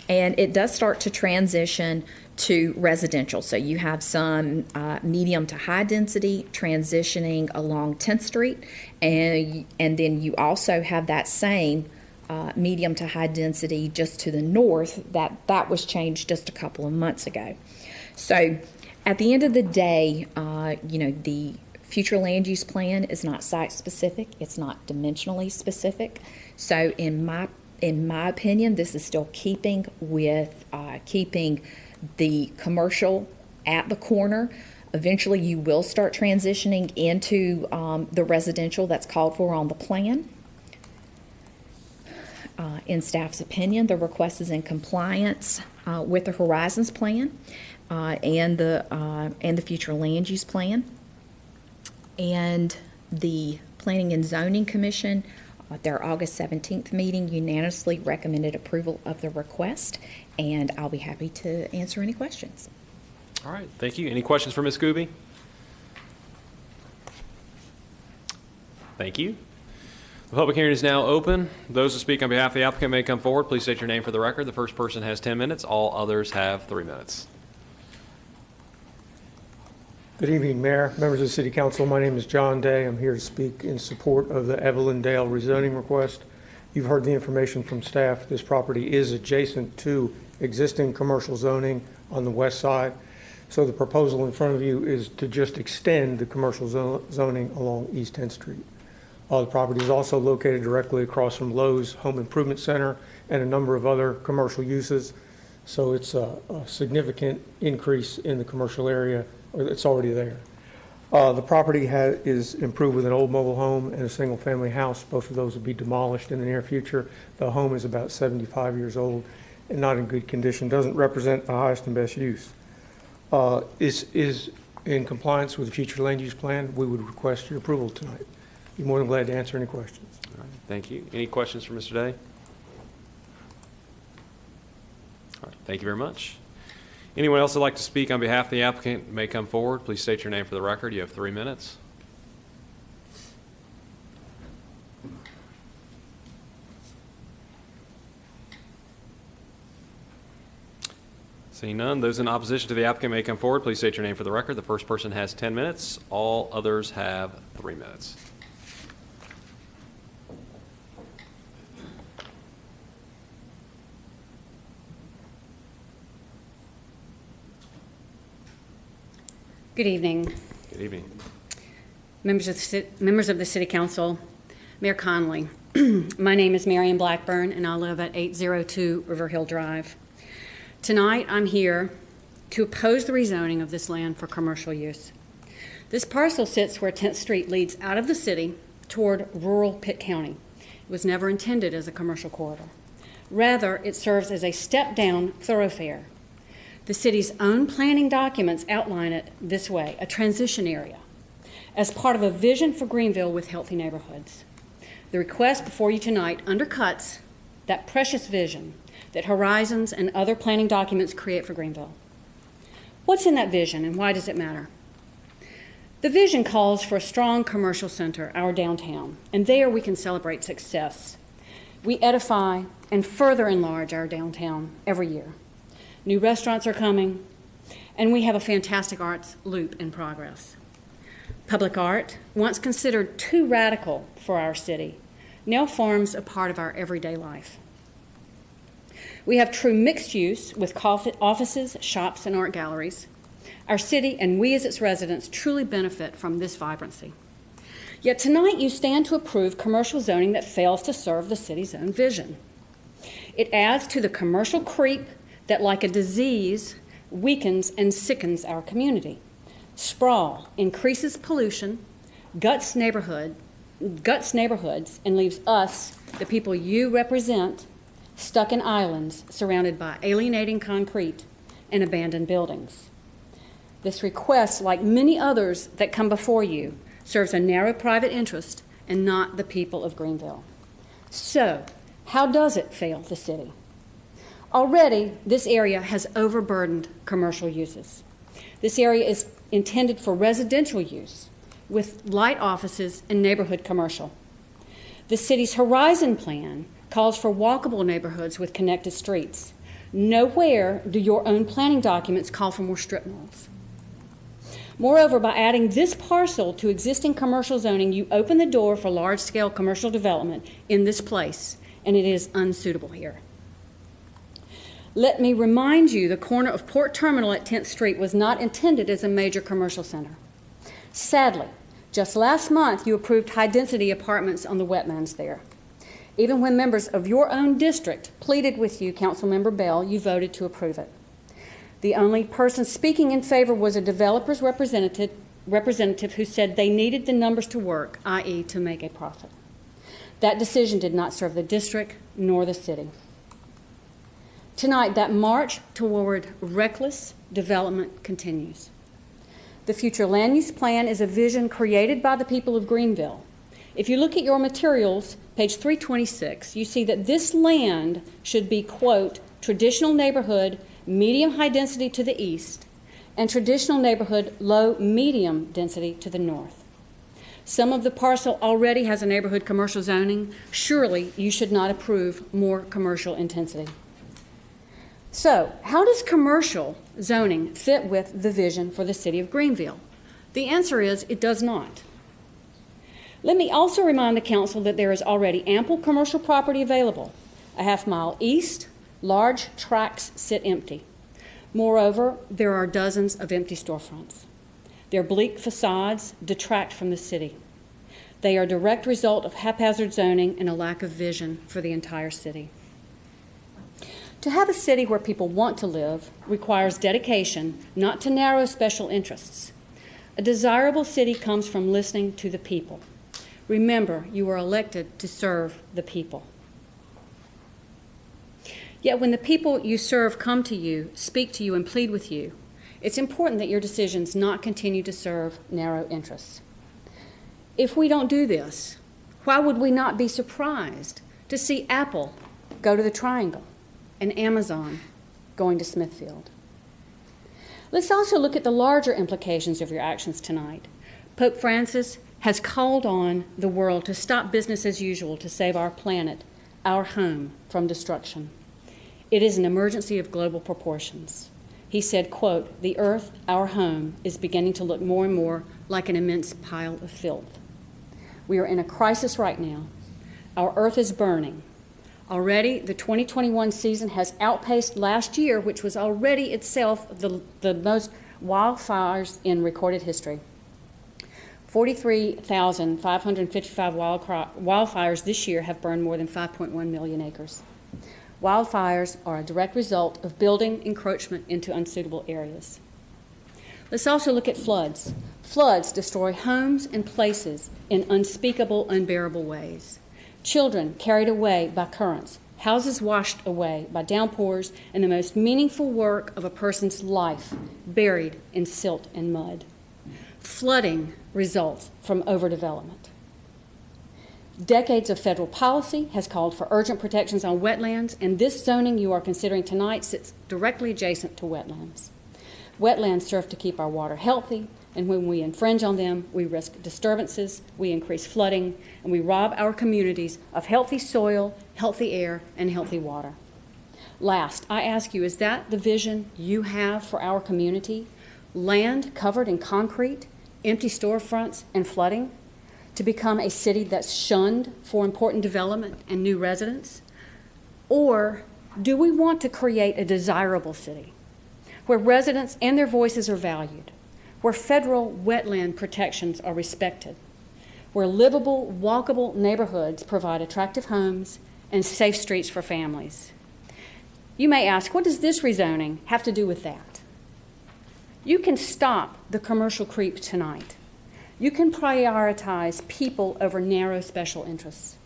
And it does start to transition to residential. So you have some medium to high density transitioning along 10th Street. And then you also have that same medium to high density just to the north. That was changed just a couple of months ago. So at the end of the day, the future land use plan is not site specific. It's not dimensionally specific. So in my opinion, this is still keeping with keeping the commercial at the corner. Eventually, you will start transitioning into the residential that's called for on the plan. In staff's opinion, the request is in compliance with the Horizons plan and the future land use plan. And the Planning and Zoning Commission, at their August 17th meeting, unanimously recommended approval of the request, and I'll be happy to answer any questions. All right, thank you. Any questions for Ms. Scooby? Thank you. The public hearing is now open. Those who speak on behalf of the applicant may come forward. Please state your name for the record. The first person has 10 minutes. All others have 3 minutes. Good evening, Mayor, members of the City Council. My name is John Day. I'm here to speak in support of the Evelyn Dale rezoning request. You've heard the information from staff. This property is adjacent to existing commercial zoning on the west side. So the proposal in front of you is to just extend the commercial zoning along East 10th Street. The property is also located directly across from Lowe's Home Improvement Center and a number of other commercial uses. So it's a significant increase in the commercial area. It's already there. The property is improved with an old mobile home and a single-family house. Both of those will be demolished in the near future. The home is about 75 years old and not in good condition. Doesn't represent the highest and best use. Is in compliance with the future land use plan. We would request your approval tonight. Be more than glad to answer any questions. All right, thank you. Any questions for Mr. Day? All right, thank you very much. Anyone else who'd like to speak on behalf of the applicant may come forward. Please state your name for the record. You have 3 minutes. Seeing none, those in opposition to the applicant may come forward. Please state your name for the record. The first person has 10 minutes. All others have 3 minutes. Good evening. Good evening. Members of the City Council, Mayor Conley. My name is Marion Blackburn, and I live at 802 River Hill Drive. Tonight, I'm here to oppose the rezoning of this land for commercial use. This parcel sits where 10th Street leads out of the city toward rural Pitt County. It was never intended as a commercial corridor. Rather, it serves as a step-down thoroughfare. The city's own planning documents outline it this way, a transition area, as part of a vision for Greenville with healthy neighborhoods. The request before you tonight undercuts that precious vision that Horizons and other planning documents create for Greenville. What's in that vision and why does it matter? The vision calls for a strong commercial center, our downtown, and there we can celebrate success. We edify and further enlarge our downtown every year. New restaurants are coming, and we have a fantastic arts loop in progress. Public art, once considered too radical for our city, now forms a part of our everyday life. We have true mixed use with offices, shops, and art galleries. Our city and we as its residents truly benefit from this vibrancy. Yet tonight you stand to approve commercial zoning that fails to serve the city's own vision. It adds to the commercial creep that, like a disease, weakens and sickens our community. Sprawl increases pollution, guts neighborhoods, and leaves us, the people you represent, stuck in islands surrounded by alienating concrete and abandoned buildings. This request, like many others that come before you, serves a narrow private interest and not the people of Greenville. So, how does it fail the city? Already, this area has overburdened commercial uses. This area is intended for residential use, with light offices and neighborhood commercial. The city's Horizon Plan calls for walkable neighborhoods with connected streets. Nowhere do your own planning documents call for more strip malls. Moreover, by adding this parcel to existing commercial zoning, you open the door for large-scale commercial development in this place, and it is unsuitable here. Let me remind you, the corner of Port Terminal at 10th Street was not intended as a major commercial center. Sadly, just last month, you approved high-density apartments on the wetlands there. Even when members of your own district pleaded with you, Councilmember Bell, you voted to approve it. The only person speaking in favor was a developer's representative who said they needed the numbers to work, i.e. to make a profit. That decision did not serve the district nor the city. Tonight, that march toward reckless development continues. The future land use plan is a vision created by the people of Greenville. If you look at your materials, page 326, you see that this land should be, quote, traditional neighborhood, medium high density to the east, and traditional neighborhood, low medium density to the north. Some of the parcel already has a neighborhood commercial zoning. Surely you should not approve more commercial intensity. So, how does commercial zoning fit with the vision for the city of Greenville? The answer is it does not. Let me also remind the council that there is already ample commercial property available. A half mile east, large tracts sit empty. Moreover, there are dozens of empty storefronts. Their bleak facades detract from the city. They are a direct result of haphazard zoning and a lack of vision for the entire city. To have a city where people want to live requires dedication, not to narrow special interests. A desirable city comes from listening to the people. Remember, you are elected to serve the people. Yet when the people you serve come to you, speak to you, and plead with you, it's important that your decisions not continue to serve narrow interests. If we don't do this, why would we not be surprised to see Apple go to the Triangle and Amazon going to Smithfield? Let's also look at the larger implications of your actions tonight. Pope Francis has called on the world to stop business as usual to save our planet, our home, from destruction. It is an emergency of global proportions. He said, quote, "The earth, our home, is beginning to look more and more like an immense pile of filth." We are in a crisis right now. Our earth is burning. Already, the 2021 season has outpaced last year, which was already itself the most wildfires in recorded history. 43,555 wildfires this year have burned more than 5.1 million acres. Wildfires are a direct result of building encroachment into unsuitable areas. Let's also look at floods. Floods destroy homes and places in unspeakable, unbearable ways. Children carried away by currents, houses washed away by downpours, and the most meaningful work of a person's life buried in silt and mud. Flooding results from overdevelopment. Decades of federal policy has called for urgent protections on wetlands, and this zoning you are considering tonight sits directly adjacent to wetlands. Wetlands serve to keep our water healthy, and when we infringe on them, we risk disturbances, we increase flooding, and we rob our communities of healthy soil, healthy air, and healthy water. Last, I ask you, is that the vision you have for our community? Land covered in concrete, empty storefronts, and flooding? To become a city that's shunned for important development and new residents? Or do we want to create a desirable city where residents and their voices are valued, where federal wetland protections are respected, where livable, walkable neighborhoods provide attractive homes and safe streets for families? You may ask, what does this rezoning have to do with that? You can stop the commercial creep tonight. You can prioritize people over narrow special interests.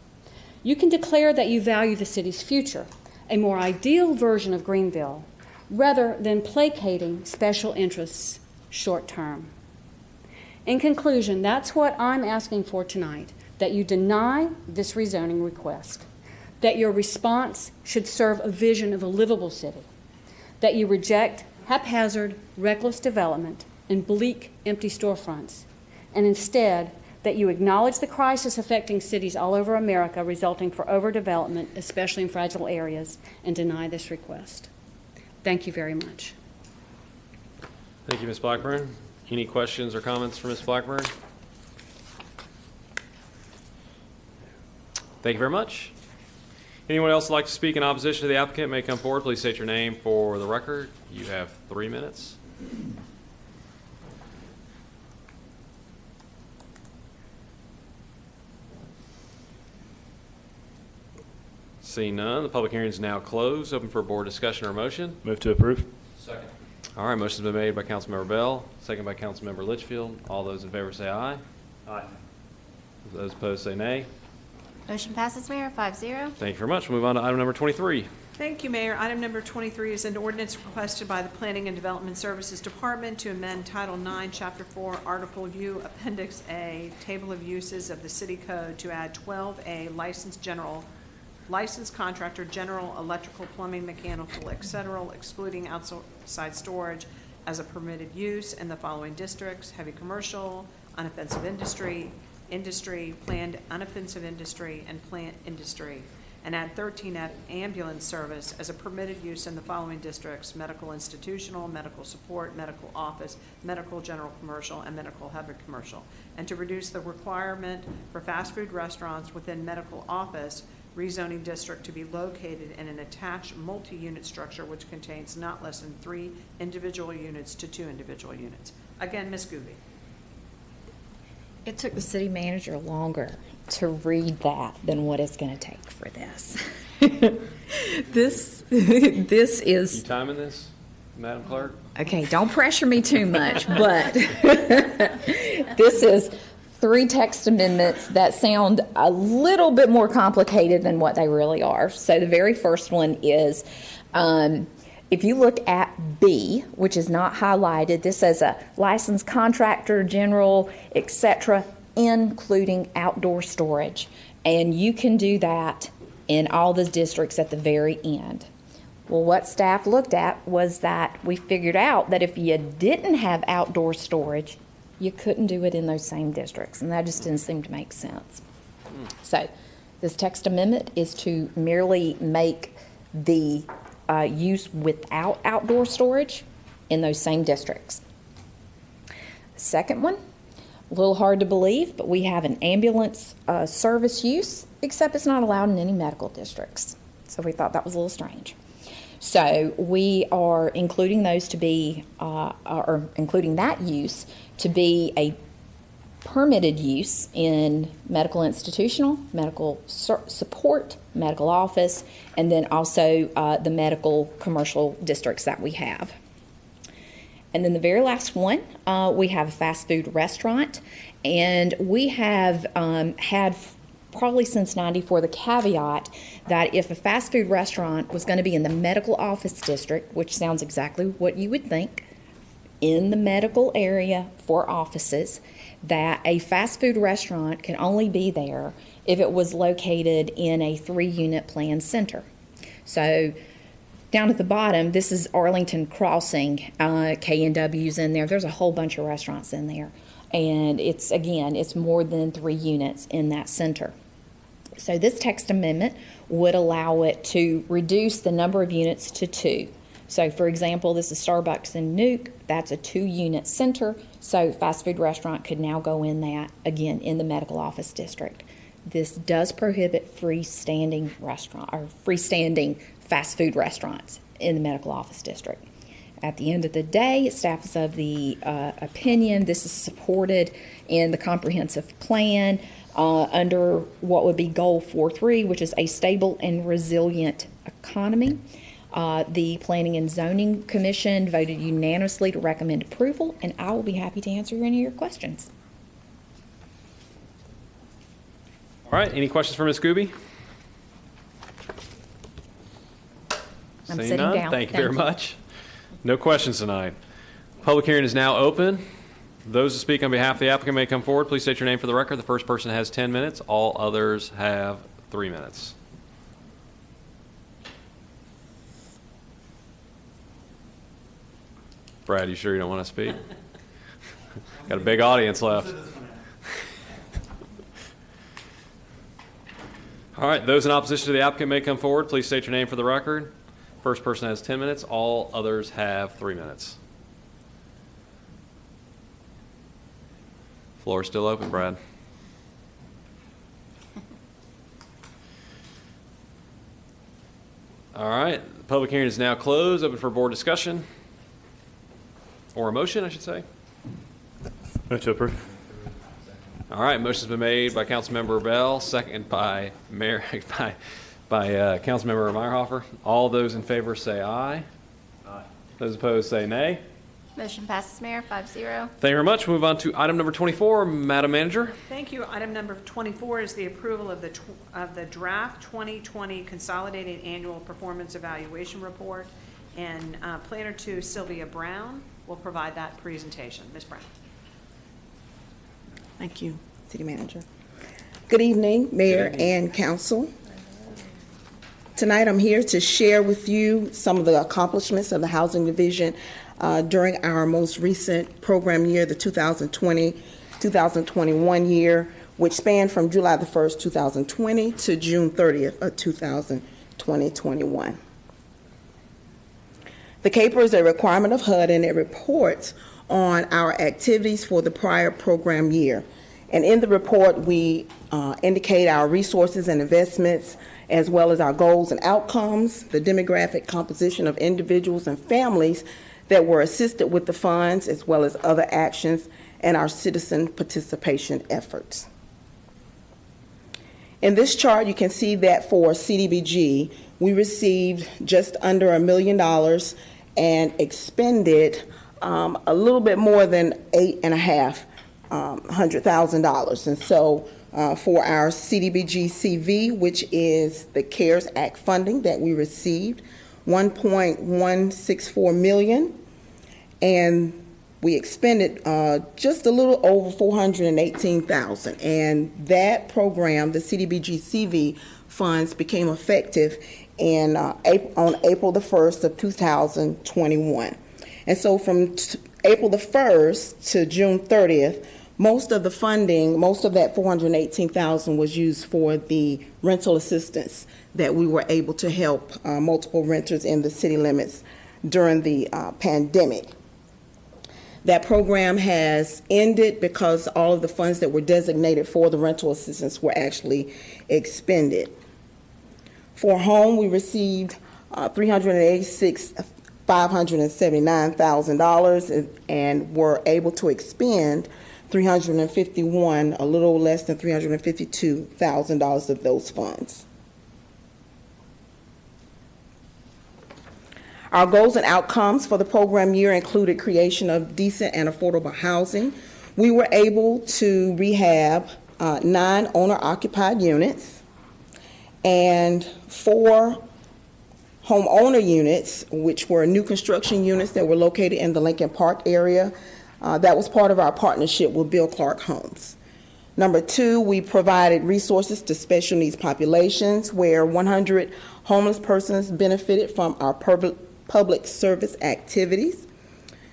You can declare that you value the city's future, a more ideal version of Greenville, rather than placating special interests short term. In conclusion, that's what I'm asking for tonight, that you deny this rezoning request, that your response should serve a vision of a livable city, that you reject haphazard, reckless development and bleak, empty storefronts, and instead that you acknowledge the crisis affecting cities all over America resulting from overdevelopment, especially in fragile areas, and deny this request. Thank you very much. Thank you, Ms. Blackburn. Any questions or comments for Ms. Blackburn? Thank you very much. Anyone else would like to speak in opposition to the applicant may come forward. Please state your name for the record. You have 3 minutes. Seeing none, the public hearing is now closed. Open for board discussion or motion. Move to approve. Second. All right, motion's been made by Councilmember Bell, second by Councilmember Litchfield. All those in favor say aye. Aye. Those opposed say nay. Motion passes, Mayor, 5-0. Thank you very much. We'll move on to item number 23. Thank you, Mayor. Item number 23 is an ordinance requested by the Planning and Development Services Department to amend Title IX, Chapter 4, Article U, Appendix A, Table of Uses of the City Code to add 12A, licensed contractor, general, electrical, plumbing, mechanical, etc., excluding outside storage as a permitted use in the following districts: heavy commercial, unoffensive industry, planned unoffensive industry, and plant industry, and add 13F, ambulance service as a permitted use in the following districts: medical institutional, medical support, medical office, medical general commercial, and medical heavy commercial, and to reduce the requirement for fast food restaurants within medical office rezoning district to be located in an attached multi-unit structure which contains not less than 3 individual units to 2 individual units. Again, Ms. Gooby. It took the city manager longer to read that than what it's going to take for this. This is... You timing this, Madam Clerk? Okay, don't pressure me too much, but this is 3 text amendments that sound a little bit more complicated than what they really are. So the very first one is, if you look at B, which is not highlighted, this says a licensed contractor, general, etc., including outdoor storage. And you can do that in all the districts at the very end. Well, what staff looked at was that we figured out that if you didn't have outdoor storage, you couldn't do it in those same districts, and that just didn't seem to make sense. So this text amendment is to merely make the use without outdoor storage in those same districts. Second one, a little hard to believe, but we have an ambulance service use, except it's not allowed in any medical districts. So we thought that was a little strange. So we are including those to be, or including that use to be a permitted use in medical institutional, medical support, medical office, and then also the medical commercial districts that we have. And then the very last one, we have a fast food restaurant, and we have had probably since '94 the caveat that if a fast food restaurant was going to be in the medical office district, which sounds exactly what you would think, in the medical area for offices, that a fast food restaurant can only be there if it was located in a 3-unit planned center. So down at the bottom, this is Arlington Crossing, K&W's in there. There's a whole bunch of restaurants in there. And it's more than 3 units in that center. So this text amendment would allow it to reduce the number of units to 2. So, for example, this is Starbucks in Nuke. That's a 2-unit center. So fast food restaurant could now go in that, again, in the medical office district. This does prohibit freestanding fast food restaurants in the medical office district. At the end of the day, staff is of the opinion this is supported in the comprehensive plan under what would be Goal 4.3, which is a stable and resilient economy. The Planning and Zoning Commission voted unanimously to recommend approval, and I will be happy to answer any of your questions. All right, any questions for Ms. Scooby? I'm Seeing sitting none, down. thank you very much. No questions tonight. Public hearing is now open. Those who speak on behalf of the applicant may come forward. Please state your name for the record. The first person has 10 minutes. All others have 3 minutes. Brad, you sure you don't want to speak? Got a big audience left. All right, those in opposition to the applicant may come forward. Please state your name for the record. First person has 10 minutes. All others have 3 minutes. Floor is still open, Brad. All right, the public hearing is now closed. Open for board discussion. Or a motion, I should say. Move to approve. All right, motion's been made by Councilmember Bell, second by Mayor by Councilmember Meyerhofer. All those in favor say aye. Aye. Those opposed say nay. Motion passes, Mayor, 5-0. Thank you very much. Move on to item number 24, Madam Manager. Thank you. Item number 24 is the approval of the draft 2020 Consolidated Annual Performance Evaluation Report. And Planner 2, Sylvia Brown, will provide that presentation. Ms. Brown. Thank you, City Manager. Good evening, Mayor and Council. Tonight I'm here to share with you some of the accomplishments of the Housing Division during our most recent program year, the 2020-2021 year, which spanned from July the 1st, 2020 to June 30th of 2021. The CAPER is a requirement of HUD, and it reports on our activities for the prior program year. And in the report, we indicate our resources and investments, as well as our goals and outcomes, the demographic composition of individuals and families that were assisted with the funds, as well as other actions, and our citizen participation efforts. In this chart, you can see that for CDBG, we received just under $1 million and expended a little bit more than $850,000. And so for our CDBG CV, which is the CARES Act funding that we received, $1.164 million, and we expended just a little over $418,000. And that program, the CDBG CV funds, became effective on April the 1st of 2021. And so from April the 1st to June 30th, most of the funding, most of that $418,000 was used for the rental assistance that we were able to help multiple renters in the city limits during the pandemic. That program has ended because all of the funds that were designated for the rental assistance were actually expended. For home, we received $386,579,000 and were able to expend $351, a little less than $352,000 of those funds. Our goals and outcomes for the program year included creation of decent and affordable housing. We were able to rehab 9 owner-occupied units and 4 homeowner units, which were new construction units that were located in the Lincoln Park area. That was part of our partnership with Bill Clark Homes. Number 2, we provided resources to special needs populations where 100 homeless persons benefited from our public service activities.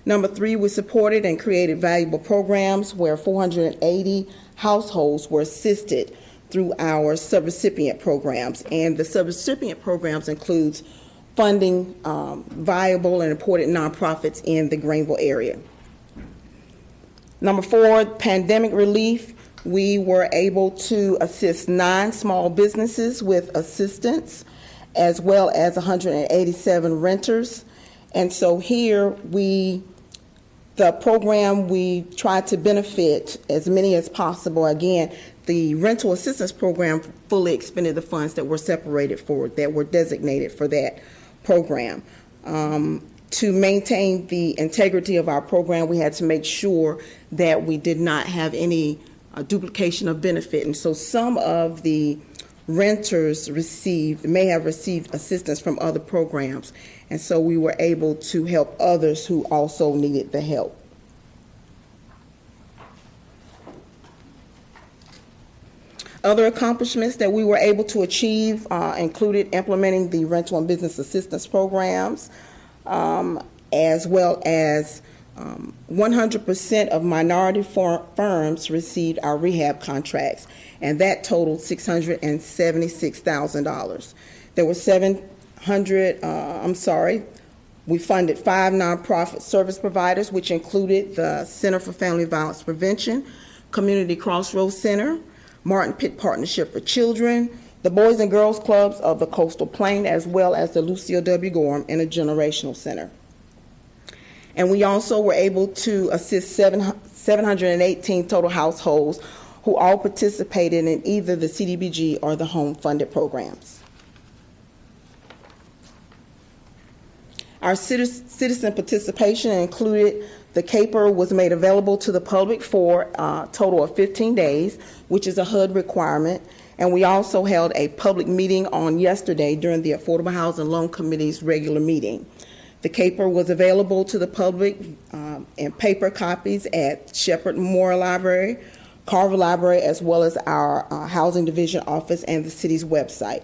Number 3, we supported and created valuable programs where 480 households were assisted through our subrecipient programs. And the subrecipient programs includes funding viable and important nonprofits in the Greenville area. Number 4, pandemic relief. We were able to assist 9 small businesses with assistance, as well as 187 renters. And so here the program, we tried to benefit as many as possible. Again, the rental assistance program fully expended the funds that were separated for, that were designated for that program. To maintain the integrity of our program, we had to make sure that we did not have any duplication of benefit. And so some of the renters may have received assistance from other programs. And so we were able to help others who also needed the help. Other accomplishments that we were able to achieve included implementing the rental and business assistance programs, as well as 100% of minority firms received our rehab contracts, and that totaled $676,000. There were we funded 5 nonprofit service providers, which included the Center for Family Violence Prevention, Community Crossroads Center, Martin Pitt Partnership for Children, the Boys and Girls Clubs of the Coastal Plain, as well as the Lucille W. Gorham Intergenerational Center. And we also were able to assist 718 total households who all participated in either the CDBG or the home-funded programs. Our citizen participation included the CAPER was made available to the public for a total of 15 days, which is a HUD requirement. And we also held a public meeting on yesterday during the Affordable Housing Loan Committee's regular meeting. The CAPER was available to the public in paper copies at Shepherd Memorial Library, Carver Library, as well as our Housing Division office and the city's website.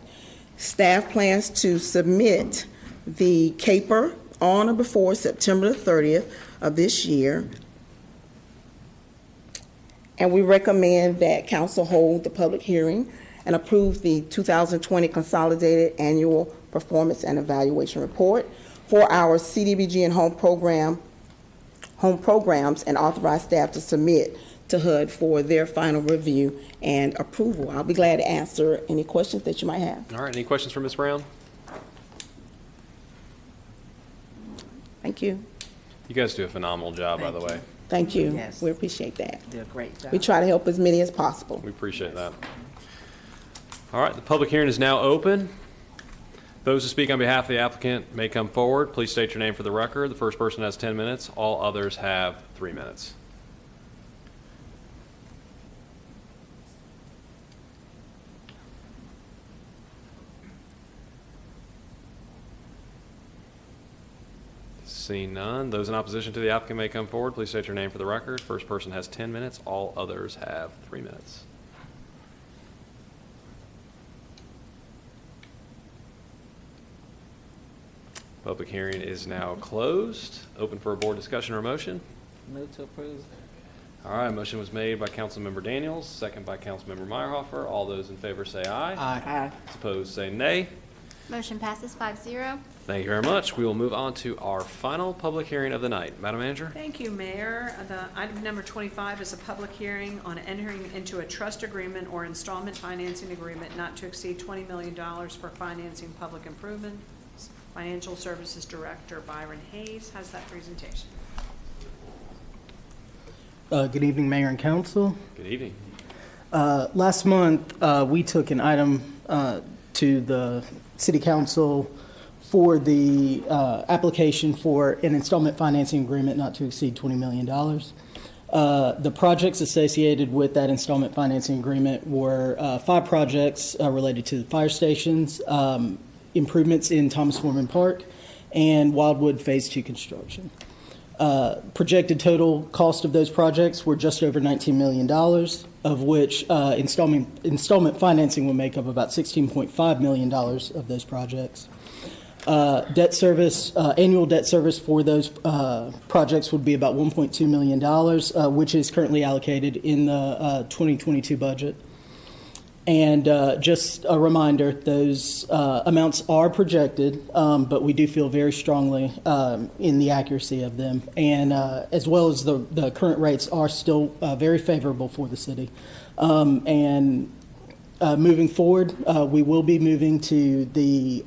Staff plans to submit the CAPER on or before September the 30th of this year. And we recommend that council hold the public hearing and approve the 2020 Consolidated Annual Performance and Evaluation Report for our CDBG and home programs, and authorize staff to submit to HUD for their final review and approval. I'll be glad to answer any questions that you might have. All right, any questions for Ms. Brown? Thank you. You guys do a phenomenal job, by the way. Thank you. Yes. We appreciate that. Do a great job. We try to help as many as possible. We appreciate that. All right, the public hearing is now open. Those who speak on behalf of the applicant may come forward. Please state your name for the record. The first person has 10 minutes. All others have 3 minutes. Seeing none, those in opposition to the applicant may come forward. Please state your name for the record. First person has 10 minutes. All others have 3 minutes. Public hearing is now closed. Open for a board discussion or motion. Move to approve. All right, motion was made by Councilmember Daniels, second by Councilmember Meyerhofer. All those in favor say aye. Aye. Opposed say nay. Motion passes 5-0. Thank you very much. We will move on to our final public hearing of the night. Madam Manager? Thank you, Mayor. The item number 25 is a public hearing on entering into a trust agreement or installment financing agreement not to exceed $20 million for financing public improvements. Financial Services Director Byron Hayes has that presentation. Good evening, Mayor and Council. Good evening. Last month, we took an item to the City Council for the application for an installment financing agreement not to exceed $20 million. The projects associated with that installment financing agreement were 5 projects related to the fire stations, improvements in Thomas Foreman Park, and Wildwood Phase 2 construction. Projected total cost of those projects were just over $19 million, of which installment financing will make up about $16.5 million of those projects. Debt service, annual debt service for those projects would be about $1.2 million, which is currently allocated in the 2022 budget. And just a reminder, those amounts are projected, but we do feel very strongly in the accuracy of them, and as well as the current rates are still very favorable for the city. And moving forward, we will be moving to the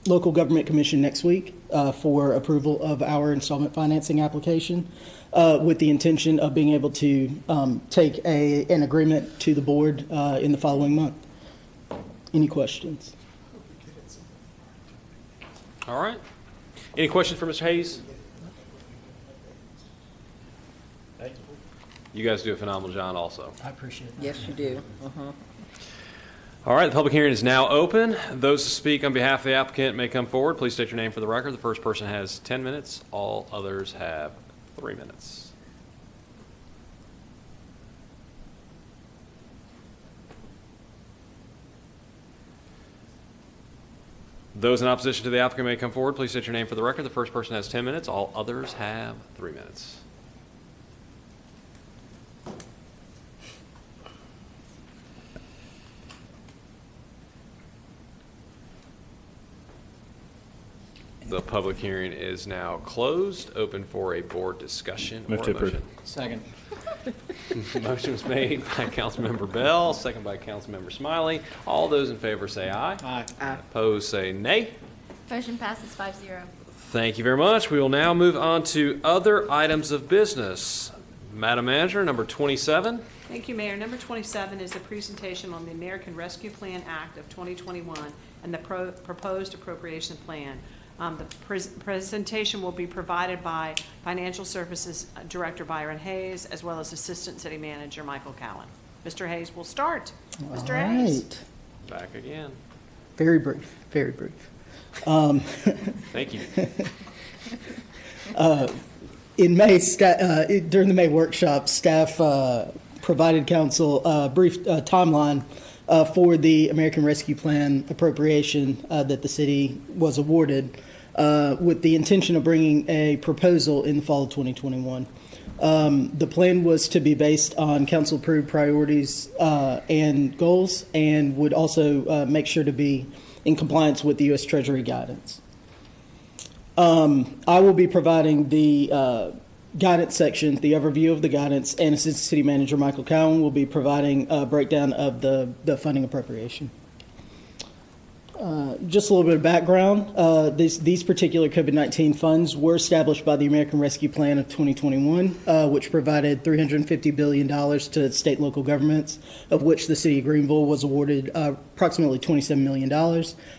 Local Government Commission next week for approval of our installment financing application, with the intention of being able to take an agreement to the board in the following month. Any questions? All right. Any questions for Mr. Hayes? You guys do a phenomenal job also. I appreciate that. Yes, you do. All right, the public hearing is now open. Those who speak on behalf of the applicant may come forward. Please state your name for the record. The first person has 10 minutes. All others have 3 minutes. Those in opposition to the applicant may come forward. Please state your name for the record. The first person has 10 minutes. All others have 3 minutes. The public hearing is now closed, open for a board discussion Move or to a motion. approve. Second. Motion was made by Councilmember Bell, second by Councilmember Smiley. All those in favor say aye. Aye. Opposed say nay. Motion passes 5-0. Thank you very much. We will now move on to other items of business. Madam Manager, number 27. Thank you, Mayor. Number 27 is a presentation on the American Rescue Plan Act of 2021 and the proposed appropriation plan. The presentation will be provided by Financial Services Director Byron Hayes, as well as Assistant City Manager Michael Cowan. Mr. Hayes will start. Mr. Hayes. Right. Back again. Very brief, very brief. Thank you. In May, during the May workshop, staff provided council a brief timeline for the American Rescue Plan appropriation that the city was awarded, with the intention of bringing a proposal in the fall of 2021. The plan was to be based on council-approved priorities and goals, and would also make sure to be in compliance with the U.S. Treasury guidance. I will be providing the guidance section, the overview of the guidance, and Assistant City Manager Michael Cowan will be providing a breakdown of the funding appropriation. Just a little bit of background. These particular COVID-19 funds were established by the American Rescue Plan of 2021, which provided $350 billion to state and local governments, of which the city of Greenville was awarded approximately $27 million.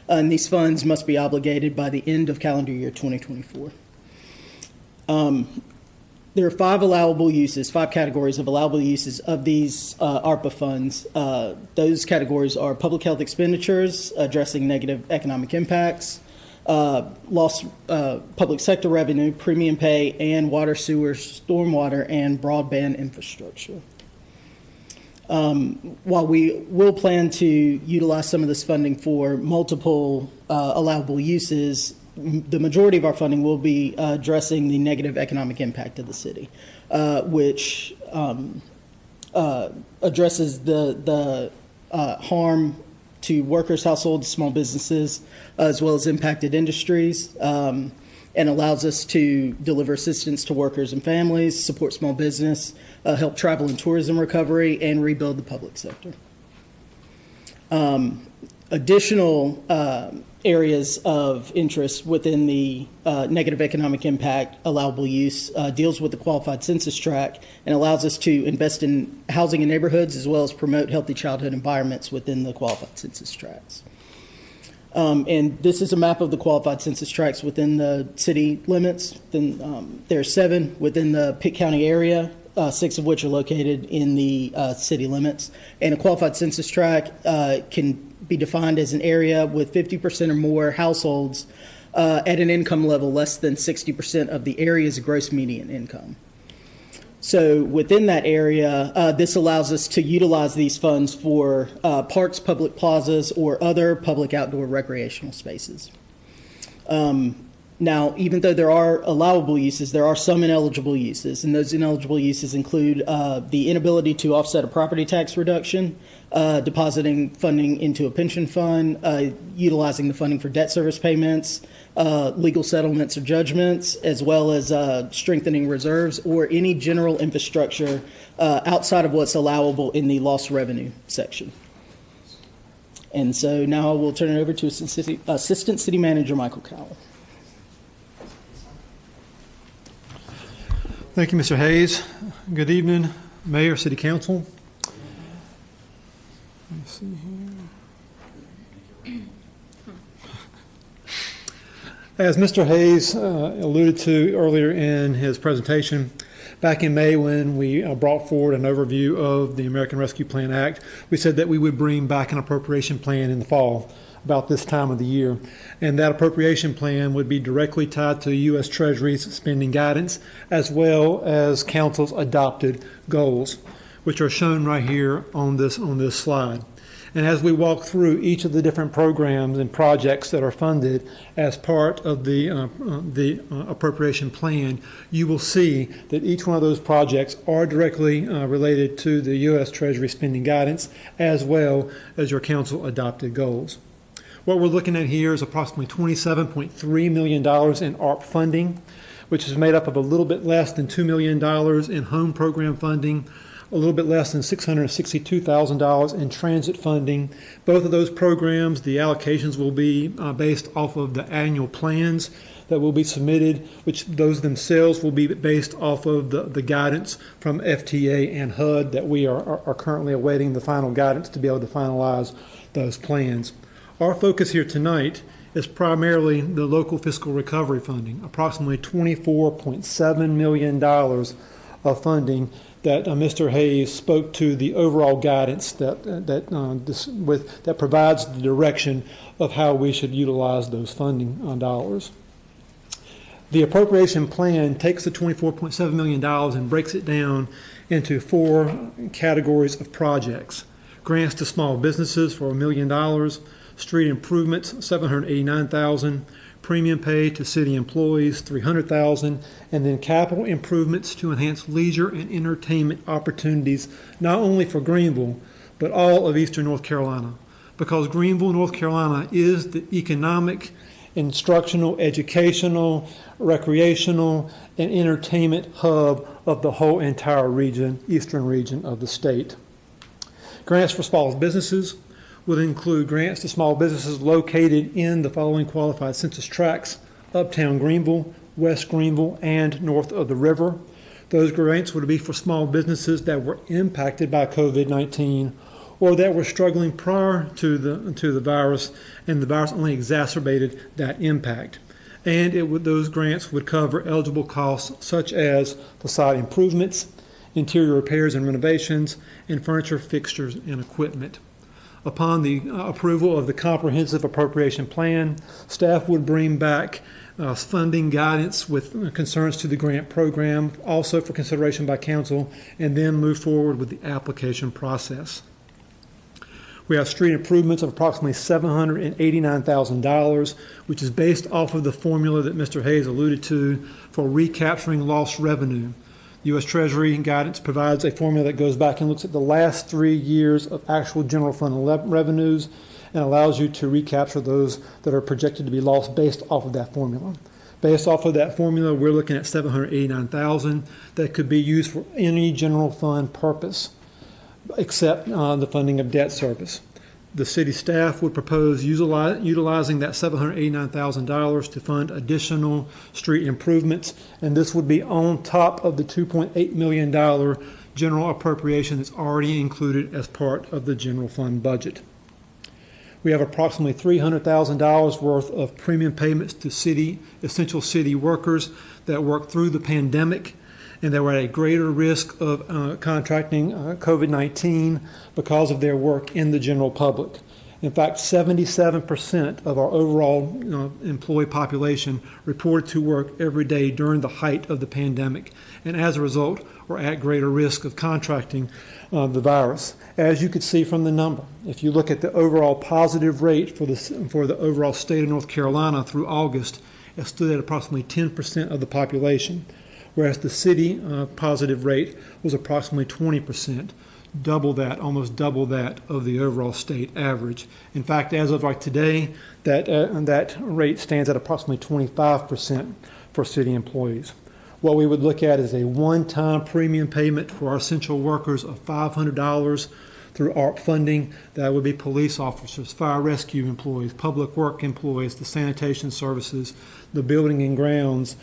And these funds must be obligated by the end of calendar year 2024. There are five categories of allowable uses of these ARPA funds. Those categories are public health expenditures, addressing negative economic impacts, lost public sector revenue, premium pay, and water, sewer, stormwater, and broadband infrastructure. While we will plan to utilize some of this funding for multiple allowable uses, the majority of our funding will be addressing the negative economic impact of the city, which addresses the harm to workers, households, small businesses, as well as impacted industries, and allows us to deliver assistance to workers and families, support small business, help travel and tourism recovery, and rebuild the public sector. Additional areas of interest within the negative economic impact allowable use deals with the qualified census tract and allows us to invest in housing in neighborhoods as well as promote healthy childhood environments within the qualified census tracts. And this is a map of the qualified census tracts within the city limits. Then there are 7 within the Pitt County area, 6 of which are located in the city limits. And a qualified census tract can be defined as an area with 50% or more households at an income level less than 60% of the area's gross median income. So within that area, this allows us to utilize these funds for parks, public plazas, or other public outdoor recreational spaces. Now, even though there are allowable uses, there are some ineligible uses, and those ineligible uses include the inability to offset a property tax reduction, depositing funding into a pension fund, utilizing the funding for debt service payments, legal settlements or judgments, as well as strengthening reserves or any general infrastructure outside of what's allowable in the lost revenue section. And so now I will turn it over to Assistant City Manager Michael Cowell. Thank you, Mr. Hayes. Good evening, Mayor, City Council. Let me see here. As Mr. Hayes alluded to earlier in his presentation, back in May when we brought forward an overview of the American Rescue Plan Act, we said that we would bring back an appropriation plan in the fall, about this time of the year. And that appropriation plan would be directly tied to U.S. Treasury's spending guidance, as well as Council's adopted goals, which are shown right here on this slide. And as we walk through each of the different programs and projects that are funded as part of the appropriation plan, you will see that each one of those projects are directly related to the U.S. Treasury spending guidance, as well as your council adopted goals. What we're looking at here is approximately $27.3 million in ARP funding, which is made up of a little bit less than $2 million in home program funding, a little bit less than $662,000 in transit funding. Both of those programs, the allocations will be based off of the annual plans that will be submitted, which those themselves will be based off of the guidance from FTA and HUD that we are currently awaiting the final guidance to be able to finalize those plans. Our focus here tonight is primarily the local fiscal recovery funding, approximately $24.7 million of funding that Mr. Hayes spoke to the overall guidance that provides the direction of how we should utilize those funding dollars. The appropriation plan takes the $24.7 million and breaks it down into 4 categories of projects. Grants to small businesses for $1 million, street improvements, $789,000, premium pay to city employees, $300,000, and then capital improvements to enhance leisure and entertainment opportunities, not only for Greenville, but all of Eastern North Carolina. Because Greenville, North Carolina is the economic, instructional, educational, recreational, and entertainment hub of the whole entire region, eastern region of the state. Grants for small businesses would include grants to small businesses located in the following qualified census tracts: Uptown Greenville, West Greenville, and north of the river. Those grants would be for small businesses that were impacted by COVID-19 or that were struggling prior to the virus, and the virus only exacerbated that impact. And those grants would cover eligible costs such as facade improvements, interior repairs and renovations, and furniture, fixtures, and equipment. Upon the approval of the comprehensive appropriation plan, staff would bring back funding guidance with concerns to the grant program, also for consideration by council, and then move forward with the application process. We have street improvements of approximately $789,000, which is based off of the formula that Mr. Hayes alluded to for recapturing lost revenue. U.S. Treasury guidance provides a formula that goes back and looks at the last 3 years of actual general fund revenues and allows you to recapture those that are projected to be lost based off of that formula. Based off of that formula, we're looking at $789,000 that could be used for any general fund purpose except the funding of debt service. The city staff would propose utilizing that $789,000 to fund additional street improvements, and this would be on top of the $2.8 million general appropriation that's already included as part of the general fund budget. We have approximately $300,000 worth of premium payments to essential city workers that worked through the pandemic and that were at a greater risk of contracting COVID-19 because of their work in the general public. In fact, 77% of our overall employee population reported to work every day during the height of the pandemic, and as a result, were at greater risk of contracting the virus. As you could see from the number, if you look at the overall positive rate for the overall state of North Carolina through August, it stood at approximately 10% of the population, whereas the city positive rate was approximately 20%, almost double that of the overall state average. In fact, as of today, that rate stands at approximately 25% for city employees. What we would look at is a one-time premium payment for our essential workers of $500 through ARP funding. That would be police officers, fire rescue employees, public work employees, the sanitation services, the building and grounds,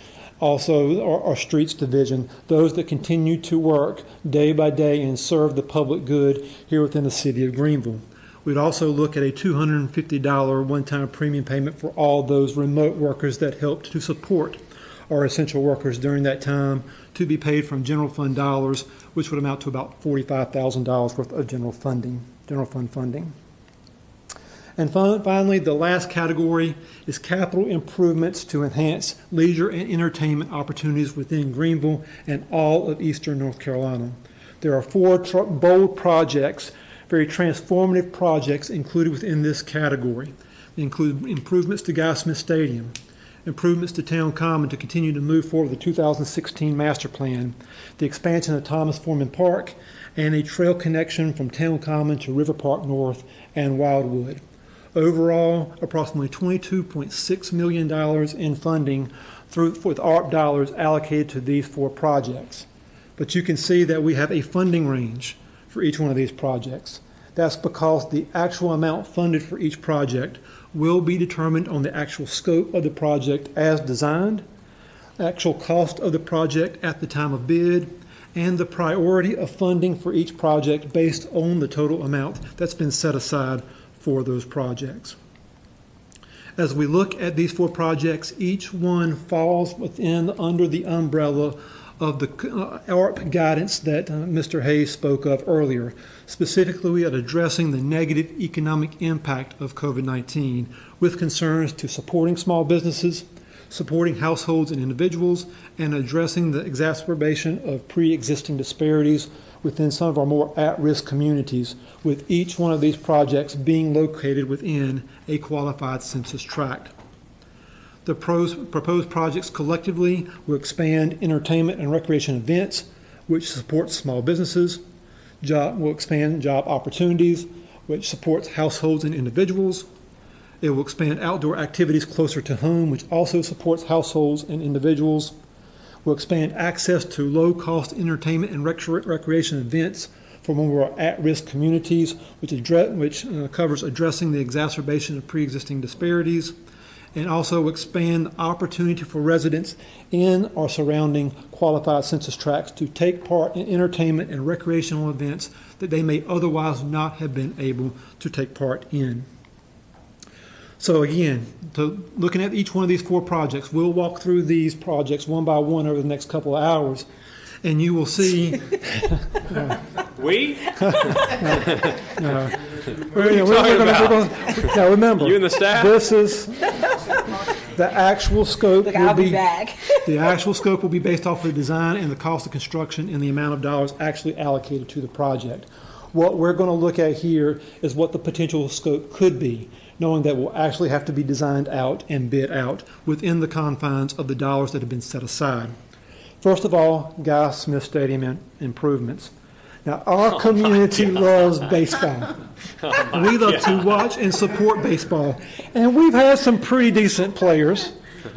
also our streets division, those that continue to work day by day and serve the public good here within the city of Greenville. We'd also look at a $250 one-time premium payment for all those remote workers that helped to support our essential workers during that time, to be paid from general fund dollars, which would amount to about $45,000 worth of general fund funding. And finally, the last category is capital improvements to enhance leisure and entertainment opportunities within Greenville and all of eastern North Carolina. There are four bold projects, very transformative projects included within this category. They include improvements to Guy Smith Stadium, improvements to Town Common to continue to move forward with the 2016 master plan, the expansion of Thomas Foreman Park, and a trail connection from Town Common to River Park North and Wildwood. Overall, approximately $22.6 million in funding with ARP dollars allocated to these four projects. But you can see that we have a funding range for each one of these projects. That's because the actual amount funded for each project will be determined on the actual scope of the project as designed, actual cost of the project at the time of bid, and the priority of funding for each project based on the total amount that's been set aside for those projects. As we look at these four projects, each one falls under the umbrella of the ARP guidance that Mr. Hayes spoke of earlier, specifically at addressing the negative economic impact of COVID-19 with concerns to supporting small businesses, supporting households and individuals, and addressing the exacerbation of pre-existing disparities within some of our more at-risk communities, with each one of these projects being located within a qualified census tract. The proposed projects collectively will expand entertainment and recreation events, which supports small businesses, will expand job opportunities, which supports households and individuals. It will expand outdoor activities closer to home, which also supports households and individuals. Will expand access to low-cost entertainment and recreation events for more at-risk communities, which covers addressing the exacerbation of pre-existing disparities, and also expand the opportunity for residents in or surrounding qualified census tracts to take part in entertainment and recreational events that they may otherwise not have been able to take part in. So again, looking at each one of these four projects, we'll walk through these projects one by one over the next couple of hours, and you will see. We? Now remember, you and the staff? This is the actual scope. Look, I'll be back. The actual scope will be based off of the design and the cost of construction and the amount of dollars actually allocated to the project. What we're going to look at here is what the potential scope could be, knowing that we'll actually have to be designed out and bid out within the confines of the dollars that have been set aside. First of all, Guy Smith Stadium improvements. Now, our community loves baseball. We love to watch and support baseball. And we've had some pretty decent players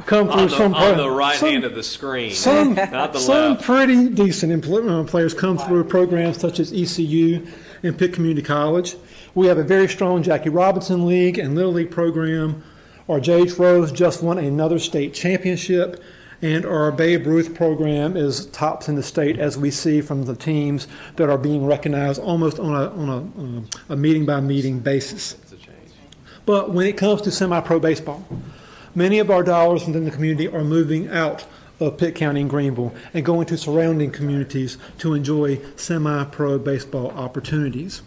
come through on the right hand of the screen, not the some left. pretty decent players come through programs such as ECU and Pitt Community College. We have a very strong Jackie Robinson League and Little League program. Our J.H. Rose just won another state championship. And our Babe Ruth program is tops in the state, as we see from the teams that are being recognized almost on a meeting-by-meeting basis. But when it comes to semi-pro baseball, many of our dollars within the community are moving out of Pitt County and Greenville and going to surrounding communities to enjoy semi-pro baseball opportunities.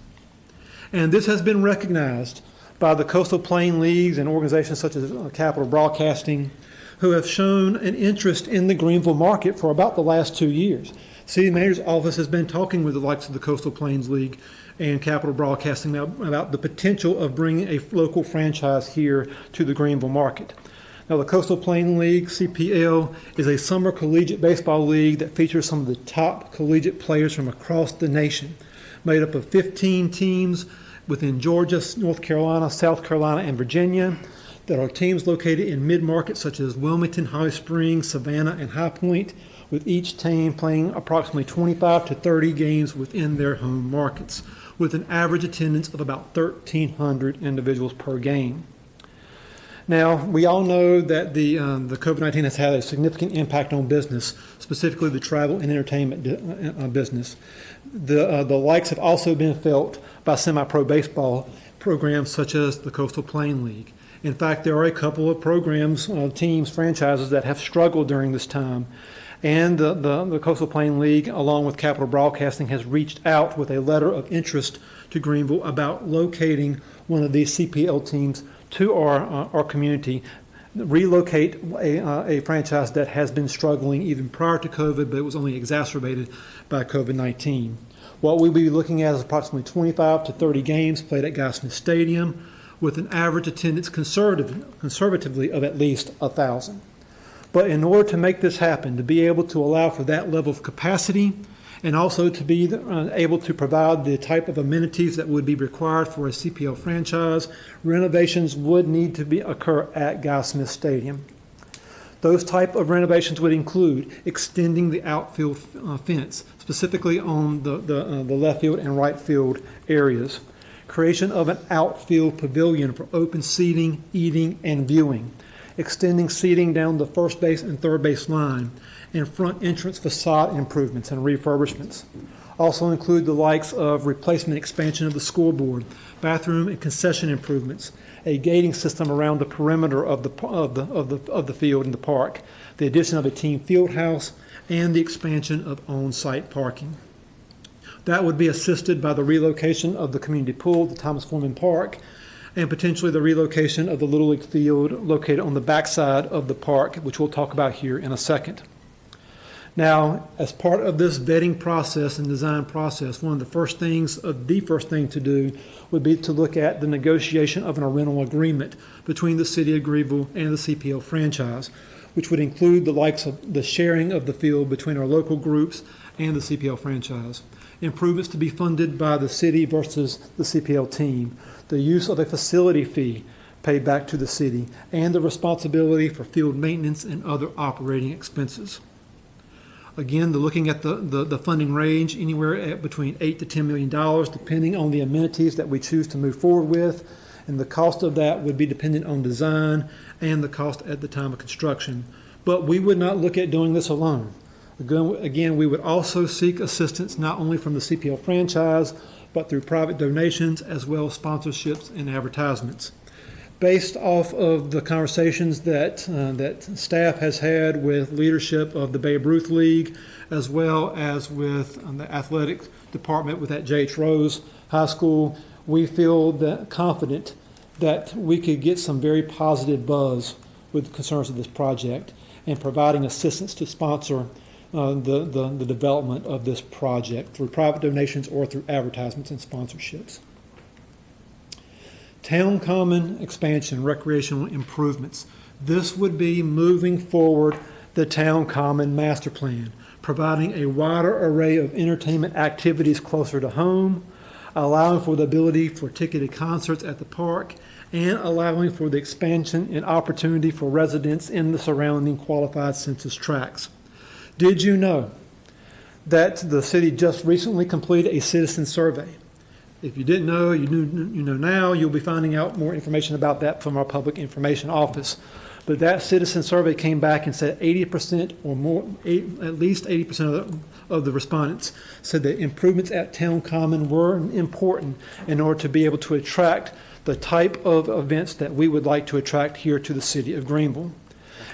And this has been recognized by the Coastal Plain Leagues and organizations such as Capital Broadcasting, who have shown an interest in the Greenville market for about the last 2 years. City Manager's office has been talking with the likes of the Coastal Plains League and Capital Broadcasting about the potential of bringing a local franchise here to the Greenville market. Now, the Coastal Plain League, CPL, is a summer collegiate baseball league that features some of the top collegiate players from across the nation, made up of 15 teams within Georgia, North Carolina, South Carolina, and Virginia. There are teams located in mid-markets such as Wilmington, Holly Springs, Savannah, and High Point, with each team playing approximately 25 to 30 games within their home markets, with an average attendance of about 1,300 individuals per game. Now, we all know that the COVID-19 has had a significant impact on business, specifically the travel and entertainment business. The likes have also been felt by semi-pro baseball, programs such as the Coastal Plain League. In fact, there are a couple of programs, teams, franchises that have struggled during this time. And the Coastal Plain League, along with Capital Broadcasting, has reached out with a letter of interest to Greenville about locating one of these CPL teams to our community, relocate a franchise that has been struggling even prior to COVID, but it was only exacerbated by COVID-19. What we'll be looking at is approximately 25 to 30 games played at Guy Smith Stadium with an average attendance conservatively of at least 1,000. But in order to make this happen, to be able to allow for that level of capacity and also to be able to provide the type of amenities that would be required for a CPL franchise, renovations would need to occur at Guy Smith Stadium. Those type of renovations would include extending the outfield fence, specifically on the left field and right field areas, creation of an outfield pavilion for open seating, eating, and viewing, extending seating down the first base and third base line, and front entrance facade improvements and refurbishments. Also include the likes of replacement expansion of the scoreboard, bathroom and concession improvements, a gating system around the perimeter of the field and the park, the addition of a team field house, and the expansion of on-site parking. That would be assisted by the relocation of the community pool to Thomas Foreman Park, and potentially the relocation of the Little League field located on the backside of the park, which we'll talk about here in a second. Now, as part of this vetting process and design process, one of the first thing to do would be to look at the negotiation of a rental agreement between the City of Greenville and the CPL franchise, which would include the likes of the sharing of the field between our local groups and the CPL franchise, improvements to be funded by the city versus the CPL team, the use of a facility fee paid back to the city, and the responsibility for field maintenance and other operating expenses. Again, looking at the funding range, anywhere at between $8 to $10 million, depending on the amenities that we choose to move forward with, and the cost of that would be dependent on design and the cost at the time of construction. But we would not look at doing this alone. Again, we would also seek assistance not only from the CPL franchise, but through private donations as well as sponsorships and advertisements. Based off of the conversations that staff has had with leadership of the Babe Ruth League, as well as with the athletic department with at J.H. Rose High School, we feel confident that we could get some very positive buzz with concerns of this project and providing assistance to sponsor the development of this project through private donations or through advertisements and sponsorships. Town Common expansion, recreational improvements. This would be moving forward the Town Common master plan, providing a wider array of entertainment activities closer to home, allowing for the ability for ticketed concerts at the park, and allowing for the expansion and opportunity for residents in the surrounding qualified census tracts. Did you know that the city just recently completed a citizen survey? If you didn't know, you know now. You'll be finding out more information about that from our Public Information Office. But that citizen survey came back and said 80% or more, at least 80% of the respondents said that improvements at Town Common were important in order to be able to attract the type of events that we would like to attract here to the city of Greenville.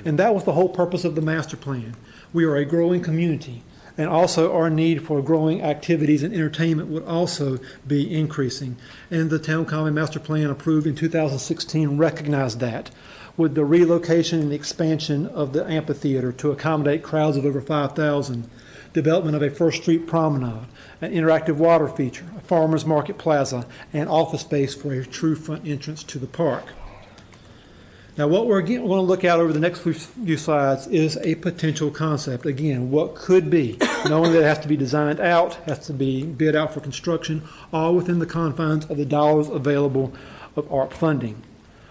And that was the whole purpose of the master plan. We are a growing community, and also our need for growing activities and entertainment would also be increasing. And the Town Common Master Plan approved in 2016 recognized that, with the relocation and expansion of the amphitheater to accommodate crowds of over 5,000, development of a First Street promenade, an interactive water feature, a farmers market plaza, and office space for a true front entrance to the park. Now, what we're going to look at over the next few slides is a potential concept. Again, what could be, knowing that it has to be designed out, has to be bid out for construction, all within the confines of the dollars available of ARP funding.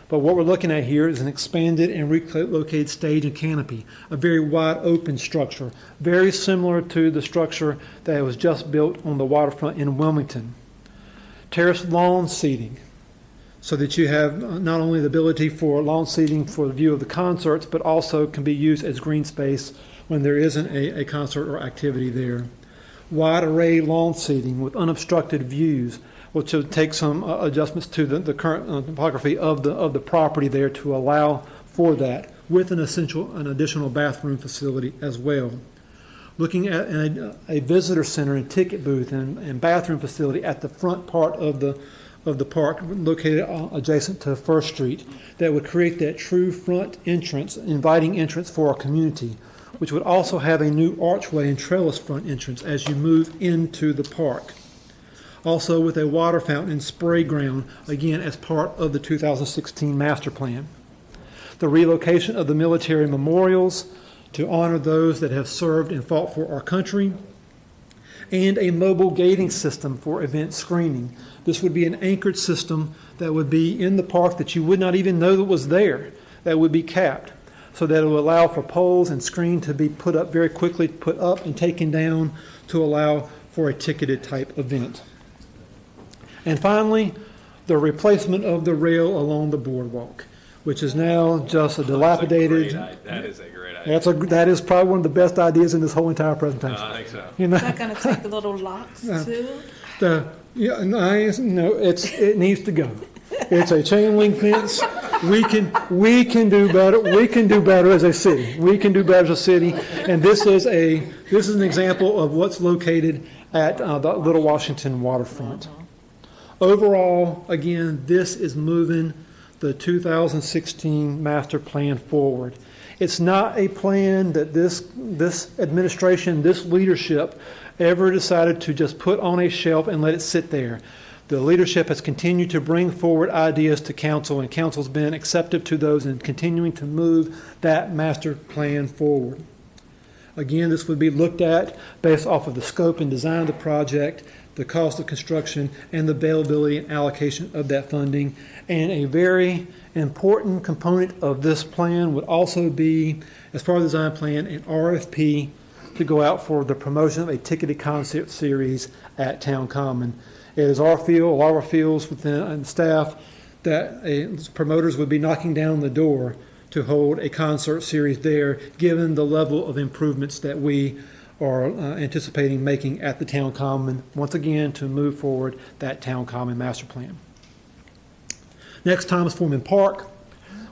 But what we're looking at here is an expanded and relocated stage and canopy, a very wide open structure, very similar to the structure that was just built on the waterfront in Wilmington. Terraced lawn seating, so that you have not only the ability for lawn seating for the view of the concerts, but also can be used as green space when there isn't a concert or activity there. Wide array lawn seating with unobstructed views, which will take some adjustments to the current topography of the property there to allow for that, with an additional bathroom facility as well. Looking at a visitor center and ticket booth and bathroom facility at the front part of the park, located adjacent to First Street, that would create that true front entrance, inviting entrance for our community, which would also have a new archway and trellis front entrance as you move into the park. Also with a water fountain and spray ground, again as part of the 2016 master plan. The relocation of the military memorials to honor those that have served and fought for our country, and a mobile gating system for event screening. This would be an anchored system that would be in the park that you would not even know that was there, that would be capped, so that it will allow for poles and screen to be put up very quickly, put up and taken down to allow for a ticketed type event. And finally, the replacement of the rail along the boardwalk, which is now just a dilapidated. That is a great idea. That is probably one of the best ideas in this whole entire presentation. I think so. You know? Is that going to take the little locks too? No, it needs to go. It's a chain link fence. We can do better. We can do better as a city. We can do better as a city. And this is an example of what's located at the Little Washington waterfront. Overall, again, this is moving the 2016 master plan forward. It's not a plan that this administration, this leadership ever decided to just put on a shelf and let it sit there. The leadership has continued to bring forward ideas to council, and council's been acceptive to those and continuing to move that master plan forward. Again, this would be looked at based off of the scope and design of the project, the cost of construction, and the availability and allocation of that funding. And a very important component of this plan would also be, as part of the design plan, an RFP to go out for the promotion of a ticketed concert series at Town Common. It is our feel, a lot of our feels within staff, that promoters would be knocking down the door to hold a concert series there, given the level of improvements that we are anticipating making at the Town Common, once again, to move forward that Town Common master plan. Next, Thomas Foreman Park.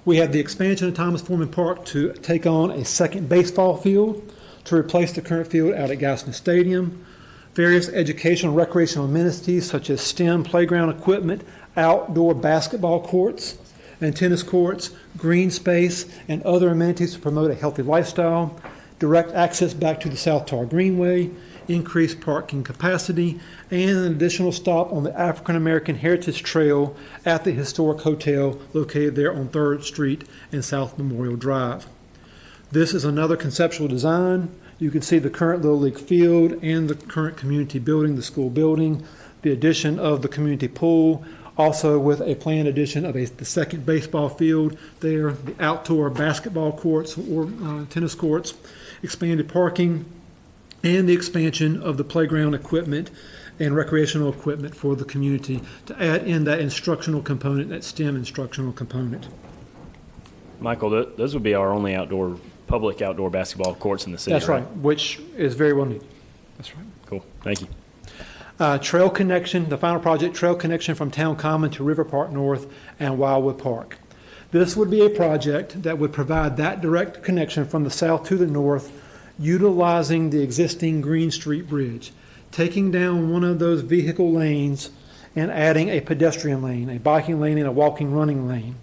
We have the expansion of Thomas Foreman Park to take on a second baseball field to replace the current field out at Gassman Stadium. Various educational and recreational amenities such as STEM playground equipment, outdoor basketball courts and tennis courts, green space, and other amenities to promote a healthy lifestyle. Direct access back to the South Tar Greenway, increased parking capacity, and an additional stop on the African American Heritage Trail at the historic hotel located there on 3rd Street and South Memorial Drive. This is another conceptual design. You can see the current Little League field and the current community building, the school building, the addition of the community pool, also with a planned addition of the second baseball field there, the outdoor basketball courts or tennis courts, expanded parking, and the expansion of the playground equipment and recreational equipment for the community to add in that instructional component, that STEM instructional component. Michael, those would be our only public outdoor basketball courts in the city. That's right, which is very well needed. That's right. Cool. Thank you. Trail connection, the final project, trail connection from Town Common to River Park North and Wildwood Park. This would be a project that would provide that direct connection from the south to the north, utilizing the existing Green Street Bridge, taking down one of those vehicle lanes and adding a pedestrian lane, a biking lane, and a walking running lane.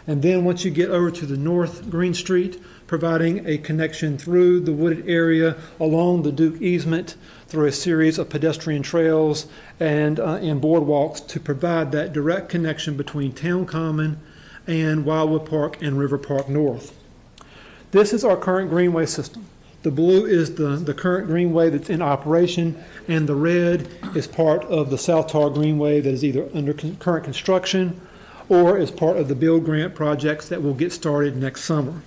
And then once you get over to the north Green Street, providing a connection through the wooded area along the Duke easement through a series of pedestrian trails and boardwalks to provide that direct connection between Town Common and Wildwood Park and River Park North. This is our current greenway system. The blue is the current greenway that's in operation, and the red is part of the South Tar Greenway that is either under current construction or is part of the Build Grant projects that will get started next summer.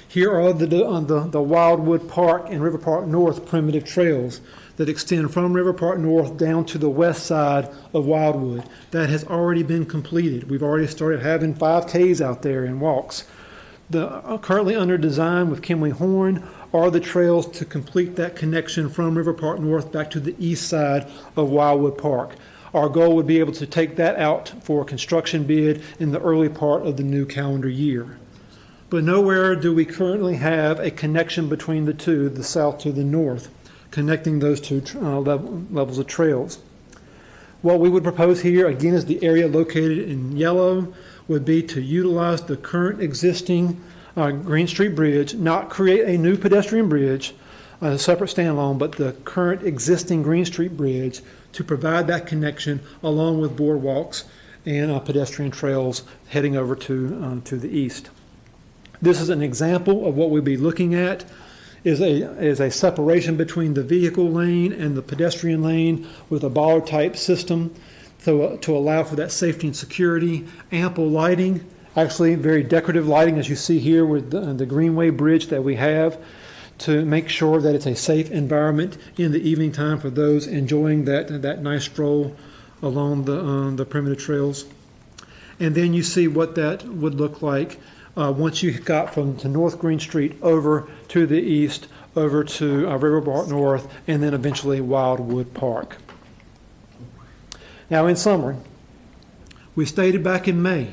Here are the Wildwood Park and River Park North primitive trails that extend from River Park North down to the west side of Wildwood. That has already been completed. We've already started having 5Ks out there and walks. Currently under design with Kimley Horn are the trails to complete that connection from River Park North back to the east side of Wildwood Park. our goal would be able to take that out for a construction bid in the early part of the new calendar year. But nowhere do we currently have a connection between the two, the south to the north, connecting those two levels of trails. What we would propose here, again, is the area located in yellow, would be to utilize the current existing Green Street Bridge, not create a new pedestrian bridge, a separate standalone, but the current existing Green Street Bridge to provide that connection along with boardwalks and pedestrian trails heading over to the east. This is an example of what we'll be looking at is a separation between the vehicle lane and the pedestrian lane with a bollard type system to allow for that safety and security, ample lighting, actually very decorative lighting as you see here with the Greenway Bridge that we have to make sure that it's a safe environment in the evening time for those enjoying that nice stroll along the perimeter trails. And then you see what that would look like once you got from to North Green Street over to the east, over to Riverpark North, and then eventually Wildwood Park. Now, in summary, we stated back in May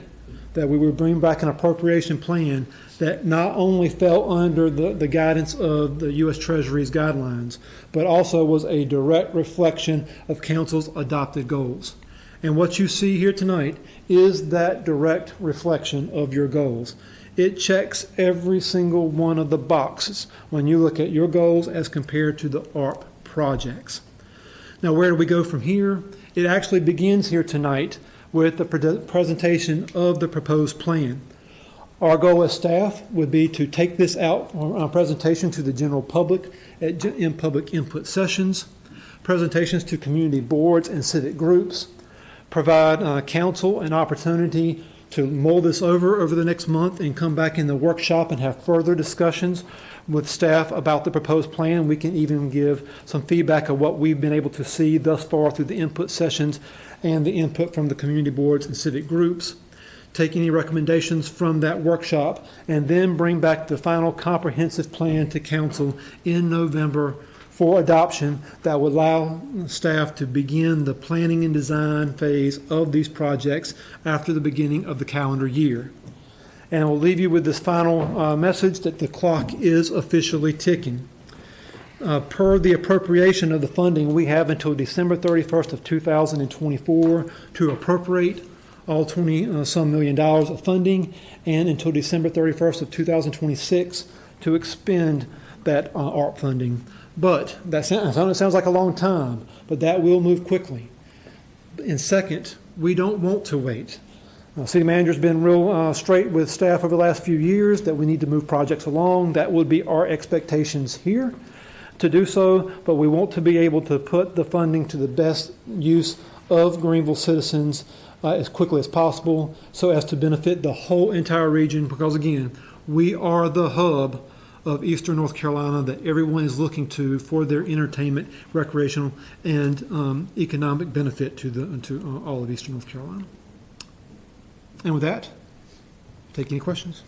that we would bring back an appropriation plan that not only fell under the guidance of the U.S. Treasury's guidelines, but also was a direct reflection of Council's adopted goals. And what you see here tonight is that direct reflection of your goals. It checks every single one of the boxes when you look at your goals as compared to the ARP projects. Now, where do we go from here? It actually begins here tonight with the presentation of the proposed plan. Our goal as staff would be to take this out for presentation to the general public in public input sessions, presentations to community boards and civic groups, provide council an opportunity to mull this over the next month and come back in the workshop and have further discussions with staff about the proposed plan. We can even give some feedback of what we've been able to see thus far through the input sessions and the input from the community boards and civic groups. Take any recommendations from that workshop and then bring back the final comprehensive plan to council in November for adoption that would allow staff to begin the planning and design phase of these projects after the beginning of the calendar year. And we'll leave you with this final message that the clock is officially ticking. Per the appropriation of the funding, we have until December 31st of 2024 to appropriate all $20-some million of funding, and until December 31st of 2026 to expend that ARP funding. But that sounds like a long time, but that will move quickly. And second, we don't want to wait. City manager's been real straight with staff over the last few years that we need to move projects along. That would be our expectations here to do so, but we want to be able to put the funding to the best use of Greenville citizens as quickly as possible so as to benefit the whole entire region, because again, we are the hub of Eastern North Carolina that everyone is looking to for their entertainment, recreational, and economic benefit to all of Eastern North Carolina. And with that, take any questions.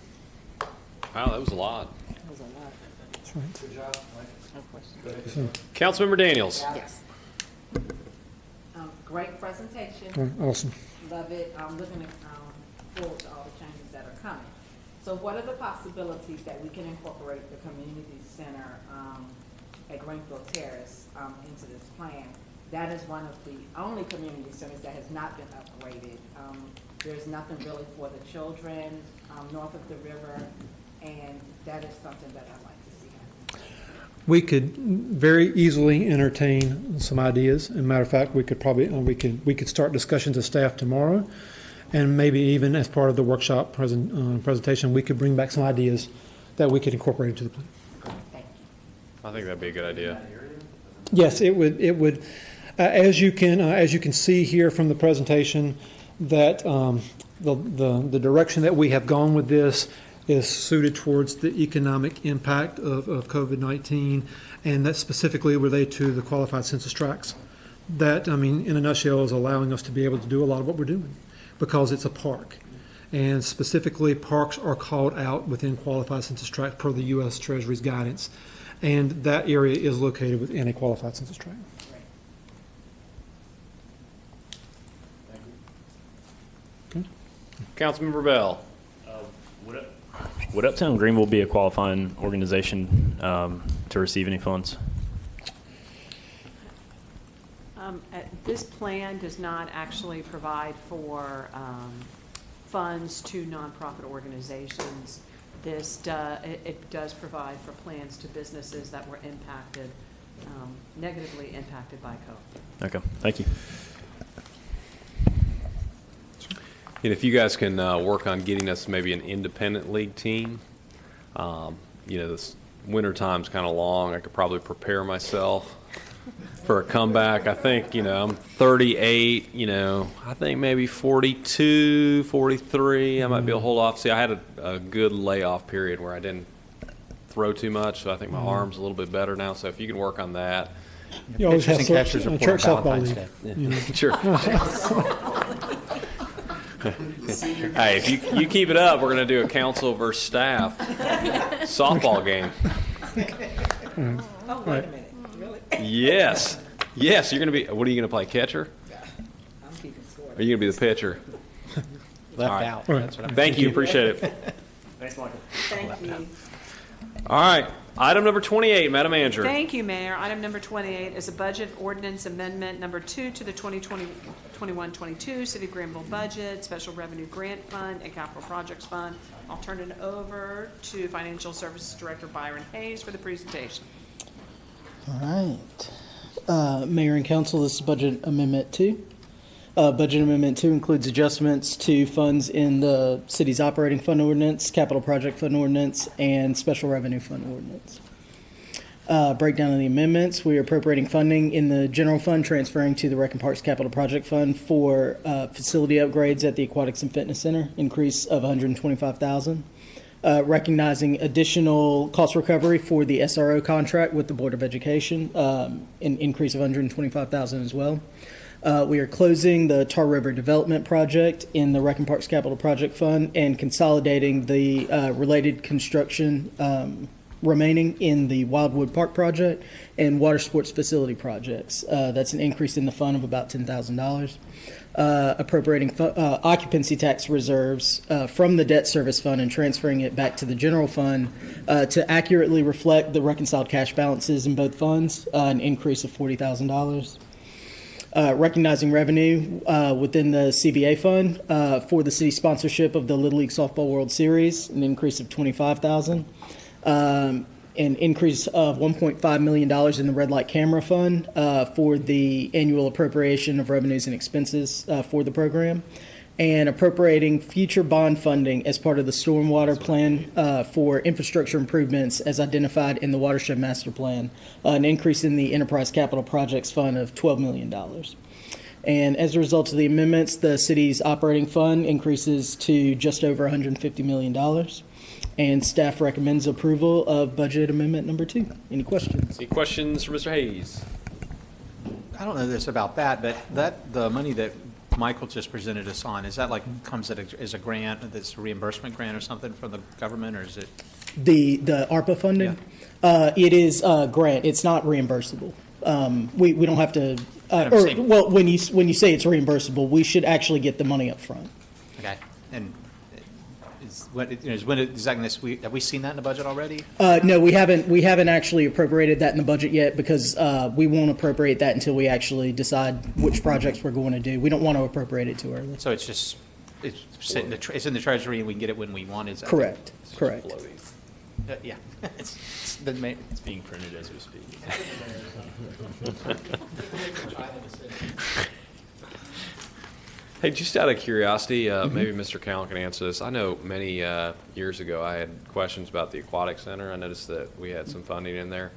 Wow, that was a lot. That was a lot. That's right. Good job, Mike. No questions. Councilmember Daniels. Yes. Great presentation. Awesome. Love it. I'm looking forward to all the changes that are coming. So what are the possibilities that we can incorporate the community center at Greenville Terrace into this plan? That is one of the only community centers that has not been upgraded. There's nothing really for the children north of the river, and that is something that I'd like to see happen. We could very easily entertain some ideas. As a matter of fact, we could probably we could start discussions of staff tomorrow, and maybe even as part of the workshop presentation, we could bring back some ideas that we could incorporate into the plan. I think that'd be a good idea. Yes, it would. It would. As you can see here from the presentation, that the direction that we have gone with this is suited towards the economic impact of COVID-19, and that's specifically related to the qualified census tracts. That, I mean, in a nutshell, is allowing us to be able to do a lot of what we're doing because it's a park. And specifically, parks are called out within qualified census tract per the U.S. Treasury's guidance, and that area is located within a qualified census tract. Councilmember Bell. Would Uptown Greenville be a qualifying organization to receive any funds? This plan does not actually provide for funds to nonprofit organizations. It does provide for plans to businesses that were impacted, negatively impacted by COVID. Okay, thank you. And if you guys can work on getting us maybe an independent league team, this winter time's kind of long. I could probably prepare myself for a comeback. I think, I'm 38, I think maybe 42, 43. I might be able to hold off. See, I had a good layoff period where I didn't throw too much, so I think my arm's a little bit better now. So if you can work on that. You always have church softball league. Sure. Hey, if you keep it up, we're going to do a council versus staff softball game. Oh, wait a minute. Really? Yes. Yes, you're going to be. What are you going to play, catcher? I'm keeping score. Are you going to be the pitcher? Left All right. out. That's what I'm Thank you. Appreciate it. Thanks, Michael. Thank you. All right. Item number 28, Madam Manager. Thank you, Mayor. Item number 28 is a budget ordinance amendment number 2 to the 2021-22 City of Greenville budget, Special Revenue Grant Fund, and Capital Projects Fund. I'll turn it over to Financial Services Director Byron Hayes for the presentation. All right. Mayor and Council, this is Budget Amendment 2. Budget Amendment 2 includes adjustments to funds in the city's operating fund ordinance, capital project fund ordinance, and special revenue fund ordinance. Breakdown of the amendments: we are appropriating funding in the general fund, transferring to the Rec and Parks Capital Project Fund for facility upgrades at the Aquatics and Fitness Center, increase of $125,000. Recognizing additional cost recovery for the SRO contract with the Board of Education, an increase of $125,000 as well. We are closing the Tar River Development Project in the Rec and Parks Capital Project Fund and consolidating the related construction remaining in the Wildwood Park Project and Water Sports Facility projects. That's an increase in the fund of about $10,000. Appropriating occupancy tax reserves from the debt service fund and transferring it back to the general fund to accurately reflect the reconciled cash balances in both funds, an increase of $40,000. Recognizing revenue within the CVA fund for the city sponsorship of the Little League Softball World Series, an increase of $25,000. An increase of $1.5 million in the red light camera fund for the annual appropriation of revenues and expenses for the program, and appropriating future bond funding as part of the stormwater plan for infrastructure improvements as identified in the Watershed Master Plan, an increase in the Enterprise Capital Projects Fund of $12 million. And as a result of the amendments, the city's operating fund increases to just over $150 million. And staff recommends approval of budget amendment number 2. Any questions? Any questions for Mr. Hayes? I don't know this about that, but the money that Michael just presented us on, is that comes as a grant, that's a reimbursement grant or something from the government, or is it? The ARPA funding? Yeah. It is a grant. It's not reimbursable. We don't have to, when you say it's reimbursable, we should actually get the money up front. Okay. And have we seen that in the budget already? No, we haven't actually appropriated that in the budget yet because we won't appropriate that until we actually decide which projects we're going to do. We don't want to appropriate it too early. So it's in the treasury and we can get it when we want. Is that correct? Correct. Yeah. It's being printed as we speak. Hey, just out of curiosity, maybe Mr. Cowan can answer this. I know many years ago I had questions about the Aquatic Center. I noticed that we had some funding in there.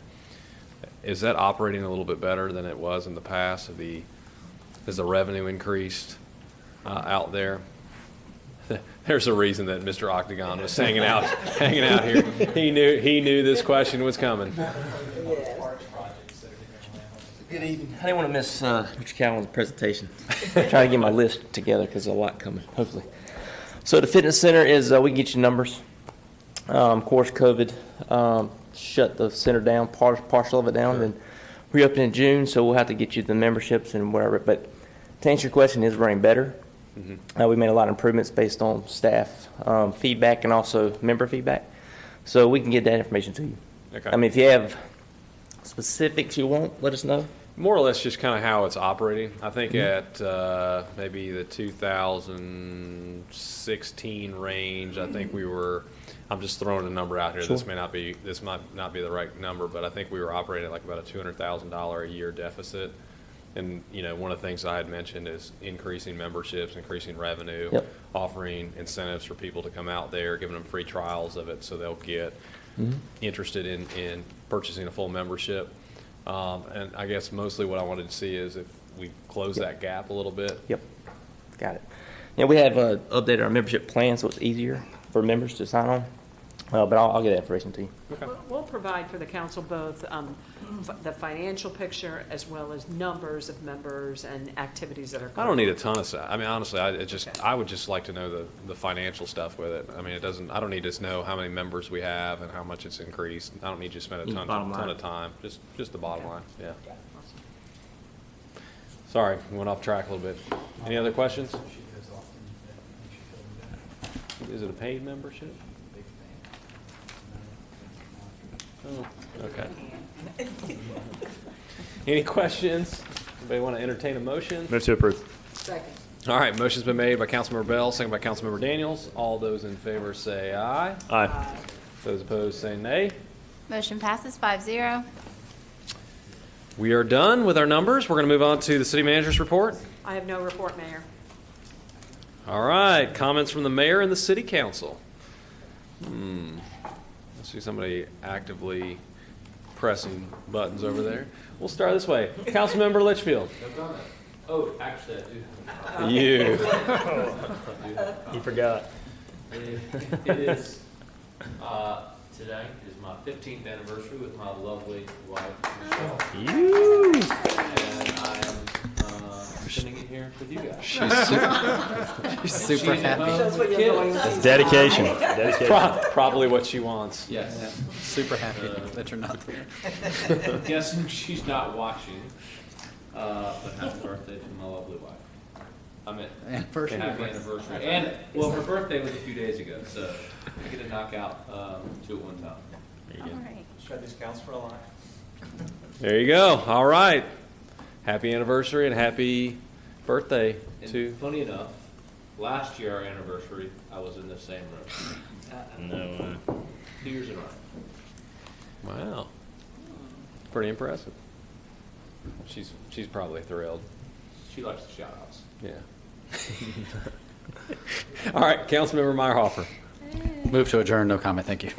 Is that operating a little bit better than it was in the past? Has the revenue increased out there? There's a reason that Mr. Octagon was hanging out here. He knew this question was coming. Good evening. I didn't want to miss Mr. Cowan's presentation. Trying to get my list together because there's a lot coming, hopefully. So the fitness center is, we can get you numbers. Of course, COVID shut the center down, partial of it down, then reopened in June, so we'll have to get you the memberships and whatever. But to answer your question, it's running better. We made a lot of improvements based on staff feedback and also member feedback. So we can get that information to you. Okay. I mean, if you have specifics you want, let us know. More or less just kind of how it's operating. I think at maybe the 2016 range, I think we were, I'm just throwing a number out here. Sure. This might not be the right number, but I think we were operating at like about a $200,000 a year deficit. And, you know, one of the things I had mentioned is increasing memberships, increasing revenue, Yep. offering incentives for people to come out there, giving them free trials of it so they'll get interested in purchasing a full membership. And I guess mostly what I wanted to see is if we close that gap a little bit. Yep, got it. Yeah, we have updated our membership plan so it's easier for members to sign on. But I'll get that information to you. We'll provide for the council both the financial picture as well as numbers of members and activities that are going on. I don't need a ton of stuff. I mean, honestly, I would just like to know the financial stuff with it. I mean, I don't need to know how many members we have and how much it's increased. I don't need you to spend a ton of time. Just the bottom line, yeah. Sorry, we went off track a little bit. Any other questions? Is it a paid membership? Oh, okay. Any questions? Anybody want to entertain a motion? Move to approve. Second. All right, motion's been made by Councilmember Bell, second by Councilmember Daniels. All those in favor say aye. Aye. Those opposed say nay. Motion passes 5-0. We are done with our numbers. We're going to move on to the city manager's report. I have no report, Mayor. All right, comments from the mayor and the city council. I see somebody actively pressing buttons over there. We'll start this way. Councilmember Litchfield. Oh, actually, I do. You. He forgot. It is, today is my 15th anniversary with my lovely wife, Michelle. And I am spending it here with you guys. She's super happy. That's dedication. Probably what she wants. Yes. Yeah. Super happy that you're not there. I'm guessing she's not watching, but happy birthday to my lovely wife. I mean, Anniversary. happy anniversary. And, well, her birthday was a few days ago, so I get to knock out two at one time. All right. Sure, this counts for a lot. There you go. All right. Happy anniversary and happy birthday to. Funny enough, last year our anniversary, I was in the same room. No. 2 years in a row. Wow. Pretty impressive. She's probably thrilled. She likes the shout outs. Yeah. All right, Councilmember Meyerhofer. Move to adjourn, no comment, thank you.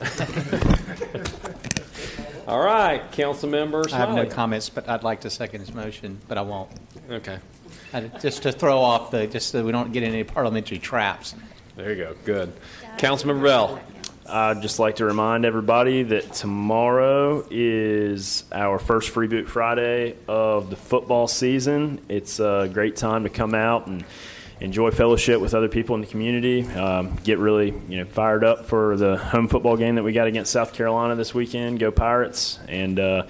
All right, Councilmember I have no Smiley. comments, but I'd like to second his motion, but I won't. Okay. Just to throw off just so we don't get any parliamentary traps. There you go. Good. Councilmember Bell. I'd just like to remind everybody that tomorrow is our first Free Boot Friday of the football season. It's a great time to come out and enjoy fellowship with other people in the community. Get really fired up for the home football game that we got against South Carolina this weekend. Go Pirates. And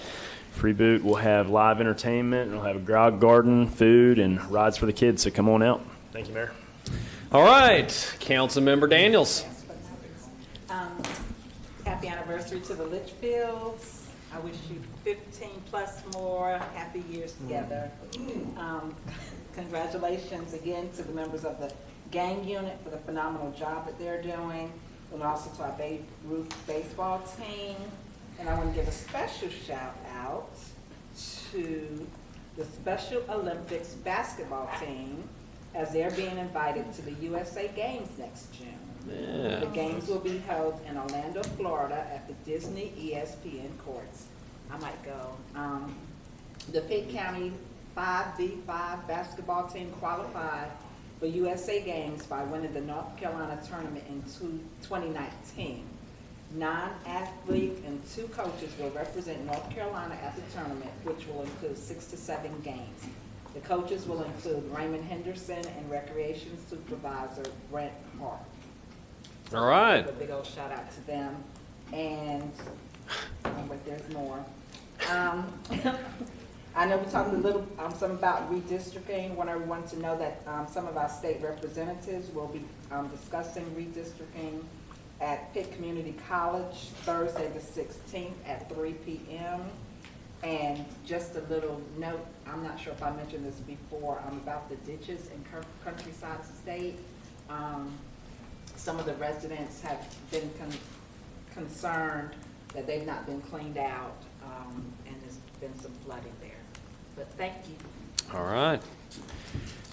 Free Boot will have live entertainment. We'll have a grog garden, food, and rides for the kids. So come on out. Thank you, Mayor. All right, Councilmember Daniels. Happy anniversary to the Litchfields. I wish you 15 plus more happy years together. Congratulations again to the members of the gang unit for the phenomenal job that they're doing, and also to our Babe Ruth baseball team. And I want to give a special shout out to the Special Olympics basketball team as they're being invited to the USA Games next June. Yeah. The games will be held in Orlando, Florida at the Disney ESPN courts. I might go. The Pitt County 5v5 basketball team qualified for USA Games by winning the North Carolina tournament in 2019. 9 athletes and 2 coaches will represent North Carolina at the tournament, which will include 6 to 7 games. The coaches will include Raymond Henderson and Recreation Supervisor Brent Hart. All right. A big old shout out to them. And but there's more. I know we talked a little, some about redistricting. Want everyone to know that some of our state representatives will be discussing redistricting at Pitt Community College Thursday the 16th at 3 p.m. And just a little note, I'm not sure if I mentioned this before, about the ditches in countryside state. Some of the residents have been concerned that they've not been cleaned out, and there's been some flooding there. But thank you. All right.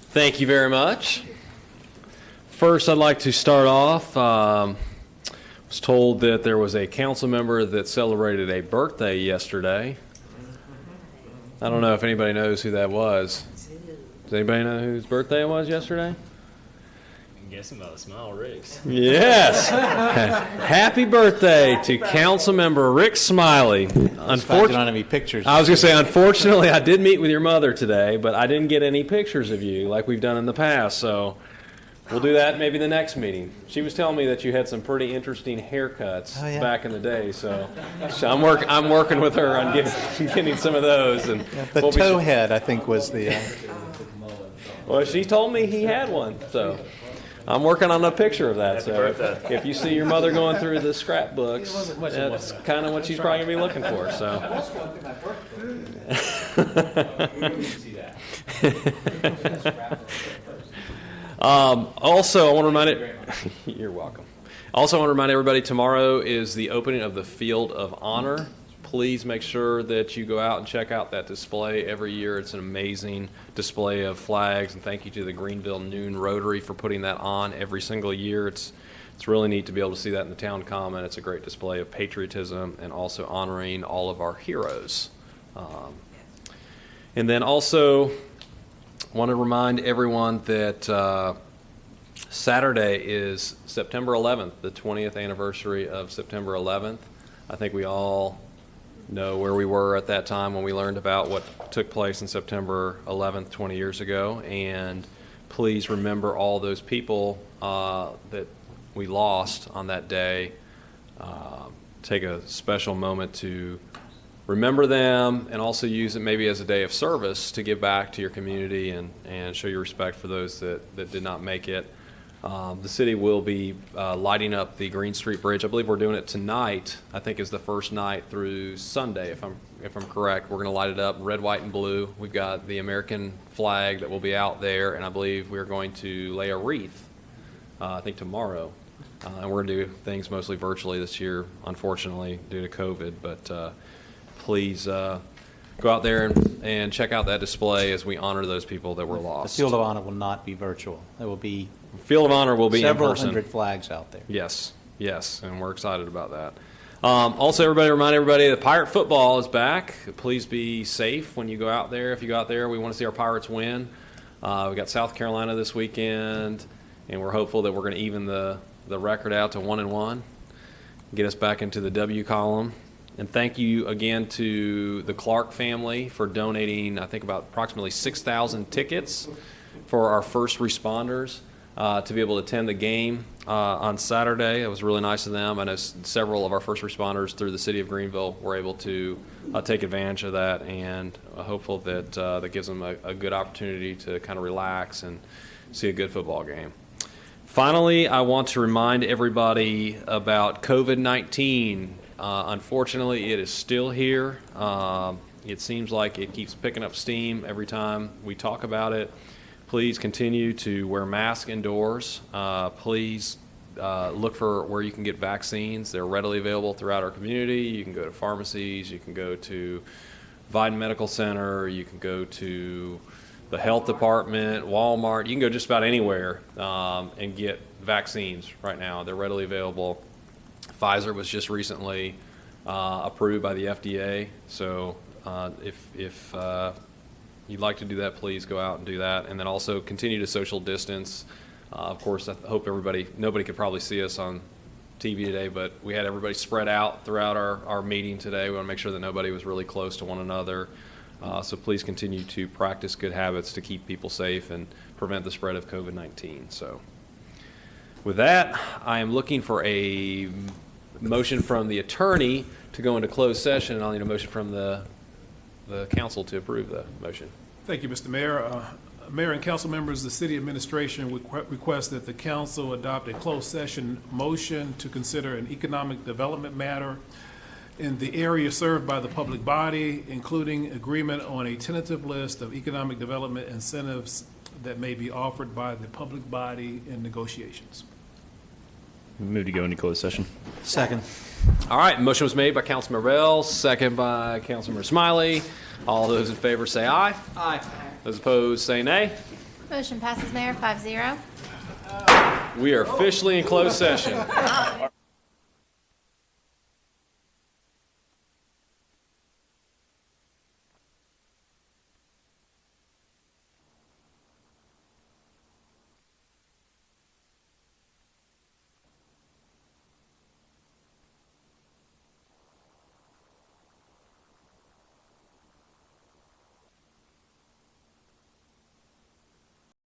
Thank you very much. First, I'd like to start off. I was told that there was a council member that celebrated a birthday yesterday. I don't know if anybody knows who that was. Does anybody know whose birthday it was yesterday? I'm guessing by the smile, Rick's. Yes. Happy birthday to council member Rick Smiley. Unfortunately, don't have any pictures. I was going to say, unfortunately, I did meet with your mother today, but I didn't get any pictures of you like we've done in the past, so we'll do that maybe the next meeting. She was telling me that you had some pretty interesting haircuts back in the day, so I'm working with her on getting some of those. And the toe head, I think, was the... Well, she told me he had one, so I'm working on a picture of that. So if you see your mother going through the scrapbooks, that's kind of what she's probably going to be looking for. So. Also, I want to remind it. You're welcome. Also, I want to remind everybody tomorrow is the opening of the Field of Honor. Please make sure that you go out and check out that display every year. It's an amazing display of flags, and thank you to the Greenville Noon Rotary for putting that on every single year. It's really neat to be able to see that in the town common. It's a great display of patriotism and also honoring all of our heroes. And then also want to remind everyone that Saturday is September 11th, the 20th anniversary of September 11th. I think we all know where we were at that time when we learned about what took place in September 11th, 20 years ago. And please remember all those people that we lost on that day. Take a special moment to remember them and also use it maybe as a day of service to give back to your community and show your respect for those that did not make it. The city will be lighting up the Green Street Bridge. I believe we're doing it tonight. I think is the first night through Sunday, if I'm correct. We're going to light it up red, white, and blue. We've got the American flag that will be out there, and I believe we're going to lay a wreath. I think tomorrow, and we're going to do things mostly virtually this year, unfortunately due to COVID. But please go out there and check out that display as we honor those people that were lost. The Field of Honor will not be virtual. There will be Field of Honor will be several in person. hundred flags out there. Yes, and we're excited about that. Also, remind everybody that Pirate football is back. Please be safe when you go out there. If you go out there, we want to see our Pirates win. We got South Carolina this weekend, and we're hopeful that we're going to even the record out to 1-1, get us back into the W column. And thank you again to the Clark family for donating, I think, about approximately 6,000 tickets for our first responders to be able to attend the game on Saturday. It was really nice of them. I know several of our first responders through the city of Greenville were able to take advantage of that, and hopeful that that gives them a good opportunity to kind of relax and see a good football game. Finally, I want to remind everybody about COVID-19. Unfortunately, it is still here. It seems like it keeps picking up steam every time we talk about it. Please continue to wear masks indoors. Please look for where you can get vaccines. They're readily available throughout our community. You can go to pharmacies. You can go to Viden Medical Center. You can go to the health department, Walmart. You can go just about anywhere and get vaccines right now. They're readily available. Pfizer was just recently approved by the FDA. So if you'd like to do that, please go out and do that. And then also continue to social distance. Of course, I hope nobody could probably see us on TV today, but we had everybody spread out throughout our meeting today. We want to make sure that nobody was really close to one another. So please continue to practice good habits to keep people safe and prevent the spread of COVID-19. So with that, I am looking for a motion from the attorney to go into closed session, and I'll need a motion from the the council to approve the motion. Thank you, Mr. Mayor. Mayor and council members, the city administration request that the council adopt a closed session motion to consider an economic development matter in the area served by the public body, including agreement on a tentative list of economic development incentives that may be offered by the public body in negotiations. Move to go into closed session. Second. All right, motion was made by Councilmember Bell, second by Councilmember Smiley. All those in favor say aye. Aye. Those opposed say nay. Motion passes, Mayor, 5-0. We are officially in closed session.